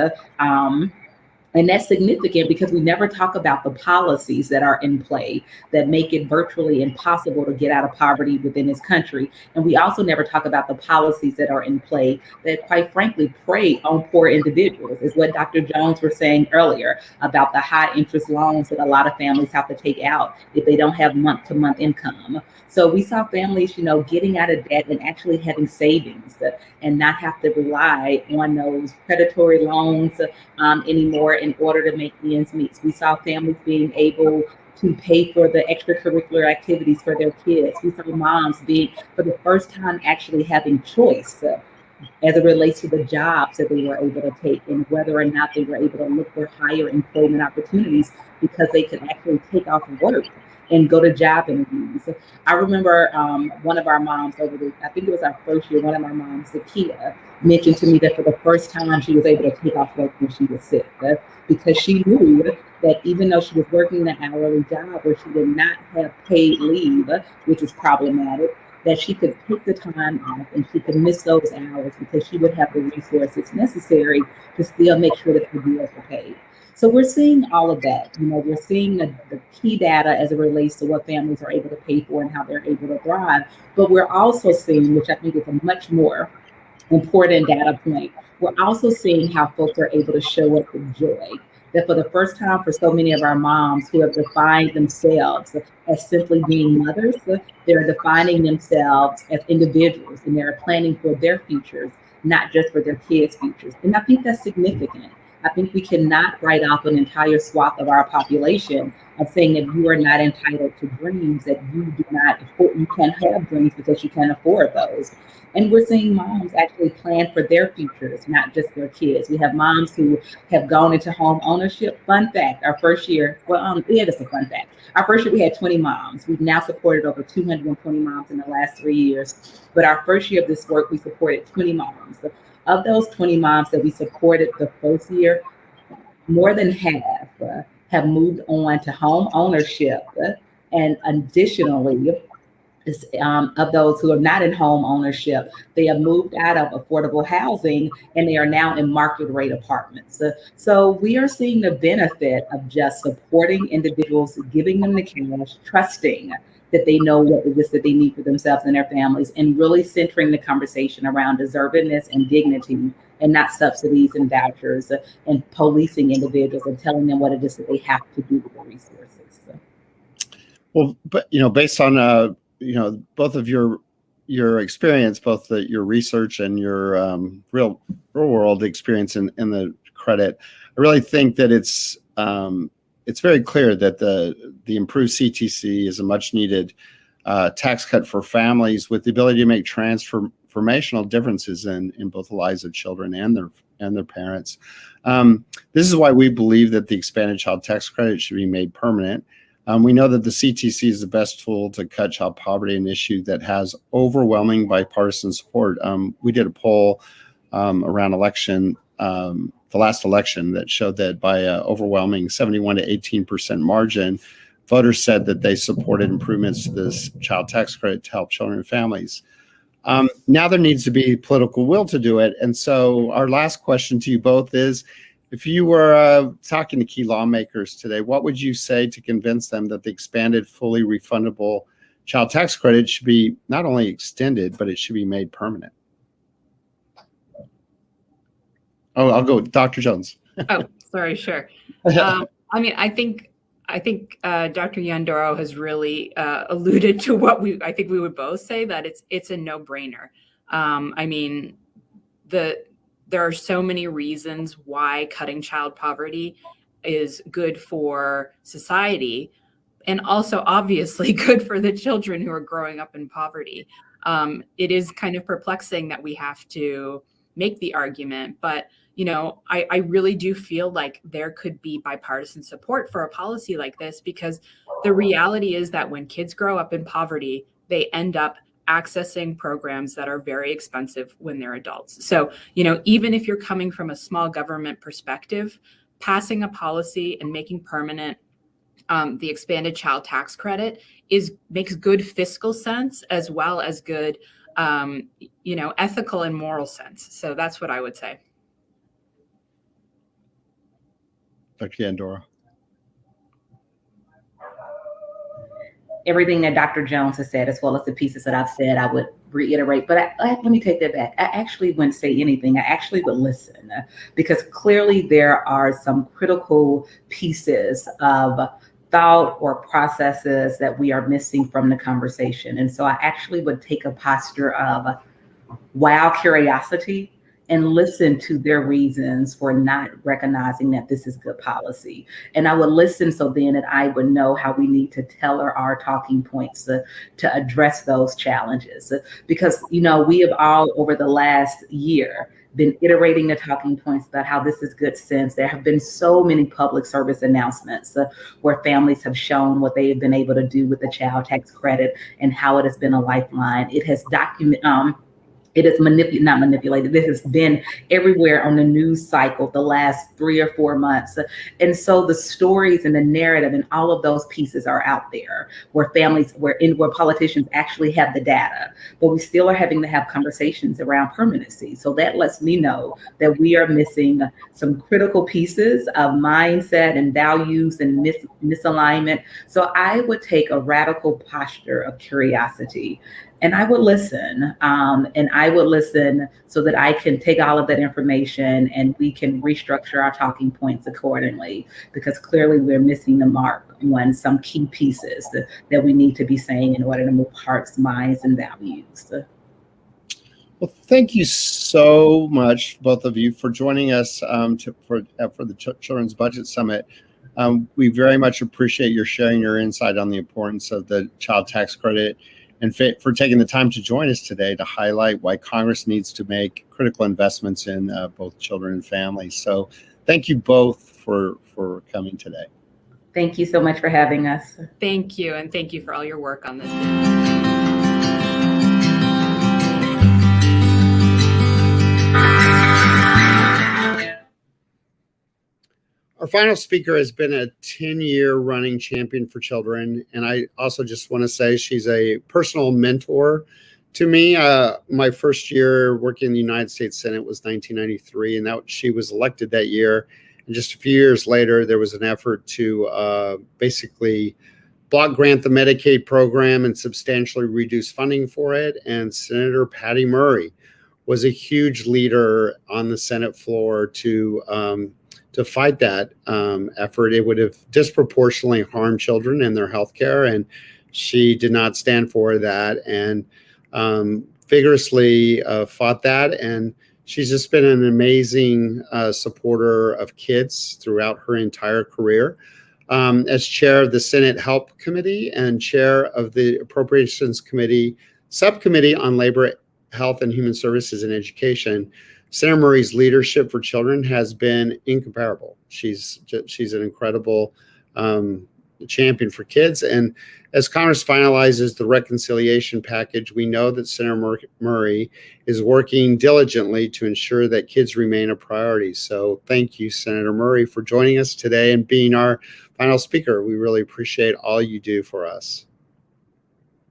And that's significant because we never talk about the policies that are in play that make it virtually impossible to get out of poverty within this country. And we also never talk about the policies that are in play that, quite frankly, prey on poor individuals, is what Dr. Jones was saying earlier about the high interest loans that a lot of families have to take out if they don't have month-to-month income. So we saw families, getting out of debt and actually having savings and not have to rely on those predatory loans anymore in order to make ends meet. We saw families being able to pay for the extracurricular activities for their kids. We saw moms being, for the first time, actually having choice as it relates to the jobs that they were able to take and whether or not they were able to look for higher employment opportunities because they could actually take off work and go to job interviews. I remember one of our moms I think it was our first year, one of our moms, Zakia, mentioned to me that for the first time she was able to take off work when she was sick because she knew that even though she was working an hourly job where she did not have paid leave, which is problematic, that she could take the time off and she could miss those hours because she would have the resources necessary to still make sure that her bills were paid. So we're seeing all of that. We're seeing the key data as it relates to what families are able to pay for and how they're able to thrive. But we're also seeing, which I think is a much more important data point, we're also seeing how folks are able to show up with joy. That for the first time for so many of our moms who have defined themselves as simply being mothers, they're defining themselves as individuals and they're planning for their futures, not just for their kids' futures. And I think that's significant. I think we cannot write off an entire swath of our population of saying that you are not entitled to dreams, that you do not afford, you can't have dreams because you can't afford those. And we're seeing moms actually plan for their futures, not just their kids. We have moms who have gone into home ownership. Fun fact, our first year, that's a fun fact. Our first year we had 20 moms. We've now supported over 220 moms in the last 3 years. But our first year of this work, we supported 20 moms. Of those 20 moms that we supported the first year, more than half have moved on to home ownership. And additionally, of those who are not in home ownership, they have moved out of affordable housing and they are now in market rate apartments. So we are seeing the benefit of just supporting individuals, giving them the cash, trusting that they know what it is that they need for themselves and their families, and really centering the conversation around deservedness and dignity and not subsidies and vouchers and policing individuals and telling them what it is that they have to do with the resources. Well, but based on both of your experience, both your research and your real world experience in the credit, I really think that it's very clear that the improved CTC is a much needed tax cut for families with the ability to make transformational differences in both the lives of children and their parents. This is why we believe that the expanded child tax credit should be made permanent. We know that the CTC is the best tool to cut child poverty, an issue that has overwhelming bipartisan support. We did a poll around the last election that showed that by an overwhelming 71 to 18% margin, voters said that they supported improvements to this child tax credit to help children and families. Now there needs to be political will to do it. And so our last question to you both is, if you were talking to key lawmakers today, what would you say to convince them that the expanded, fully refundable child tax credit should be not only extended, but it should be made permanent? Oh, I'll go with Dr. Jones. Oh, sorry, sure. I mean, I think Dr. Yandoro has really alluded to what I think we would both say, that it's a no-brainer. I mean, there are so many reasons why cutting child poverty is good for society, and also obviously good for the children who are growing up in poverty. It is kind of perplexing that we have to make the argument, but I really do feel like there could be bipartisan support for a policy like this, because the reality is that when kids grow up in poverty, they end up accessing programs that are very expensive when they're adults. So, even if you're coming from a small government perspective, passing a policy and making permanent the expanded child tax credit makes good fiscal sense, as well as good, ethical and moral sense. So that's what I would say. Dr. Yandoro. Everything that Dr. Jones has said, as well as the pieces that I've said, I would reiterate. But let me take that back. I actually wouldn't say anything. I actually would listen, because clearly there are some critical pieces of thought or processes that we are missing from the conversation. And so I actually would take a posture of wild curiosity and listen to their reasons for not recognizing that this is good policy. And I would listen so then that I would know how we need to tailor our talking points to address those challenges. Because, we have all over the last year been iterating the talking points about how this is good sense. There have been so many public service announcements where families have shown what they have been able to do with the child tax credit and how it has been a lifeline. It has it is not manipulated. This has been everywhere on the news cycle the last 3 or 4 months. And so the stories and the narrative and all of those pieces are out there where politicians actually have the data, but we still are having to have conversations around permanency. So that lets me know that we are missing some critical pieces of mindset and values and misalignment. So I would take a radical posture of curiosity. And I would listen, so that I can take all of that information and we can restructure our talking points accordingly, because clearly we're missing the mark on some key pieces that we need to be saying in order to move hearts, minds, and values. Well, thank you so much, both of you, for joining us for the Children's Budget Summit. We very much appreciate your sharing your insight on the importance of the child tax credit, and for taking the time to join us today to highlight why Congress needs to make critical investments in both children and families. So thank you both for coming today. Thank you so much for having us. Thank you, and thank you for all your work on this. Our final speaker has been a 10-year running champion for children, and I also just want to say she's a personal mentor to me. My first year working in the United States Senate was 1993, and she was elected that year. And just a few years later, there was an effort to basically block grant the Medicaid program and substantially reduce funding for it. And Senator Patty Murray was a huge leader on the Senate floor to fight that effort. It would have disproportionately harmed children and their health care, and she did not stand for that and vigorously fought that. And she's just been an amazing supporter of kids throughout her entire career. As chair of the Senate Help Committee and chair of the Appropriations Committee Subcommittee on Labor, Health, and Human Services and Education, Senator Murray's leadership for children has been incomparable. She's an incredible champion for kids. And as Congress finalizes the reconciliation package, we know that Senator Murray is working diligently to ensure that kids remain a priority. So thank you, Senator Murray, for joining us today and being our final speaker. We really appreciate all you do for us.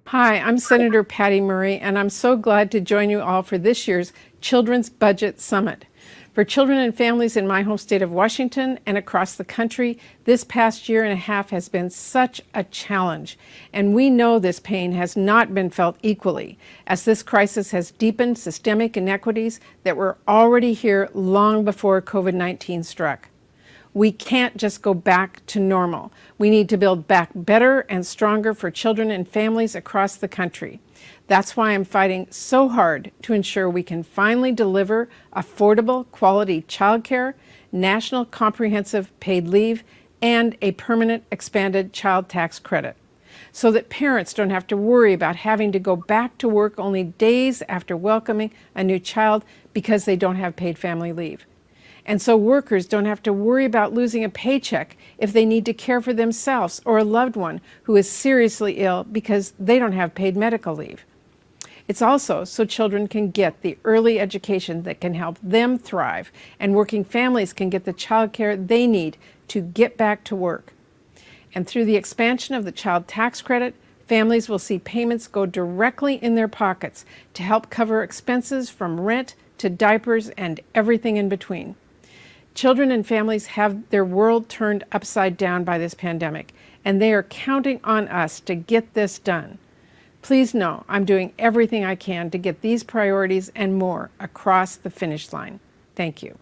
Hi, I'm Senator Patty Murray, and I'm so glad to join you all for this year's Children's Budget Summit. For children and families in my home state of Washington and across the country, this past year and a half has been such a challenge. And we know this pain has not been felt equally, as this crisis has deepened systemic inequities that were already here long before COVID-19 struck. We can't just go back to normal. We need to build back better and stronger for children and families across the country. That's why I'm fighting so hard to ensure we can finally deliver affordable, quality childcare, national comprehensive paid leave, and a permanent expanded child tax credit, so that parents don't have to worry about having to go back to work only days after welcoming a new child because they don't have paid family leave. And so workers don't have to worry about losing a paycheck if they need to care for themselves or a loved one who is seriously ill because they don't have paid medical leave. It's also so children can get the early education that can help them thrive, and working families can get the childcare they need to get back to work. And through the expansion of the child tax credit, families will see payments go directly in their pockets to help cover expenses from rent to diapers and everything in between. Children and families have their world turned upside down by this pandemic, and they are counting on us to get this done. Please know I'm doing everything I can to get these priorities and more across the finish line. Thank you.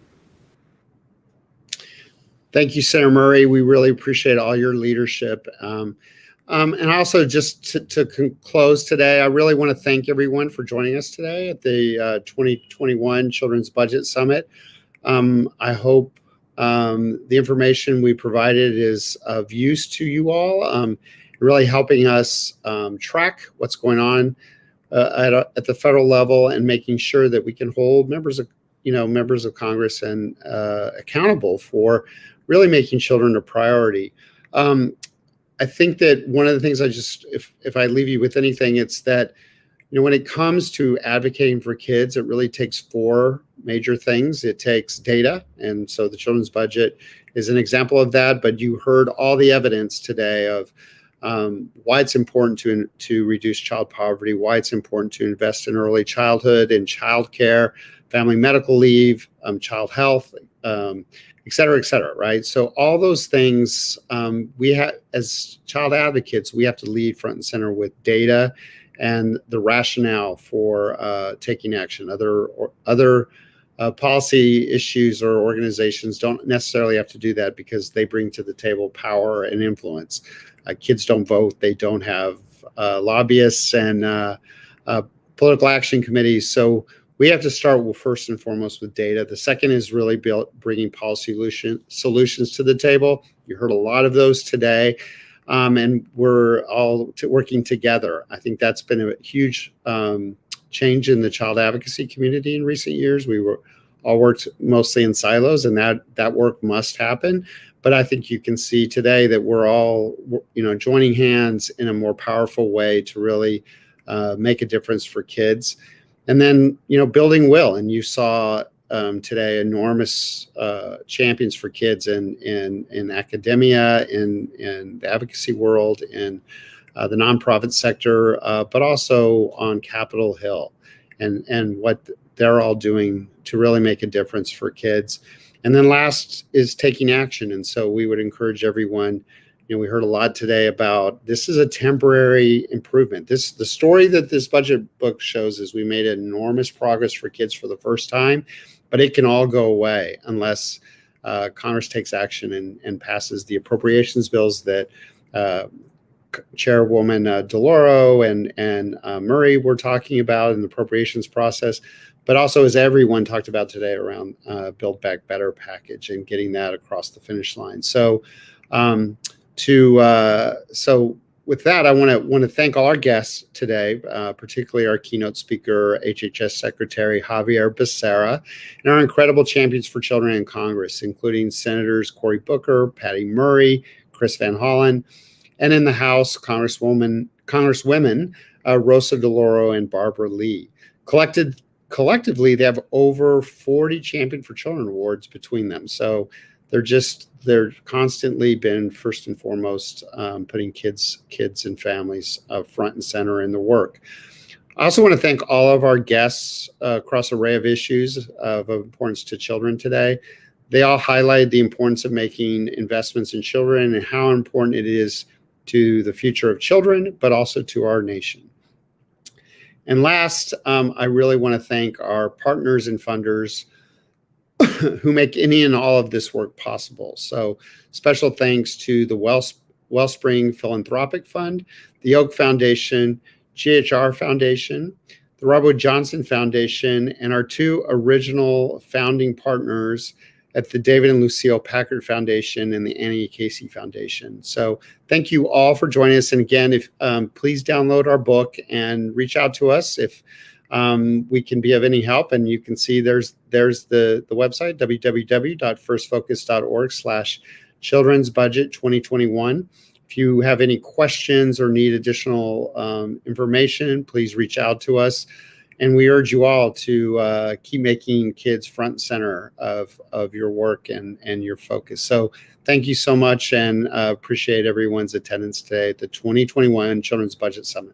Thank you, Senator Murray. We really appreciate all your leadership. And also, just to close today, I really want to thank everyone for joining us today at the 2021 Children's Budget Summit. I hope the information we provided is of use to you all, really helping us track what's going on at the federal level and making sure that we can hold members of Congress and accountable for really making children a priority. I think that one of the things if I leave you with anything, it's that, when it comes to advocating for kids, it really takes four major things. It takes data. And so the children's budget is an example of that. But you heard all the evidence today of why it's important to reduce child poverty, why it's important to invest in early childhood and childcare, family medical leave, child health, et cetera, right? So all those things, we have, as child advocates, we have to lead front and center with data and the rationale for taking action. Other policy issues or organizations don't necessarily have to do that because they bring to the table power and influence. Kids don't vote. They don't have lobbyists and political action committees. So we have to start first and foremost with data. The second is really bringing policy solutions to the table. You heard a lot of those today. And we're all working together. I think that's been a huge change in the child advocacy community in recent years. We all worked mostly in silos, and that work must happen. But I think you can see today that we're all, joining hands in a more powerful way to really make a difference for kids. And then, building will. And you saw today enormous champions for kids in academia, in the advocacy world, in the nonprofit sector, but also on Capitol Hill, and what they're all doing to really make a difference for kids. And then last is taking action. And so we would encourage everyone. We heard a lot today about this is a temporary improvement. The story that this budget book shows is we made enormous progress for kids for the first time, but it can all go away unless Congress takes action and passes the appropriations bills that Chairwoman Delauro and Murray were talking about in the appropriations process, but also as everyone talked about today around Build Back Better package and getting that across the finish line. So with that, I want to thank all our guests today, particularly our keynote speaker, HHS Secretary Javier Becerra, and our incredible champions for children in Congress, including Senators Cory Booker, Patty Murray, Chris Van Hollen, and in the House, Congresswomen Rosa Delauro and Barbara Lee. Collectively, they have over 40 Champion for Children awards between them. So they're constantly been first and foremost putting kids and families front and center in the work. I also want to thank all of our guests across an array of issues of importance to children today. They all highlighted the importance of making investments in children and how important it is to the future of children, but also to our nation. And last, I really want to thank our partners and funders. who make any and all of this work possible. So special thanks to the Wellspring Philanthropic Fund, the Oak Foundation, GHR Foundation, the Robert Johnson Foundation, and our two original founding partners at the David and Lucille Packard Foundation and the Annie Casey Foundation. So thank you all for joining us. And again, if please download our book and reach out to us if we can be of any help. And you can see there's the website, www.firstfocus.org/children's budget 2021. If you have any questions or need additional information, please reach out to us. And we urge you all to keep making kids front and center of your work and your focus. So thank you so much, and appreciate everyone's attendance today at the 2021 Children's Budget Summit.